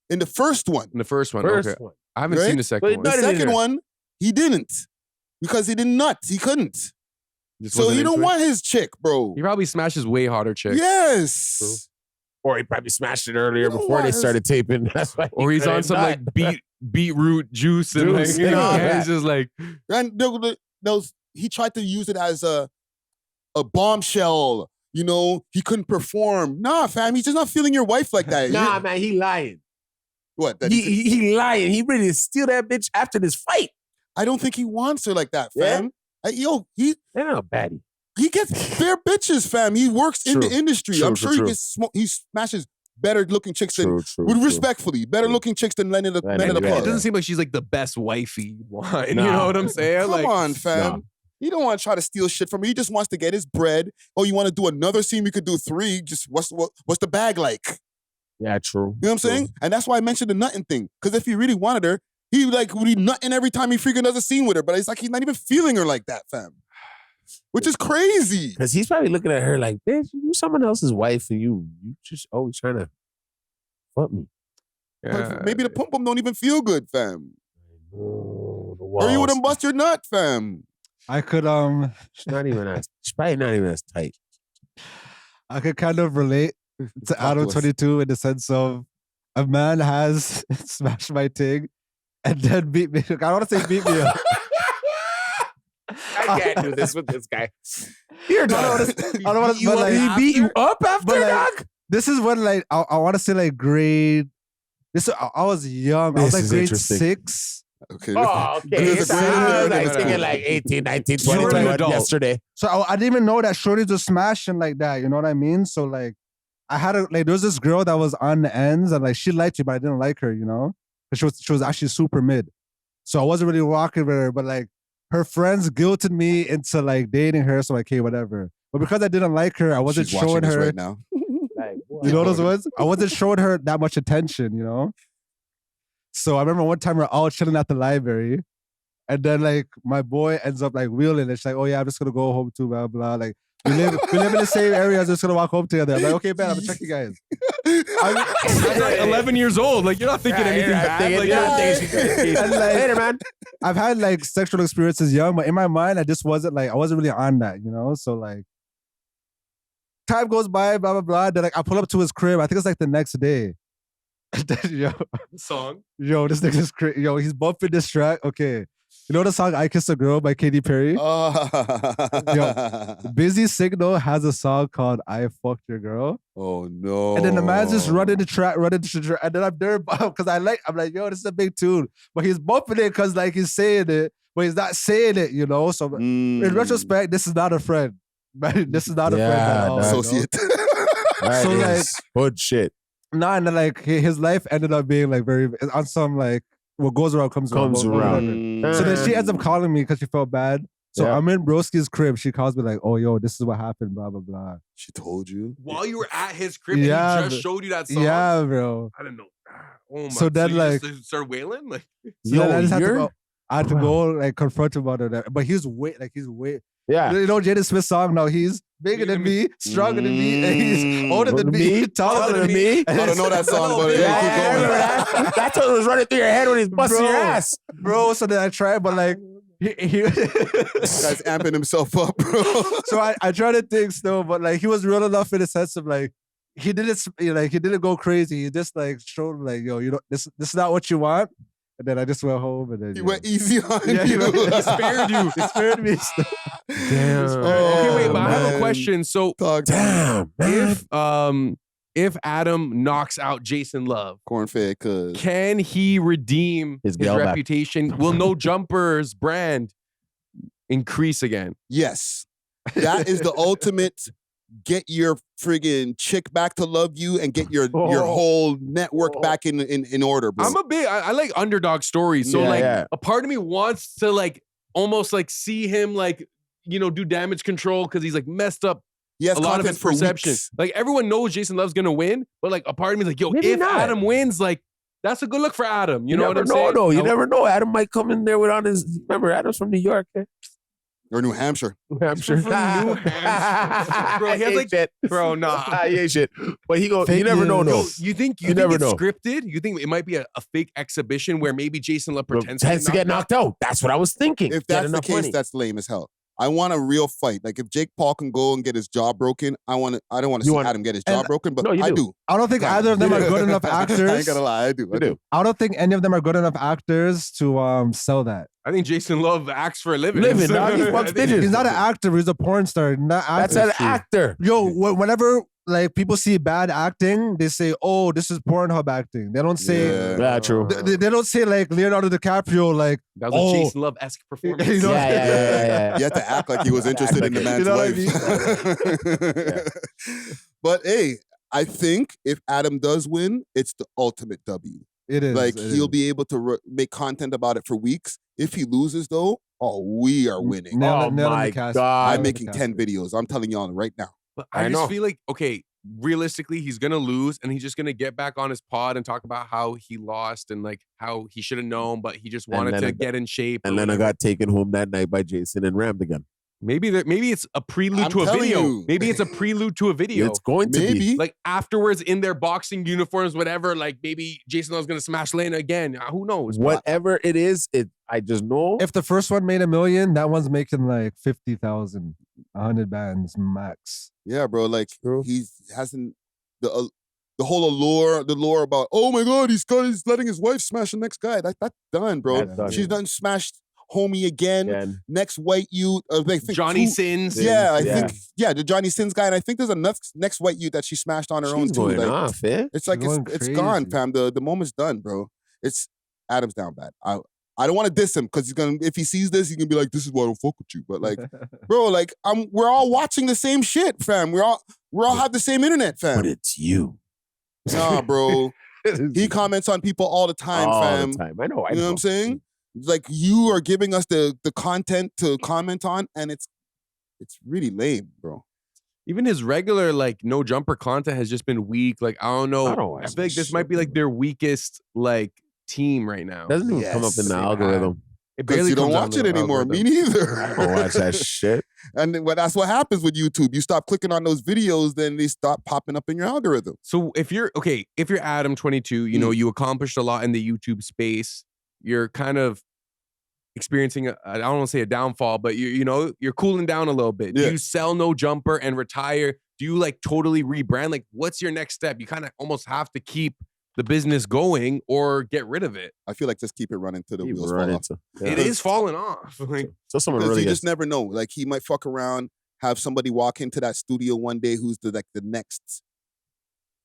in the first one? In the first one, First okay. one. I haven't seen the second one. The second one, he didn't because he didn't nut. He couldn't. Just So wasn't he don't into it? want his chick, bro. He probably smashes way hotter chicks. Yes. True. Or he probably smashed it earlier know before what? they started taping. That's why. Or he's on some like beetroot juice and like, you know, and he's just like. And he tried to use it as a bombshell. You know, he couldn't perform. Nah, fam, he's just not feeling your wife like that. Nah, man, he lying. What? That He lying. He ready to steal that bitch after this fight. I don't think he wants her like that, Yeah? fam. They're not a baddie. He gets fair bitches, fam. He works in True. the industry. True, I'm true, sure true. he smashes better looking chicks than, True, respectfully, better looking chicks than Lenny the Lenny, Men of the yeah. It Club. doesn't seem like she's like the best wifey one. You Nah. know what I'm saying? Come like, on, fam. Nah. He don't want to try to steal shit from her. He just wants to get his bread. Oh, you want to do another scene? We could do 3. Just what's the bag like? Yeah, true. You know what I'm saying? And that's why I mentioned the nutting thing. Because if he really wanted her, he would be nutting every time he freaking does a scene with her. But it's like he's not even feeling her like that, fam. Which is crazy. Because he's probably looking at her like, bitch, you someone else's wife and you just always trying to fuck me. But maybe the pum pum don't even feel good, fam. Oh, the Or you walls. wouldn't bust your nut, fam. I could She's probably not even as tight. I could kind of relate to Adam 22 in the sense of a man has smashed my ting and then beat me. I don't want to say beat me up. I can't do this with this guy. You're done. I don't want to. He beat you up after, but, like, dog? This is when like I want to say like grade. I was young. I was This like is grade interesting. 6. Okay. Oh, okay. This is I was grade- like thinking like 18, 19, 20, You're an 21 adult. yesterday. So I didn't even know that shorties were smashing like that. You know what I mean? So like I had there was this girl that was on the ends and like she liked you, but I didn't like her. You know, because she was actually super mid. So I wasn't really rocking with her, but like her friends guilted me into like dating her. So like, hey, whatever. But because I didn't like her, I wasn't She's watching showing this her. right now. Like, what? You know those ones? I wasn't showing her that much attention, you know? So I remember one time we're all chilling at the library, and then like my boy ends up like wheeling. And she's like, "Oh yeah, I'm just gonna go home too, blah blah." Like we live in the same area. I'm just gonna walk home together. I'm like, "Okay, man, I'm gonna check you guys." I'm like 11 years old. Like you're not thinking anything bad. Like, and, like, later, man. I've had like sexual experiences young, but in my mind, I wasn't really on that, you know. So like, time goes by, blah blah blah. Then like I pull up to his crib. I think it's like the next day. Yo, song. Yo, this nigga's crazy. Yo, he's bumping this track. Okay. You know the song I Kissed a Girl by Katy Perry? Yo, Busy Signal has a song called I Fucked Your Girl. Oh no. And then the man's just running the track, and then I'm there because I'm like, yo, this is a big tune. But he's bumping it because like he's saying it, but he's not saying it, you know? So in retrospect, this is not a friend. Man, this is not a friend at all. Associate. So like good shit. Nah, and then like his life ended up being like very on some like what goes around comes around. So then she ends up calling me because she felt bad. So I'm in Broski's crib. She calls me like, "Oh, yo, this is what happened." Blah blah blah. She told you while you were at his crib. Yeah, and he just showed you that song. Yeah, bro. I didn't know. Oh my. So then like start wailing like. So then I just had to go like confront him about it. But he's way. Yeah. You know Jaden Smith's song? No, he's bigger than me, stronger than me, and he's older than me, taller than me. I don't know that song, but that's what was running through your head when he's busting your ass. Bro, so then I tried, but like he this guy's amping himself up, bro. So I tried to think still, but like he was real enough in the sense of like he didn't go crazy. He just like showed like, yo, you know, this is not what you want. And then I just went home and then he went easy on you. He spared you. He spared me. Damn. Okay, wait, but I have a question. So damn, if Adam knocks out Jason Love, corn-fed, can he redeem his reputation? Will No Jumpers brand increase again? Yes. That is the ultimate get your friggin' chick back to love you and get your whole network back in order, bro. I like underdog stories. So a part of me wants to like almost like see him like, you know, do damage control because he's like messed up a lot of his perception. Like everyone knows Jason Love's gonna win, but like a part of me is like, yo, if Adam wins, like that's a good look for Adam. You know what I'm saying? No, you never know. Adam might come in there with on his. Remember, Adam's from New York. Or New Hampshire. New Hampshire. New Hampshire. Bro, he has like shit. Bro, nah. He ain't shit. But you never know though. You think it's scripted? You think it might be a fake exhibition where maybe Jason Love pretends to get knocked out? That's what I was thinking. If that's the case, that's lame as hell. I want a real fight. Like if Jake Paul can go and get his jaw broken, I don't want to see Adam get his jaw broken, but I do. I don't think either of them are good enough actors. I ain't gonna lie, I do. I don't think any of them are good enough actors to sell that. I think Jason Love acts for a living. He's not an actor. He's a porn star. That's an actor. Yo, whenever like people see bad acting, they say, "Oh, this is Pornhub acting." They don't say, "Yeah, true." They don't say like Leonardo DiCaprio, like that was a Jason Love-esque performance. You know? Yeah. You have to act like he was interested in the man's wife. But hey, I think if Adam does win, it's the ultimate W. It is. Like he'll be able to make content about it for weeks. If he loses, though, we are winning. My God! I'm making 10 videos. I'm telling y'all right now. But I just feel like, okay, realistically, he's gonna lose, and he's just gonna get back on his pod and talk about how he lost and like how he should have known, but he just wanted to get in shape. And then I got taken home that night by Jason and rammed again. Maybe it's a prelude to a video. Maybe it's a prelude to a video. It's going to be. Like afterwards in their boxing uniforms, whatever, like maybe Jason Love's gonna smash Lena again. Who knows? Whatever it is, I just know. If the first one made $1 million, that one's making like 50,000, 100 bands max. Yeah, bro. Like he hasn't the whole allure about, oh my God, he's letting his wife smash the next guy. That's done, bro. That's done. She's done smashed homie again. Next white youth. I think Johnny Sins. Yeah, I think the Johnny Sins guy. And I think there's a next white youth that she smashed on her own too. Going like, off, eh? It's like it's gone, fam. The moment's done, bro. It's Adam's down bad. I don't want to diss him because if he sees this, he's gonna be like, this is why I don't fuck with you. But like, bro, like we're all watching the same shit, fam. We're all have the same internet, fam. But it's you. Nah, bro. He comments on people all the time, fam. All the time. I know. You know what I'm saying? Like you are giving us the content to comment on, and it's really lame, bro. Even his regular like no jumper content has just been weak. Like I don't know. I don't I watch feel like that this might be like their weakest like team right now. Doesn't even come up in the algorithm. It Because barely you don't comes on watch the it anymore. algorithm. Me neither. I don't watch that shit. And then, well, that's what happens with YouTube. You stop clicking on those videos, then they stop popping up in your algorithm. So if you're Adam 22, you know, you accomplished a lot in the YouTube space. You're kind of experiencing I don't want to say a downfall, but you know, you're cooling down a little bit. Yeah. Do you sell no jumper and retire? Do you like totally rebrand? Like what's your next step? You kind of almost have to keep the business going or get rid of it. I feel like just keep it running till the Keep wheels running fall off. to- It is falling off. Like So someone Because really you gets just never know. Like he might fuck around, have somebody walk into that studio one day who's the next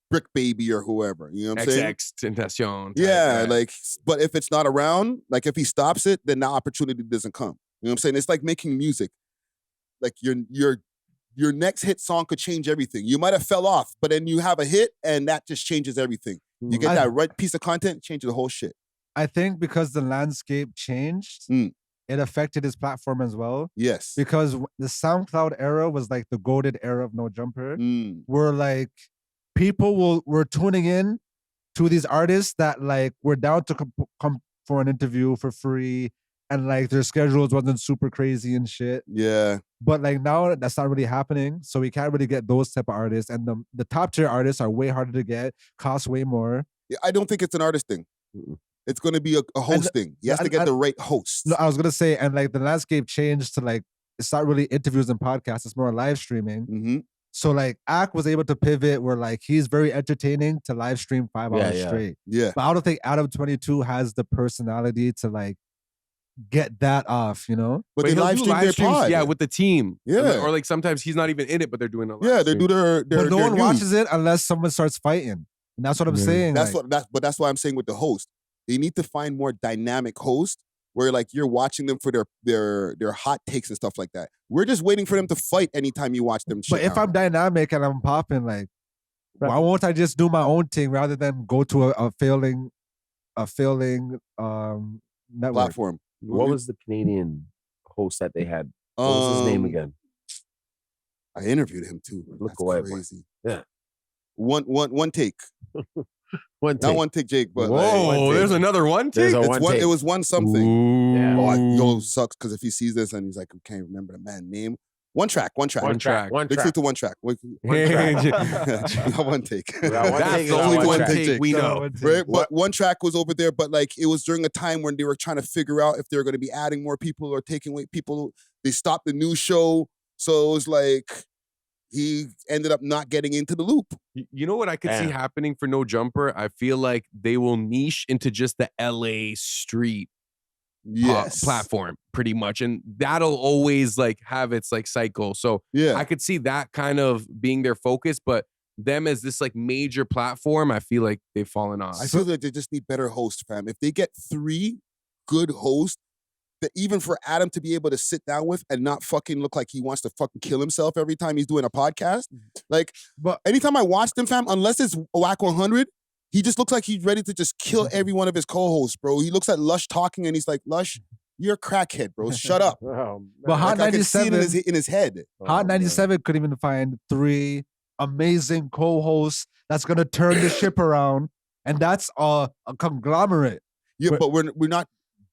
Brick Baby or whoever. You know what I'm saying? XX Tentacion. Yeah, like, but if it's not around, like if he stops it, then the opportunity doesn't come. You know what I'm saying? It's like making music. Like your next hit song could change everything. You might have fell off, but then you have a hit and that just changes everything. You get that right piece of content, changes the whole shit. I think because the landscape changed, it affected his platform as well. Yes. Because the SoundCloud era was like the golden era of No Jumper, where like people were tuning in to these artists that like were down to come for an interview for free, and like their schedules wasn't super crazy and shit. Yeah. But like now that's not really happening, so we can't really get those type of artists, and the top tier artists are way harder to get, cost way more. Yeah, I don't think it's an artist thing. It's going to be a host thing. You have to get the right hosts. No, I was gonna say, and like the landscape changed to like it's not really interviews and podcasts; it's more live streaming. So like Ak was able to pivot where like he's very entertaining to live stream 5 hours straight. Yeah. But I don't think Adam 22 has the personality to like get that off, you know? But they he'll live do stream their streams, pod. yeah, with the team. Yeah. Or like sometimes he's not even in it, but they're doing a live Yeah, they stream. do their But no one news. watches it unless someone starts fighting. And that's what I'm saying. That's like, that's why I'm saying with the host. They need to find more dynamic hosts where like you're watching them for their hot takes and stuff like that. We're just waiting for them to fight anytime you watch them. But if I'm dynamic and I'm popping, like, why won't I just do my own thing rather than go to a failing network platform? What was the Canadian host that they had? What was his name again? I interviewed him too. Look That's away. crazy. Yeah. One take. One Not take. one take, Jake. But Whoa, there's another one There's take? a It's one one. take. It was one something. Yeah. Oh, yo, sucks because if he sees this and he's like, I can't remember the man's name. One track. One track. Let's stick to one track. One track. Not one take. That's the only one take we know. Right? But one track was over there, but like it was during a time when they were trying to figure out if they were going to be adding more people or taking away people. They stopped the news show. So it was like he ended up not getting into the loop. You know what I could see happening for No Jumper? I feel like they will niche into just the LA street platform pretty much. And that'll always like have its like cycle. So yeah, I could see that kind of being their focus, but them as this like major platform, I feel like they've fallen off. I feel like they just need better hosts, fam. If they get 3 good hosts, that even for Adam to be able to sit down with and not fucking look like he wants to fucking kill himself every time he's doing a podcast. Like, but anytime I watch them, fam, unless it's Whack 100, he just looks like he's ready to just kill every one of his co-hosts, bro. He looks at Lush talking and he's like, Lush, you're a crackhead, bro. Shut up. But Hot I can see 97 it in his head. Hot 97 couldn't even find 3 amazing co-hosts that's gonna turn the ship around, and that's a conglomerate. Yeah, but we're not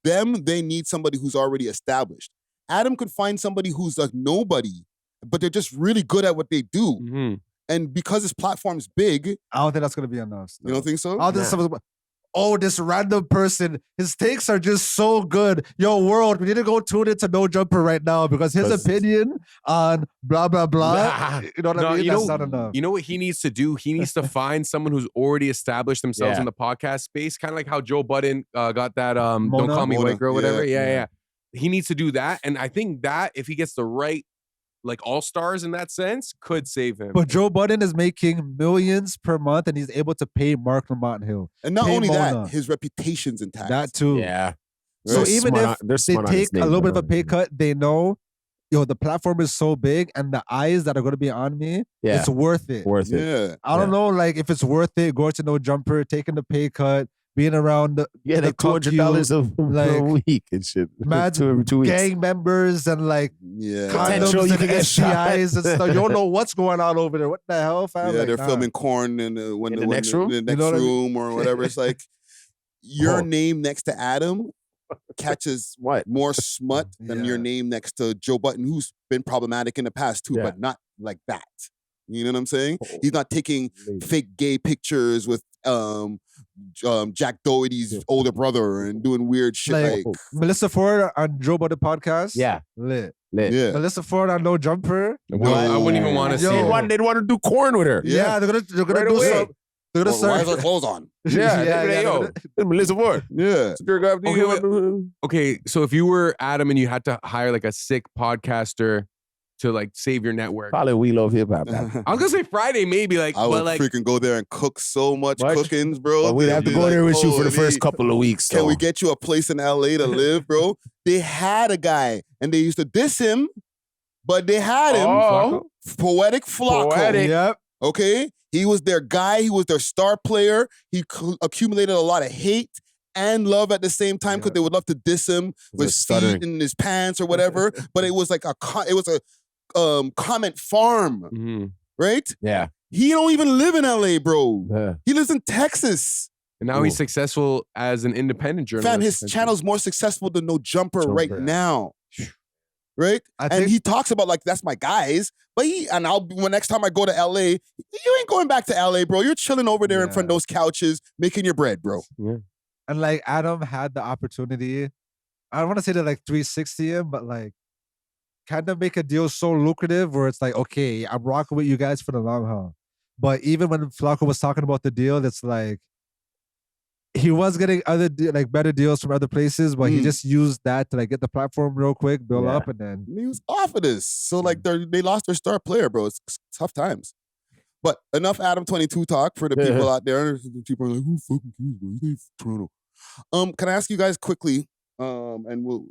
them. They need somebody who's already established. Adam could find somebody who's like nobody, but they're just really good at what they do. Mm-hmm. And because his platform's big, I don't think that's gonna be enough. Still. You don't think so? I don't think someone's- oh, this random person, his takes are just so good. Yo, world, we need to go tune into No Jumper right now because his opinion on blah, blah, blah, you know what I mean? That's not enough. You know what he needs to do? He needs to find someone who's already established themselves Yeah. in the podcast space, kind of like how Joe Budden got that Don't Call Me Mona. White Girl, whatever. Yeah. Yeah. He needs to do that. And I think that if he gets the right like all-stars in that sense, could save him. But Joe Budden is making millions per month and he's able to pay Mark Lamont Hill. and not pay only Mona. that, his reputation's intact. That too. Yeah. So They're even smart if they're they smart on his take a name, little bit of a bro. pay cut, they know, yo, the platform is so big and the eyes that are going to be on me, Yeah. it's worth it. Worth it. Yeah. I don't know, like if it's worth it, going to No Jumper, taking the pay cut, being around the like $200 a week and shit. Mad 2 weeks. gang members and like Potential, condoms you and can get shot. STIs and stuff. You don't know what's going on over there. What the hell, fam? Yeah, Like, they're nah. filming corn in the next room, You know what I mean? room or whatever. It's like your name next to Adam catches more smut than your name next to Joe Button, who's been problematic in the past too, but not like that. You know what I'm saying? He's not taking fake gay pictures with Jack Doherty's older brother and doing weird shit like Melissa Ford on Joe Budden podcast. Yeah. Lit. Yeah. Melissa Ford on No Jumper. No, I wouldn't even want to see it. They'd want to do corn with her. Yeah, they're gonna Right do away. some. They're gonna why start. is her clothes on? Yo, Melissa Ford. Yeah. Okay, so if you were Adam and you had to hire like a sick podcaster to like save your network, Probably We Love Hip Hop. I was gonna say Friday maybe, like, I would but like freaking go there and cook so much cookings, bro. Well, we'd have to They'd go be there like, with you for the "Holy, first couple of weeks. Can we though. get you a place in LA to live, bro?" They had a guy and they used to diss him, but they had him. Oh. Poetic Flacco. Poetic. Yep. Okay? He was their guy. He was their star player. He accumulated a lot of hate and love at the same time because they would love to diss him with stuttering. feet in his pants or whatever. But it was like a comment farm, right? Yeah. He don't even live in LA, bro. Yeah. He lives in Texas. and now he's successful as an independent journalist. Fam, his channel's more successful than No Jumper right now. Right? And he talks about like, that's my guys. But when next time I go to LA, you ain't going back to LA, bro. You're chilling over there in front of those couches, making your bread, bro. Yeah. And like Adam had the opportunity. I don't want to say that like 360 him, but like kind of make a deal so lucrative where it's like, okay, I'm rocking with you guys for the long haul. But even when Flacco was talking about the deal, it's like he was getting other better deals from other places, but he just used that to like get the platform real quick, build up, and then he was off of this. So like they lost their star player, bro. It's tough times. But enough Adam 22 talk for the people out there. People are like, who fucking cares, bro? He's Toronto. Can I ask you guys quickly? And we'll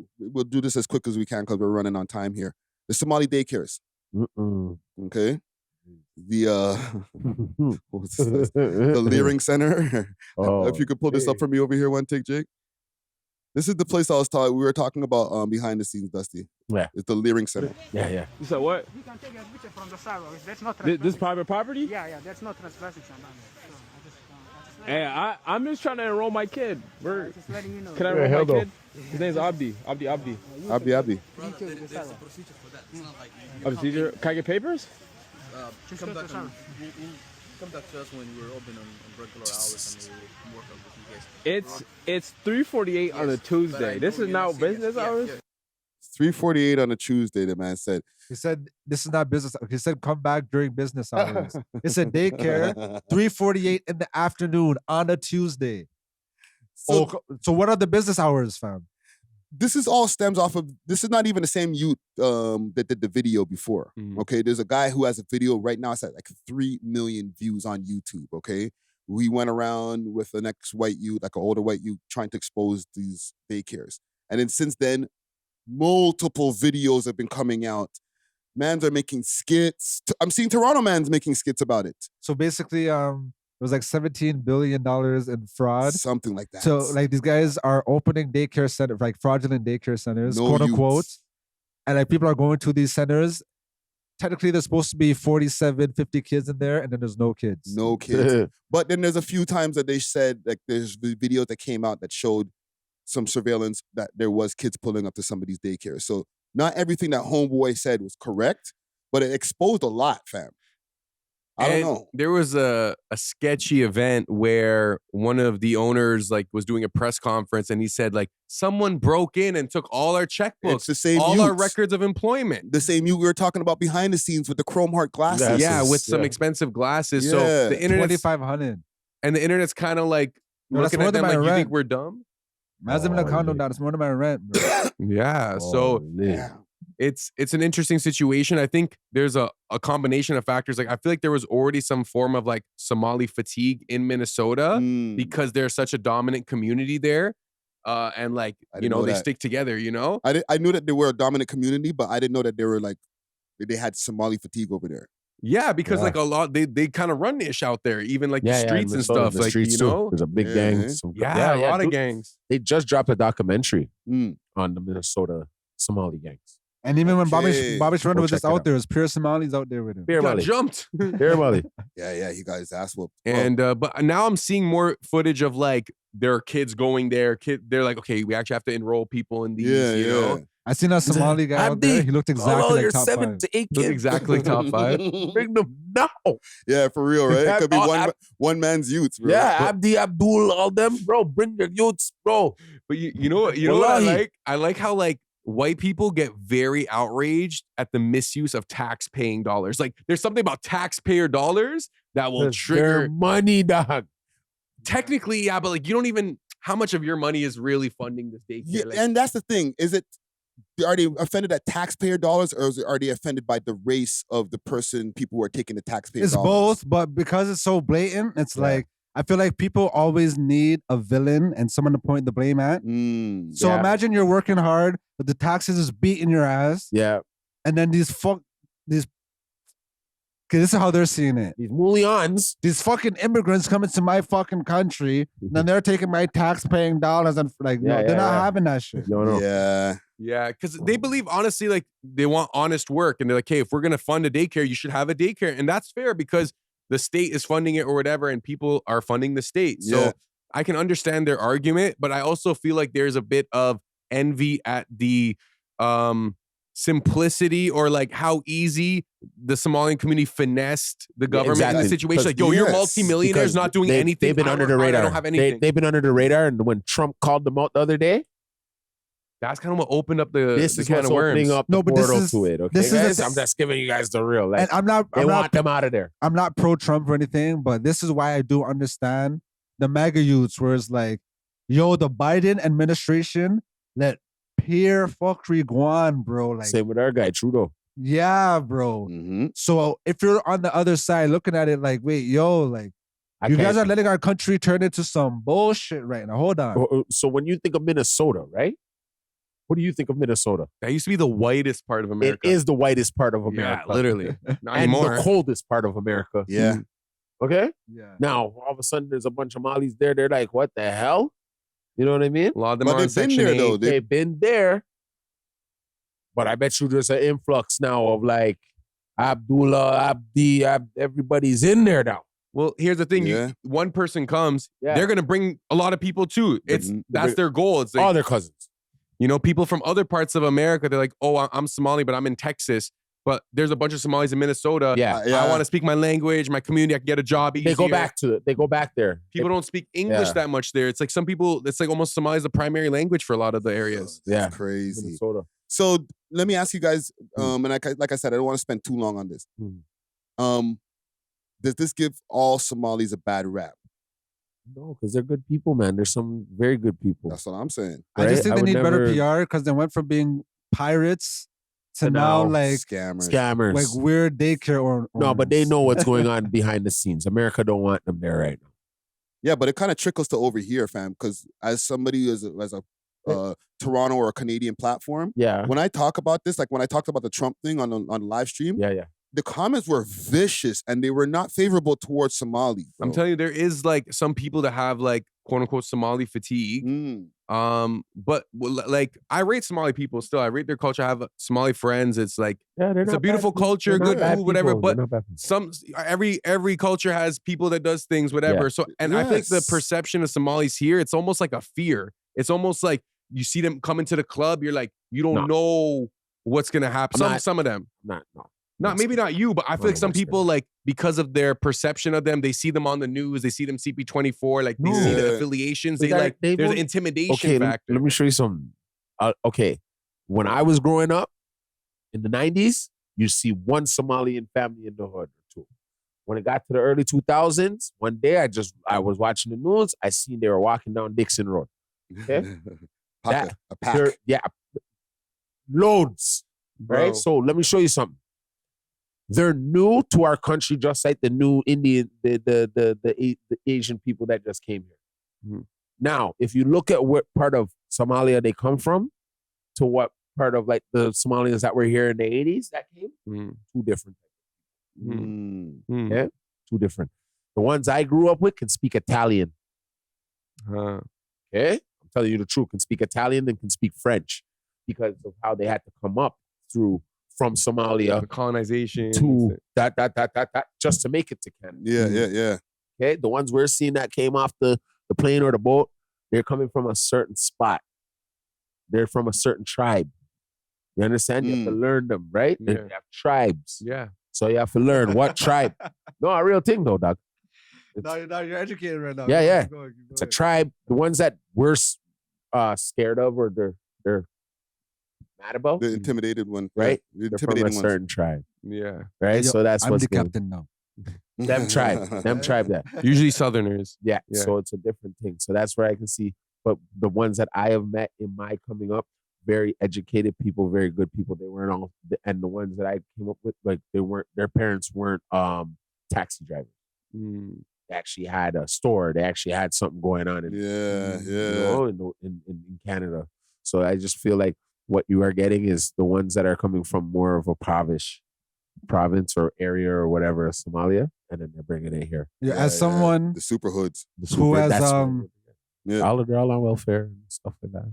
do this as quick as we can because we're running on time here. The Somali Daycares. Okay. The Leering Center. If you could pull this up for me over here, one take, Jake. This is the place we were talking about behind the scenes, Dusty. Yeah. It's the Leering Center. Yeah. You said what? You can take a picture from the sidewalk. That's not This private property? Yeah, that's not trespassing. Hey, I'm just trying to enroll my kid. Just letting you know. Can I enroll my kid? His name's Abdi. Abdi. Abdi. A procedure? Can I get papers? Come back to us when we're open on regular hours and we'll work on with you guys. It's 3:48 on a Tuesday. This is now business hours? 3:48 on a Tuesday, the man said. he said this is not business. He said come back during business hours. It's a daycare, 3:48 in the afternoon on a Tuesday. So what are the business hours, fam? This is all stems off of, this is not even the same youth that did the video before, okay? There's a guy who has a video right now, it's at like 3 million views on YouTube, okay? We went around with an ex-white youth, like an older white youth, trying to expose these daycares. And then since then, multiple videos have been coming out. Mans are making skits. I'm seeing Toronto mans making skits about it. So basically, it was like $17 billion in fraud. Something like that. So like these guys are opening daycare centers, like fraudulent daycare centers, No quote unquote. youths. And like people are going to these centers. Technically, there's supposed to be 47, 50 kids in there, and then there's no kids. No kids. But then there's a few times that they said, like there's the videos that came out that showed some surveillance that there was kids pulling up to some of these daycares. So not everything that Homeboy said was correct, but it exposed a lot, fam. I don't know. There was a sketchy event where one of the owners like was doing a press conference and he said like someone broke in and took all our checkbooks, It's the same all our youths. records of employment. The same you we were talking about behind the scenes with the chrome heart glasses. Yeah, with some expensive glasses. Yeah. So the internet, 2,500. and the internet's kind of like No, that's looking more at than them like, my you rent. think we're dumb? Imagine in a condo now. It's more than my rent, bro. Yeah. So it's an interesting situation. I think there's a combination of factors. Like I feel like there was already some form of like Somali fatigue in Minnesota because there's such a dominant community there. And like, didn't know they that. stick together, I knew that they were a dominant community, but I didn't know that they were like, they had Somali fatigue over there. Yeah, because like a lot, they kind of run ish out there, even like the streets and stuff. Like, you know, there's a big gang. Yeah, a lot of dude, gangs. They just dropped a documentary on the Minnesota Somali gangs. And even when Bobby Shmurda was just check it out there, it was pure Somalis out there with him. He got jumped. Beer Mali. Yeah, he got his ass whooped. And but now I'm seeing more footage of like their kids going there. They're like, okay, we actually have to enroll people in these. You know? I seen a Somali guy out there. He looked exactly like top 5. Looked exactly top 5. Bring them now. Yeah, for real, right? It could be one man's youths, bro. Yeah, A.W.O.L, all them, bro. Bring your youths, bro. But you know what I like? I like how like white people get very outraged at the misuse of tax-paying dollars. Like, there's something about taxpayer dollars that will trigger their money, dog. Technically, yeah, but like you don't even how much of your money is really funding this daycare. Yeah, like, and that's the thing. Are they offended at taxpayer dollars, or are they offended by the race of the people who are taking the taxpayer It's dollars? both, but because it's so blatant, it's like I feel like people always need a villain and someone to point the blame at. So imagine you're working hard, but the taxes is beating your ass. Yeah. And then these this is how they're seeing it. These mullions. These fucking immigrants coming to my fucking country, and then they're taking my tax-paying dollars and like, no, they're not having that shit. No. Yeah, because they believe honestly, like they want honest work, and they're like, hey, if we're gonna fund a daycare, you should have a daycare, and that's fair because the state is funding it or whatever, and people are funding the state. So I can understand their argument, but I also feel like there's a bit of envy at the simplicity or like how easy the Somalian community finessed the government in the situation. Like, yo, you're multimillionaires not doing anything. They've been under the radar. I don't have anything. They've been under the radar, and when Trump called them out the other day, that's kind of what opened up the this is can what's of worms. opening up the portal to it. Okay, guys? I'm just giving you guys the real. Like, and I'm not want them out of there. I'm not pro-Trump or anything, but this is why I do understand the MAGA youths, where it's like, yo, the Biden administration let pure fuckery go on, bro. Like, same with our guy Trudeau. Yeah, bro. So if you're on the other side looking at it like, wait, yo, like, you guys are letting our country turn into some bullshit right now. Hold on. So when you think of Minnesota, right? What do you think of Minnesota? That used to be the whitest part of America. It is the whitest part of America. Yeah, literally. Not and anymore. the coldest part of America. Yeah. Okay? Yeah. Now, all of a sudden, there's a bunch of Malis there. They're like, what the hell? You know what I mean? A lot of them But are on they've been Section there, 8. though. They've been there. But I bet you there's an influx now of like Abdullah, everybody's in there now. Well, here's the thing. One person comes, they're going to bring a lot of people too. That's their goal. It's like, all their cousins. You know, people from other parts of America, they're like, oh, I'm Somali, but I'm in Texas. But there's a bunch of Somalis in Minnesota. I want to speak my language, my community. I can get a job easier. They go back to it. They go back there. People don't speak English that much there. It's like some people, it's like almost Somali is the primary language for a lot of the areas. That's crazy. Minnesota. So let me ask you guys, and like I said, I don't want to spend too long on this. Does this give all Somalis a bad rap? No, because they're good people, man. There's some very good people. That's what I'm saying. I just think they need better PR because they went from being pirates to now like scammers, like weird daycare or no, but they know what's going on behind the scenes. America don't want them there right now. Yeah, but it kind of trickles to over here, fam. Because as somebody as a Toronto or a Canadian platform, when I talk about this, like when I talked about the Trump thing on live stream, the comments were vicious and they were not favorable towards Somali. Bro. I'm telling you, there is like some people that have like quote unquote Somali fatigue. But like I rate Somali people still. I rate their culture. I have Somali friends. It's like it's a beautiful culture, good food, whatever. But every culture has people that does things, whatever. So and I think the perception of Somalis here, it's almost like a fear. It's almost like you see them come into the club, you're like, you don't know what's gonna happen. Some of them. Maybe not you, but I feel like some people, like, because of their perception of them, they see them on the news, they see them CP24, like they see the affiliations, there's an intimidation factor. Let me show you something. Okay, when I was growing up in the 90s, you see one Somalian family in the hood or two. When it got to the early 2000s, one day I was watching the news, I seen they were walking down Dixon Road. Okay? A pack. Loads. Bro. Right? So let me show you something. They're new to our country, just like the new Indian, the Asian people that just came here. Now, if you look at what part of Somalia they come from, to what part of like the Somalians that were here in the 80s that came, two different. Yeah, two different. The ones I grew up with can speak Italian. Okay, I'm telling you the truth. Can speak Italian and can speak French because of how they had to come up from Somalia, the colonization to that, just to make it to Canada. Yeah. Okay, the ones we're seeing that came off the plane or the boat, they're coming from a certain spot. They're from a certain tribe. You understand? You have to learn them, right? Yeah. And you have tribes. Yeah. So you have to learn what tribe. No, a real thing though, dog. No, you're educated right now. Yeah. Keep going. It's a tribe. The ones that we're scared of or they're mad about. The intimidated one. Right? The They're from a intimidating ones. certain tribe. Yeah. Right? Yo, So that's I'm what's the good. captain now. Them tribe that. Usually Southerners. Yeah. Yeah. So it's a different thing. So that's where I can see. But the ones that I have met in my coming up, very educated people, very good people. They weren't all, and the ones that I came up with, like their parents weren't taxi drivers. They actually had a store. They actually had something going on. In Canada. So I just feel like what you are getting is the ones that are coming from more of a province or area or whatever, Somalia, and then they're bringing it here. Yeah, as someone the super hoods who has they're all on welfare and stuff like that.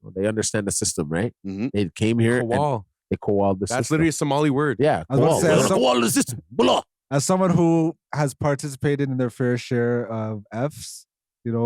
Well, they understand the system, right? They came here. Kowal. They kowaled the system. That's literally a Somali word. Yeah. I was about to say, Kowal the system. as someone who has participated in their fair share of Fs,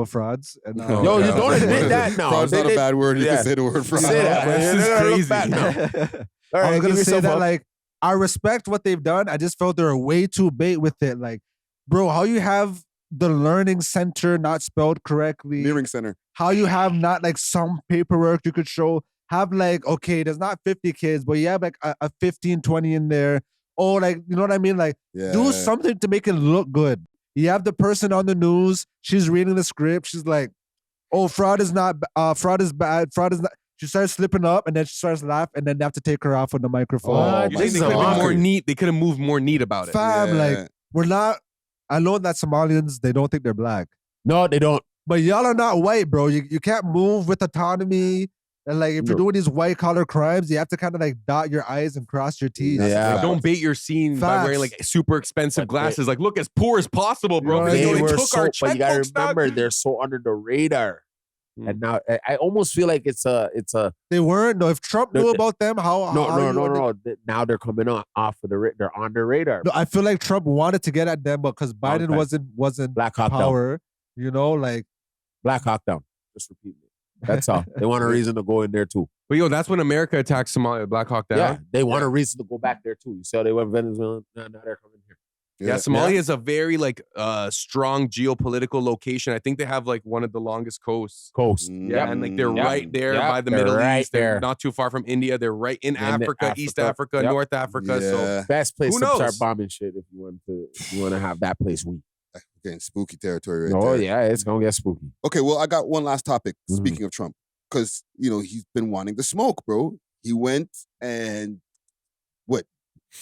frauds. And, Yo, you don't admit that now. Fraud's not a bad word. You can say the word fraud. Say that. This is crazy. All I right, was gonna give say yourself that, up. like, I respect what they've done. I just felt they were way too bait with it. Like, bro, how you have the learning center not spelled correctly? Learning center. How you have not like some paperwork you could show? Have like, okay, there's not 50 kids, but you have like a 15, 20 in there. Oh, like, you know what I mean? Like, do something to make it look good. You have the person on the news. She's reading the script. She's like, oh, fraud is not, fraud is bad. Fraud is not. She starts slipping up and then she starts laughing and then they have to take her off on the microphone. You think they could have been more neat. They could have moved more neat about it. Fam, like, we're not, I know that Somalians, they don't think they're black. No, they don't. But y'all are not white, bro. You can't move with autonomy. And like, if you're doing these white collar crimes, you have to kind of like dot your I's and cross your T's. Like, don't bait your scene by wearing like super expensive glasses. Like, look as poor as possible, bro. They They were took our but you gotta checkbooks, dog. remember, they're so under the radar. And now I almost feel like it's a. They weren't. No, if Trump knew about them, how? No. Now they're coming off of they're on the radar. No, I feel like Trump wanted to get at them, but because Biden wasn't Black Hawk power, down. Like Black Hawk down. Just repeat it. That's all. They want a reason to go in there too. But yo, that's when America attacked Somalia, Black Hawk Down. Yeah, they want a reason to go back there too. You see how they went Venezuela? Now they're coming here. Yeah, Somalia is a very like strong geopolitical location. I think they have like one of the longest coasts. Yeah, and like they're right there by the Middle East. They're not too far from India. They're right in Africa, East Africa, North Africa. So best place who to knows? start bombing shit if you want to have that place weak. Getting spooky territory right Oh there. yeah, it's gonna get spooky. Okay, well, I got one last topic. Speaking of Trump, because he's been wanting the smoke, bro. He went and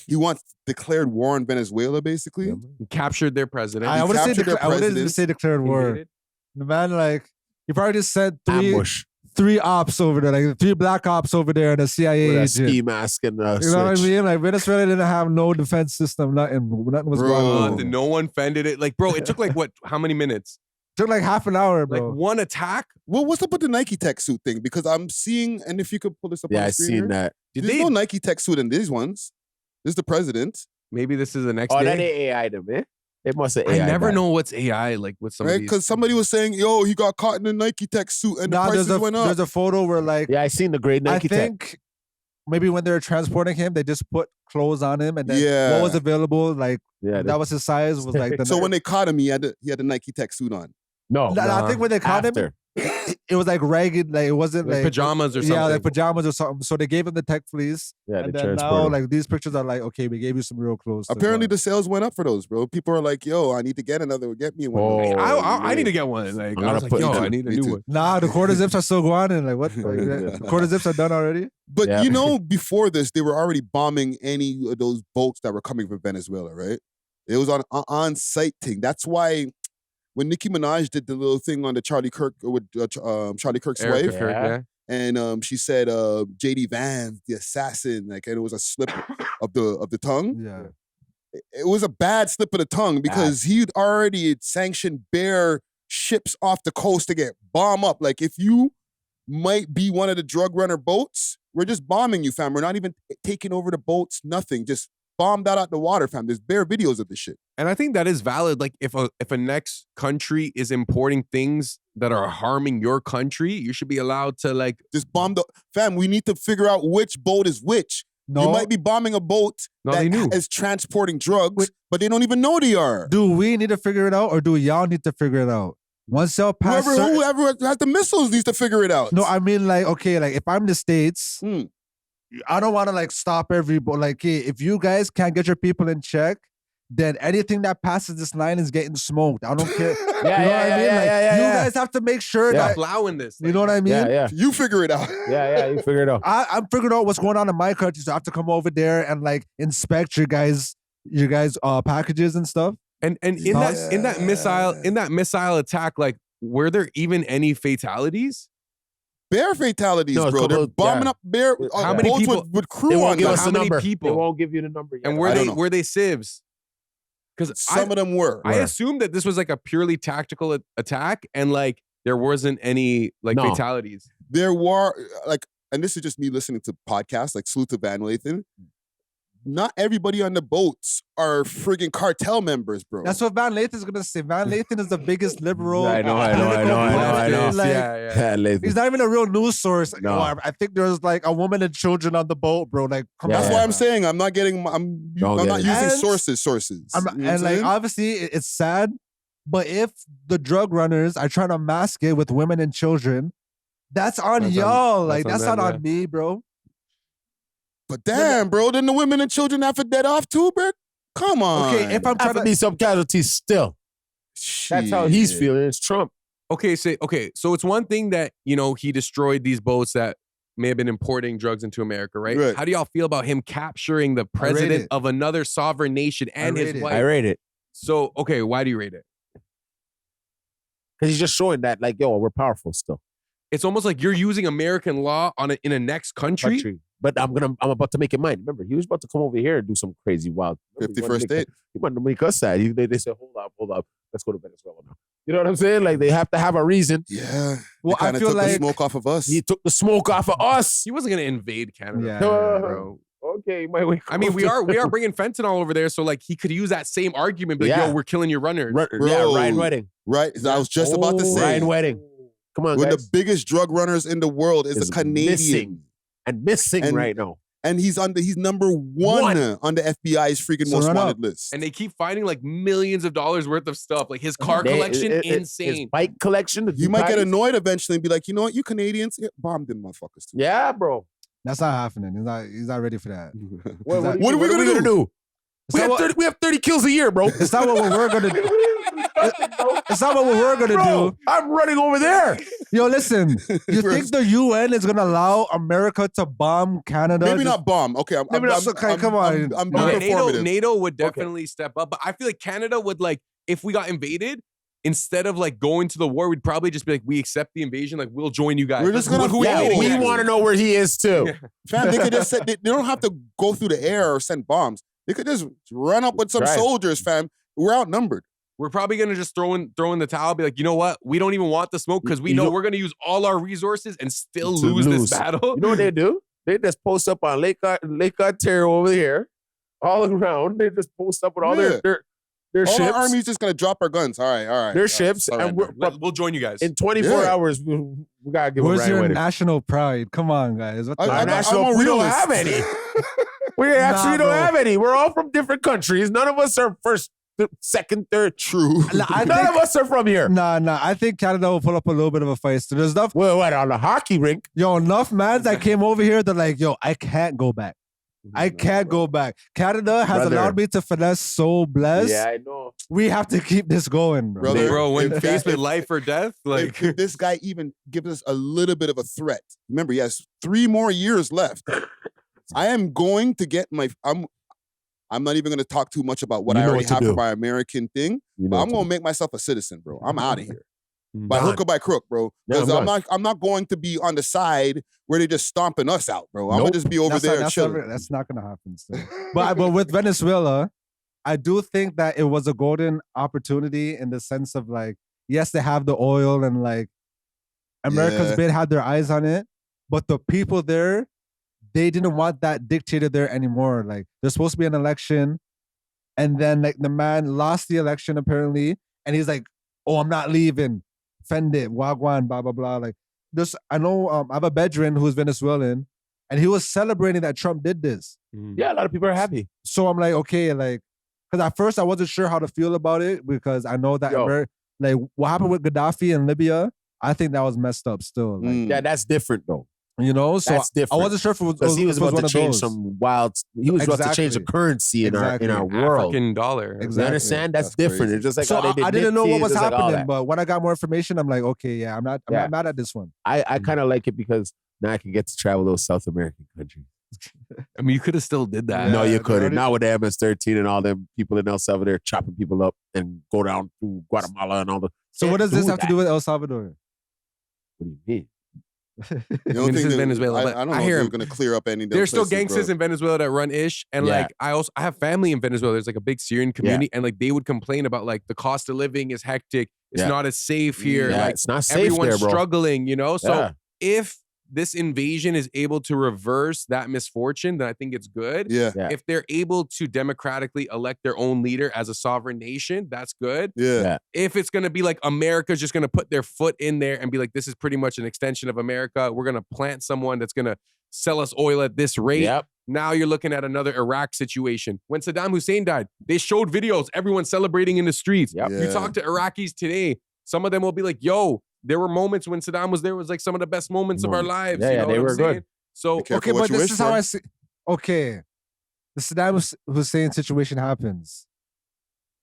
he wants declared war on Venezuela, basically. He captured their president. I wouldn't even say declared war. The man, like, he probably just sent three ops over there, like 3 black ops over there, and a CIA With a agent. ski mask and a You know what I switch. mean? Like, Venezuela didn't have no defense system. Nothing was going on. No one fended it. Like, bro, it took like what? How many minutes? Took like half an hour, bro. Like one attack. Well, what's up with the Nike tech suit thing? Because I'm seeing, and if you could pull this up on the I screen seen here. that. There's no Nike tech suit in these ones. This is the president. Maybe this is the next Oh, day. that ain't AI them, eh? It must have I AI. never that. know what's AI like with some of Right? these. Because somebody was saying, yo, he got caught in a Nike tech suit and the prices went up. There's a photo where, like, Yeah, I seen the great Nike I think maybe when they were transporting him, they just put clothes on him, and then Yeah. what was available, like, Yeah, that was his size, was like the. So when they caught him, he had the Nike tech suit on. No, I think when they caught him, it was like ragged, like it wasn't Like like pajamas or Yeah, something. like pajamas or something. So they gave him the tech fleece, Yeah, and they then now transported him. like these pictures are like, okay, we gave you some real clothes. Apparently, the sales went up for those, bro. People are like, yo, I need to get another. Get me one. Oh, I need to get one. Like, I was like, yo, I need a new one. Nah, the quarter zips are still going, and like what? The quarter zips are done already. But before this, they were already bombing any of those boats that were coming from Venezuela, right? It was on site thing. That's why when Nicki Minaj did the little thing on the Charlie Kirk with Charlie Kirk's Erica wife, Kirk, and she said JD Vance, the assassin, like, and it was a slip of the tongue. Yeah. it was a bad slip of the tongue because he'd already sanctioned bare ships off the coast to get bomb up. Like, if you might be one of the drug runner boats, we're just bombing you, fam. We're not even taking over the boats, nothing. Just bomb that out the water, fam. There's bare videos of this shit. And I think that is valid. Like, if a next country is importing things that are harming your country, you should be allowed to, like, just bomb the fam. We need to figure out which boat is which. No. You might be bombing a boat that is transporting drugs, but they don't even know they are. Do we need to figure it out, or do y'all need to figure it out? Once y'all pass, whoever has the missiles needs to figure it out. No, I mean, like, okay, like, if I'm the States, I don't want to, like, stop everybody. Like, hey, if you guys can't get your people in check, then anything that passes this line is getting smoked. I don't care. You know what I mean? Like, you guys have to make sure that allowing this. You know what I mean? Yeah. You figure it out. Yeah, you figure it out. I'm figuring out what's going on in my country, so I have to come over there and, like, inspect your guys' packages and stuff. And in that missile attack, like, were there even any fatalities? Bare fatalities, bro. They're bombing up bare how many boats people with crew They on won't give them. us How the many number. people? They won't give you the number yet. And were they civs? Because some of them were. I assumed that this was like a purely tactical attack, and like there wasn't any like fatalities. There were like, and this is just me listening to podcasts like Salute to Van Lathan. Not everybody on the boats are friggin' cartel members, bro. That's what Van Lathan's gonna say. Van Lathan is the biggest liberal. I know. Like, he's not even a real news source. No. I think there's like a woman and children on the boat, bro. Like, come on. That's why I'm saying I'm not getting. I'm not using sources. And like, obviously, it's sad. But if the drug runners are trying to mask it with women and children, that's on y'all. Like, that's not on me, bro. But damn, bro, then the women and children have to dead off too, bro. Come on. Okay, if I'm trying to be some casualties still. That's how he's feeling. It's Trump. Okay, so it's one thing that, you know, he destroyed these boats that may have been importing drugs into America, right? How do y'all feel about him capturing the president of another sovereign nation and his wife? I rate it. So, okay, why do you rate it? Because he's just showing that, like, yo, we're powerful still. It's almost like you're using American law in a next country. But I'm about to make it mine. Remember, he was about to come over here and do some crazy wild 51st date. He wanted to make us sad. They said, hold up, let's go to Venezuela now. You know what I'm saying? Like, they have to have a reason. Yeah. Well, I feel took like the smoke off of us. He took the smoke off of us. He wasn't gonna invade Canada, Yeah, bro. Okay, you might wait. I mean, we are bringing fentanyl over there, so like he could use that same argument, but yo, we're killing your runners. Ryan Wedding. Right. I was just about to say. Ryan Wedding. Come on, One guys. of the biggest drug runners in the world is a Canadian. Missing right now. And he's number one on the FBI's freaking most wanted list. And they keep finding like millions of dollars worth of stuff. Like his car collection, insane. His bike collection. You might get annoyed eventually and be like, you know what, you Canadians, bomb them motherfuckers too. Yeah, bro. That's not happening. He's not ready for that. What are we gonna do? We have 30 kills a year, bro. It's not what we're gonna do. It's not what we're gonna do. I'm running over there. Yo, listen. You think the UN is gonna allow America to bomb Canada? Maybe not bomb. Okay, come on. I'm being performative. NATO would definitely step up, but I feel like Canada would, like, if we got invaded, instead of like going to the war, we'd probably just be like, we accept the invasion, like we'll join you guys. We're just gonna. We want to know where he is too. Yeah. Fam, they could just they don't have to go through the air or send bombs. They could just run up with some soldiers, fam. We're outnumbered. We're probably gonna just throw in the towel, be like, you know what? We don't even want the smoke because we know we're gonna use all our resources and still lose this battle. You know what they do? They just post up on Lake Ontario over here, all around. They just post up with all their ships. Our army's just gonna drop our guns. All right. Their ships, and we'll join you guys in 24 hours. We gotta give. Where's your Wedding. national pride? Come on, guys. What the we don't have any. We actually don't have any. We're all from different countries. None of us are first, second, third. True. None of us are from here. Nah. I think Canada will put up a little bit of a fight. So there's enough. Well, what, on the hockey rink? Yo, enough mans that came over here. They're like, yo, I can't go back. I can't go back. Canada has allowed me to finesse so blessed. Yeah, I know. We have to keep this going, bro. Bro, when faced with life or death, like if this guy even gives us a little bit of a threat. Remember, he has 3 more years left. I am going to get I'm not even going to talk too much about what I already have for my American thing. But I'm going to make myself a citizen, bro. I'm out of here. By hook or by crook, bro. Because I'm not going to be on the side where they're just stomping us out, bro. I'm going to just be over there chilling. That's not going to happen. Still. But with Venezuela, I do think that it was a golden opportunity in the sense of like, yes, they have the oil and like America's been had their eyes on it, but the people there, they didn't want that dictator there anymore. Like there's supposed to be an election, and then like the man lost the election apparently, and he's like, "Oh, I'm not leaving. Fend it, wagwan, blah blah blah." Like this, I know I have a bedroom who's Venezuelan, and he was celebrating that Trump did this. Yeah, a lot of people are happy. So I'm like, okay, like, because at first I wasn't sure how to feel about it because I know that like what happened with Gaddafi in Libya, I think that was messed up still. Like, Yeah, that's different though. You know, so That's different. I wasn't sure if it was Because he was about one to of change those. some wild. He was about to change the currency in our world. African dollar. You understand? That's different. It's just like So how they did I didn't know what Nipsey, was just like all happening, that. but when I got more information, I'm like, okay, yeah, I'm not mad at this one. I kind of like it because now I can get to travel those South American countries. I mean, you could have still did that. No, you couldn't. Not with the MS-13 and all them people in El Salvador chopping people up and go down through Guatemala and all the. So what does this have to do with El Salvador? What do you mean? You don't this think is that- Venezuela. I but don't know I if hear they're him. going to clear up any of those There's still places, gangsters bro. in Venezuela that run ish, and Yeah. like I have family in Venezuela. There's like a big Syrian community, and like they would complain about like the cost of living is hectic. It's Yeah. not as safe here. Yeah, like it's not safe everyone's there, bro. struggling, you know. So Yeah. if this invasion is able to reverse that misfortune, then I think it's good. Yeah. If they're able to democratically elect their own leader as a sovereign nation, that's good. Yeah. If it's going to be like America's just going to put their foot in there and be like, this is pretty much an extension of America. We're going to plant someone that's going to sell us oil at this rate. Yep. Now you're looking at another Iraq situation. When Saddam Hussein died, they showed videos, everyone celebrating in the streets. Yep. You Yeah. talk to Iraqis today, some of them will be like, yo, there were moments when Saddam was there, was like some of the best moments of our lives. Yeah, you yeah, know they what were I'm good. saying? So, Be careful Okay, what but you this wish is how for. I see. Okay, the Saddam Hussein situation happens.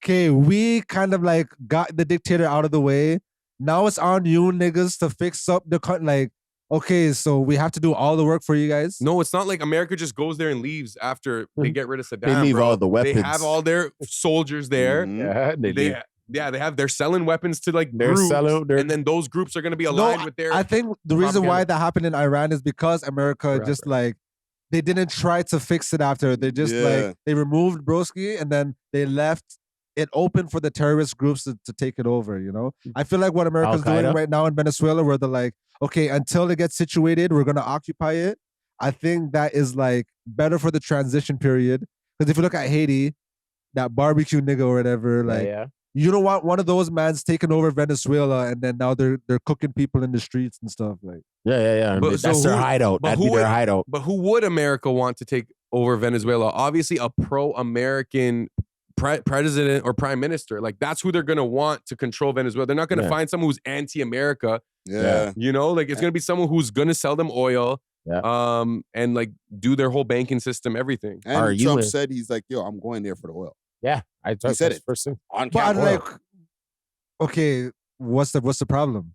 Okay, we kind of like got the dictator out of the way. Now it's on you niggas to fix up the country. Like, okay, so we have to do all the work for you guys. no, it's not like America just goes there and leaves after they get rid of Saddam. They leave bro. all the weapons. They have all their soldiers there. Yeah, They're selling weapons to like They're groups, selling- they're- and then those groups are going to be No, aligned with their. I think the reason why propaganda. that happened in Iran is because America just like they didn't try to fix it after. They just Yeah. like they removed Broski and then they left it open for the terrorist groups to take it over, you know? I feel like what America's doing Al-Qaeda? right now in Venezuela, where they're like, okay, until it gets situated, we're gonna occupy it. I think that is like better for the transition period. Because if you look at Haiti, that barbecue nigga or whatever, like yeah. you don't want one of those mans taking over Venezuela and then now they're cooking people in the streets and stuff. Like Yeah. But That's so their who- hideout. but That'd who be their would- hideout. But who would America want to take over Venezuela? Obviously, a pro-American president or prime minister. Like that's who they're gonna want to control Venezuela. They're not gonna Yeah. find someone who's anti-America. Yeah. You know, like it's gonna be someone who's gonna sell them oil. Yeah. And like do their whole banking system, everything. And Are you Trump in- said he's like, yo, I'm going there for the oil. Yeah, I He said it. first thing. On but I'm camera. like, okay, what's the problem?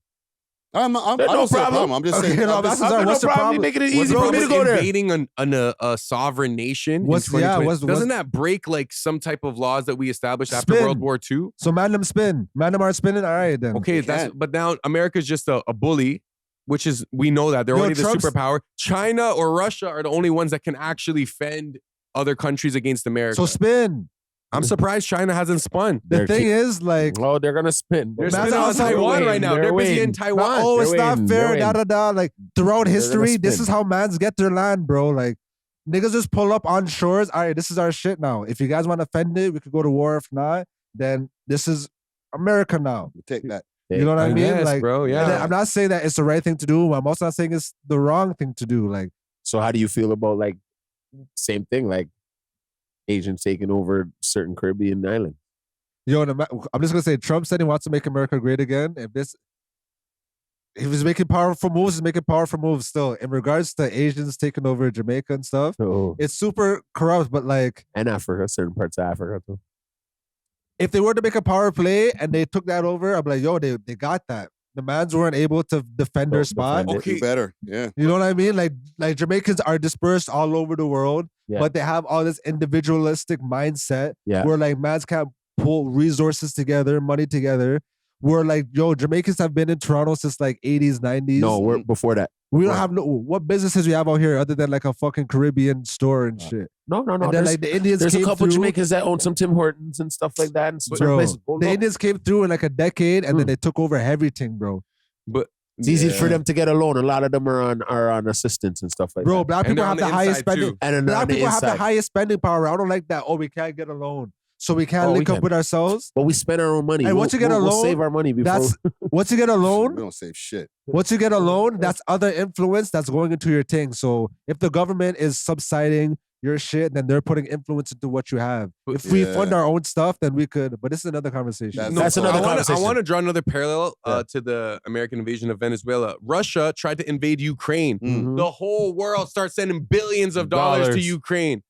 I There's don't no see a problem. problem. I'm just Okay, saying. no, I'm that's just- not- what's the problem? You making it What's easy the for me to problem go there. invading a sovereign nation? What's- in 2020? yeah, what's- Doesn't that break like some type of laws that we established after Spin. World War II? So man them spin. Man them are spinning. All right then. Okay, but now America's just a bully, which is we know that they're Yo, already the Trump's- superpower. China or Russia are the only ones that can actually fend other countries against America. So spin. I'm surprised China hasn't spun. The thing is, like, Oh, they're gonna spin. They're Man's spinning on outside Taiwan winning. right now. They're busy in Taiwan. oh, it's They're not winning. fair. They're Da da da. Like throughout gonna history, this spin. is how mans get their land, bro. Like niggas just pull up on shores. All right, this is our shit now. If you guys want to fend it, we could go to war. If not, then this is America now. Take that. You know what I mean? Yes, Like, bro, yeah. and I'm not saying that it's the right thing to do. I'm also not saying it's the wrong thing to do. Like, So how do you feel about like same thing, like Asians taking over certain Caribbean islands? yo, I'm just gonna say, Trump said he wants to make America great again. If he's making powerful moves, he's making powerful moves still. In regards to Asians taking over Jamaica and stuff, it's super corrupt. But like, and Africa, certain parts of Africa too. if they were to make a power play and they took that over, I'm like, yo, they got that. The mans weren't able to defend their spot. Do better. Yeah. You know what I mean? Like Jamaicans are dispersed all over the world, Yeah. but they have all this individualistic mindset Yeah. where like mans can't pull resources together, money together. We're like, yo, Jamaicans have been in Toronto since like 80s, 90s. No, we're before that. We don't have what businesses we have out here other than like a fucking Caribbean store and shit. No. And then like the Indians There's a came couple through. Jamaicans that own some Tim Hortons and stuff like that. And some Bro, places. the Indians came through in like a decade and then they took over everything, bro. But it's easy for them to get a loan. A lot of them are on assistance and stuff like that. Bro, black people have the highest spending. And Black people have the highest spending power. I don't like that. Oh, we can't get a loan. So we can't link up with ourselves. But we spend our own money. And once you get a loan, we'll save our money before. Once you get a loan, we don't save shit. Once you get a loan, that's other influence that's going into your thing. So if the government is subsiding your shit, then they're putting influence into what you have. If we fund our own stuff, then we could. But this is another conversation. That's another conversation. I want to draw another parallel to the American invasion of Venezuela. Russia tried to invade Ukraine. The whole world starts sending billions of dollars to Ukraine.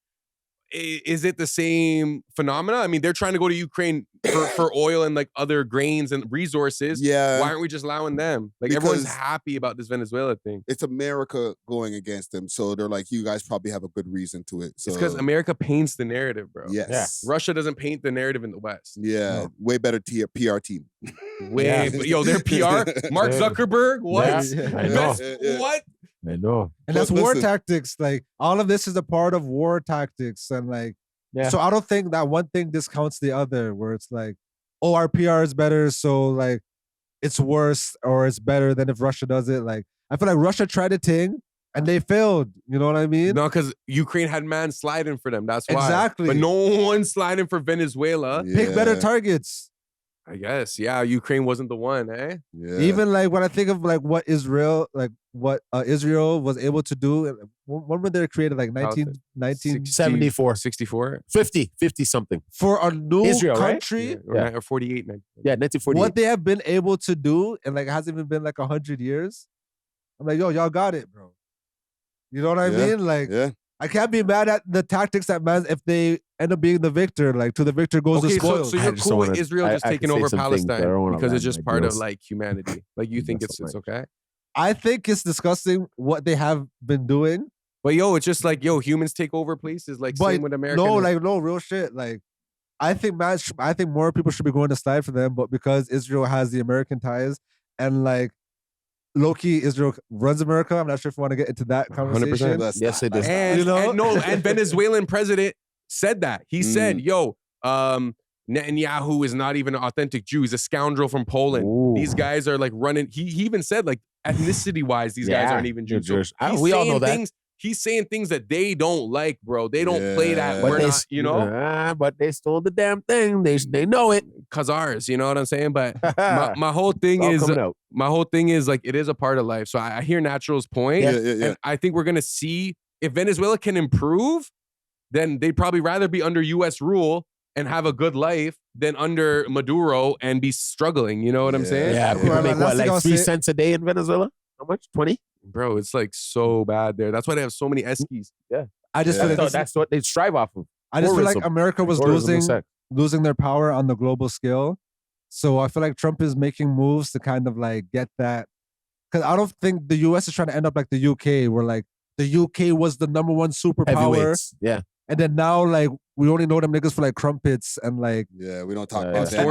Is it the same phenomena? I mean, they're trying to go to Ukraine for oil and like other grains and resources. Yeah. Why aren't we just allowing them? Like Because everyone's happy about this Venezuela thing. It's America going against them. So they're like, you guys probably have a good reason to it. So It's because America paints the narrative, bro. Yes. Russia doesn't paint the narrative in the West. Yeah. Way better PR team. Yo, their PR? Mark Zuckerberg? What? Yeah. I know. What? I know. And that's war tactics. Like all of this is a part of war tactics. And like, Yeah. so I don't think that one thing discounts the other where it's like, oh, our PR is better. So like it's worse or it's better than if Russia does it. Like I feel like Russia tried a thing and they failed. You know what I mean? No, because Ukraine had man sliding for them. That's why. Exactly. But no one's sliding for Venezuela. Pick better targets. I guess. Yeah, Ukraine wasn't the one, eh? Yeah. Even like when I think of like what Israel was able to do, when were they created? Like 74. 64? 50 something. For a new Israel, right? country. Yeah, or 48. Yeah, 1948. What they have been able to do, and like hasn't even been like 100 years. I'm like, yo, y'all got it, bro. You know what I mean? Like, I can't be mad at the tactics that man if they end up being the victor. Like, to the victor goes the spoil. So you're cool with Israel just taking over Palestine because it's just part of like humanity. Like you think it's okay? I think it's disgusting what they have been doing. But yo, it's just like humans take over places. Like same with America. No, real shit. Like, I think more people should be going to slide for them, but because Israel has the American ties and like low-key Israel runs America, I'm not sure if we want to get into that conversation. 100%. Yes, it is. And Venezuelan president said that. He said, Netanyahu is not even an authentic Jew. He's a scoundrel from Poland. Ooh. These guys are like running. He even said like ethnicity-wise, these guys aren't even Jews. So we all know that. He's saying things that they don't like, bro. They don't play that. But We're not, you know? But they stole the damn thing. They know it. Cause ours, you know what I'm saying? But my whole thing is like, it is a part of life. So I hear Natural's point. And I think we're going to see if Venezuela can improve, then they'd probably rather be under US rule and have a good life than under Maduro and be struggling. You know what I'm saying? Yeah, people make what, like 3 cents a day in Venezuela? How much? 20? Bro, it's like so bad there. That's why they have so many Eskies. Yeah. I just feel like that's what they strive off of. I just feel like America was losing their power on the global scale. So I feel like Trump is making moves to kind of like get that. Because I don't think the US is trying to end up like the UK, where like the UK was the #1 superpower. Yeah. And then now like we only know them niggas for like crumpets and like we don't talk about that.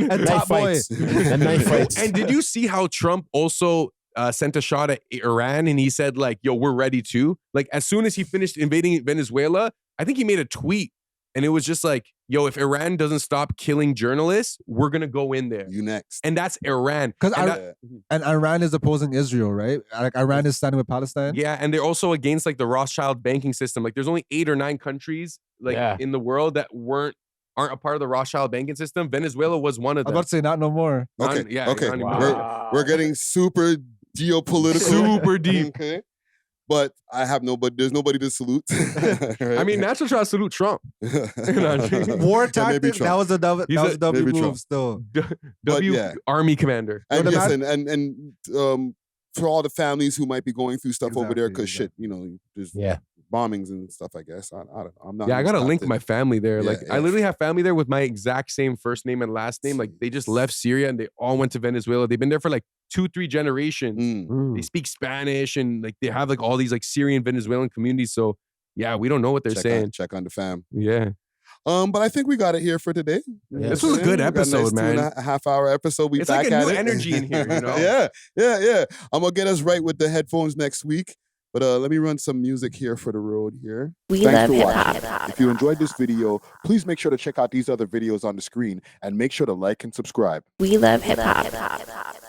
And Top Boy. And knife fights. And did you see how Trump also sent a shot at Iran and he said like, yo, we're ready to? Like as soon as he finished invading Venezuela, I think he made a tweet and it was just like, yo, if Iran doesn't stop killing journalists, we're going to go in there. You next. And that's Iran. And Iran is opposing Israel, right? Like Iran is standing with Palestine. Yeah, and they're also against like the Rothschild banking system. Like there's only 8 or 9 countries like in the world that aren't a part of the Rothschild banking system. Venezuela was one of them. I was about to say not no more. Okay. We're getting super geopolitical. Super deep. Okay. But there's nobody to salute. Right? I mean, Natural try to salute Trump. War tactics, that was a W move still. Army commander. And yes, and for all the families who might be going through stuff over there, because shit, you know, there's bombings and stuff, I guess. I don't know. I'm not. Yeah, I got to link my family there. Like, I literally have family there with my exact same first name and last name. Like, they just left Syria and they all went to Venezuela. They've been there for like 2-3 generations. They speak Spanish and like they have like all these like Syrian Venezuelan communities. So yeah, we don't know what they're saying. Check on the fam. Yeah. But I think we got it here for today. This was a good episode, man. A half-hour episode. We It's back like a at new it. energy in here, you know? Yeah. I'm gonna get us right with the headphones next week. But let me run some music here for the road here. Thanks for watching. If you enjoyed this video, please make sure to check out these other videos on the screen and make sure to like and subscribe. We love hip hop.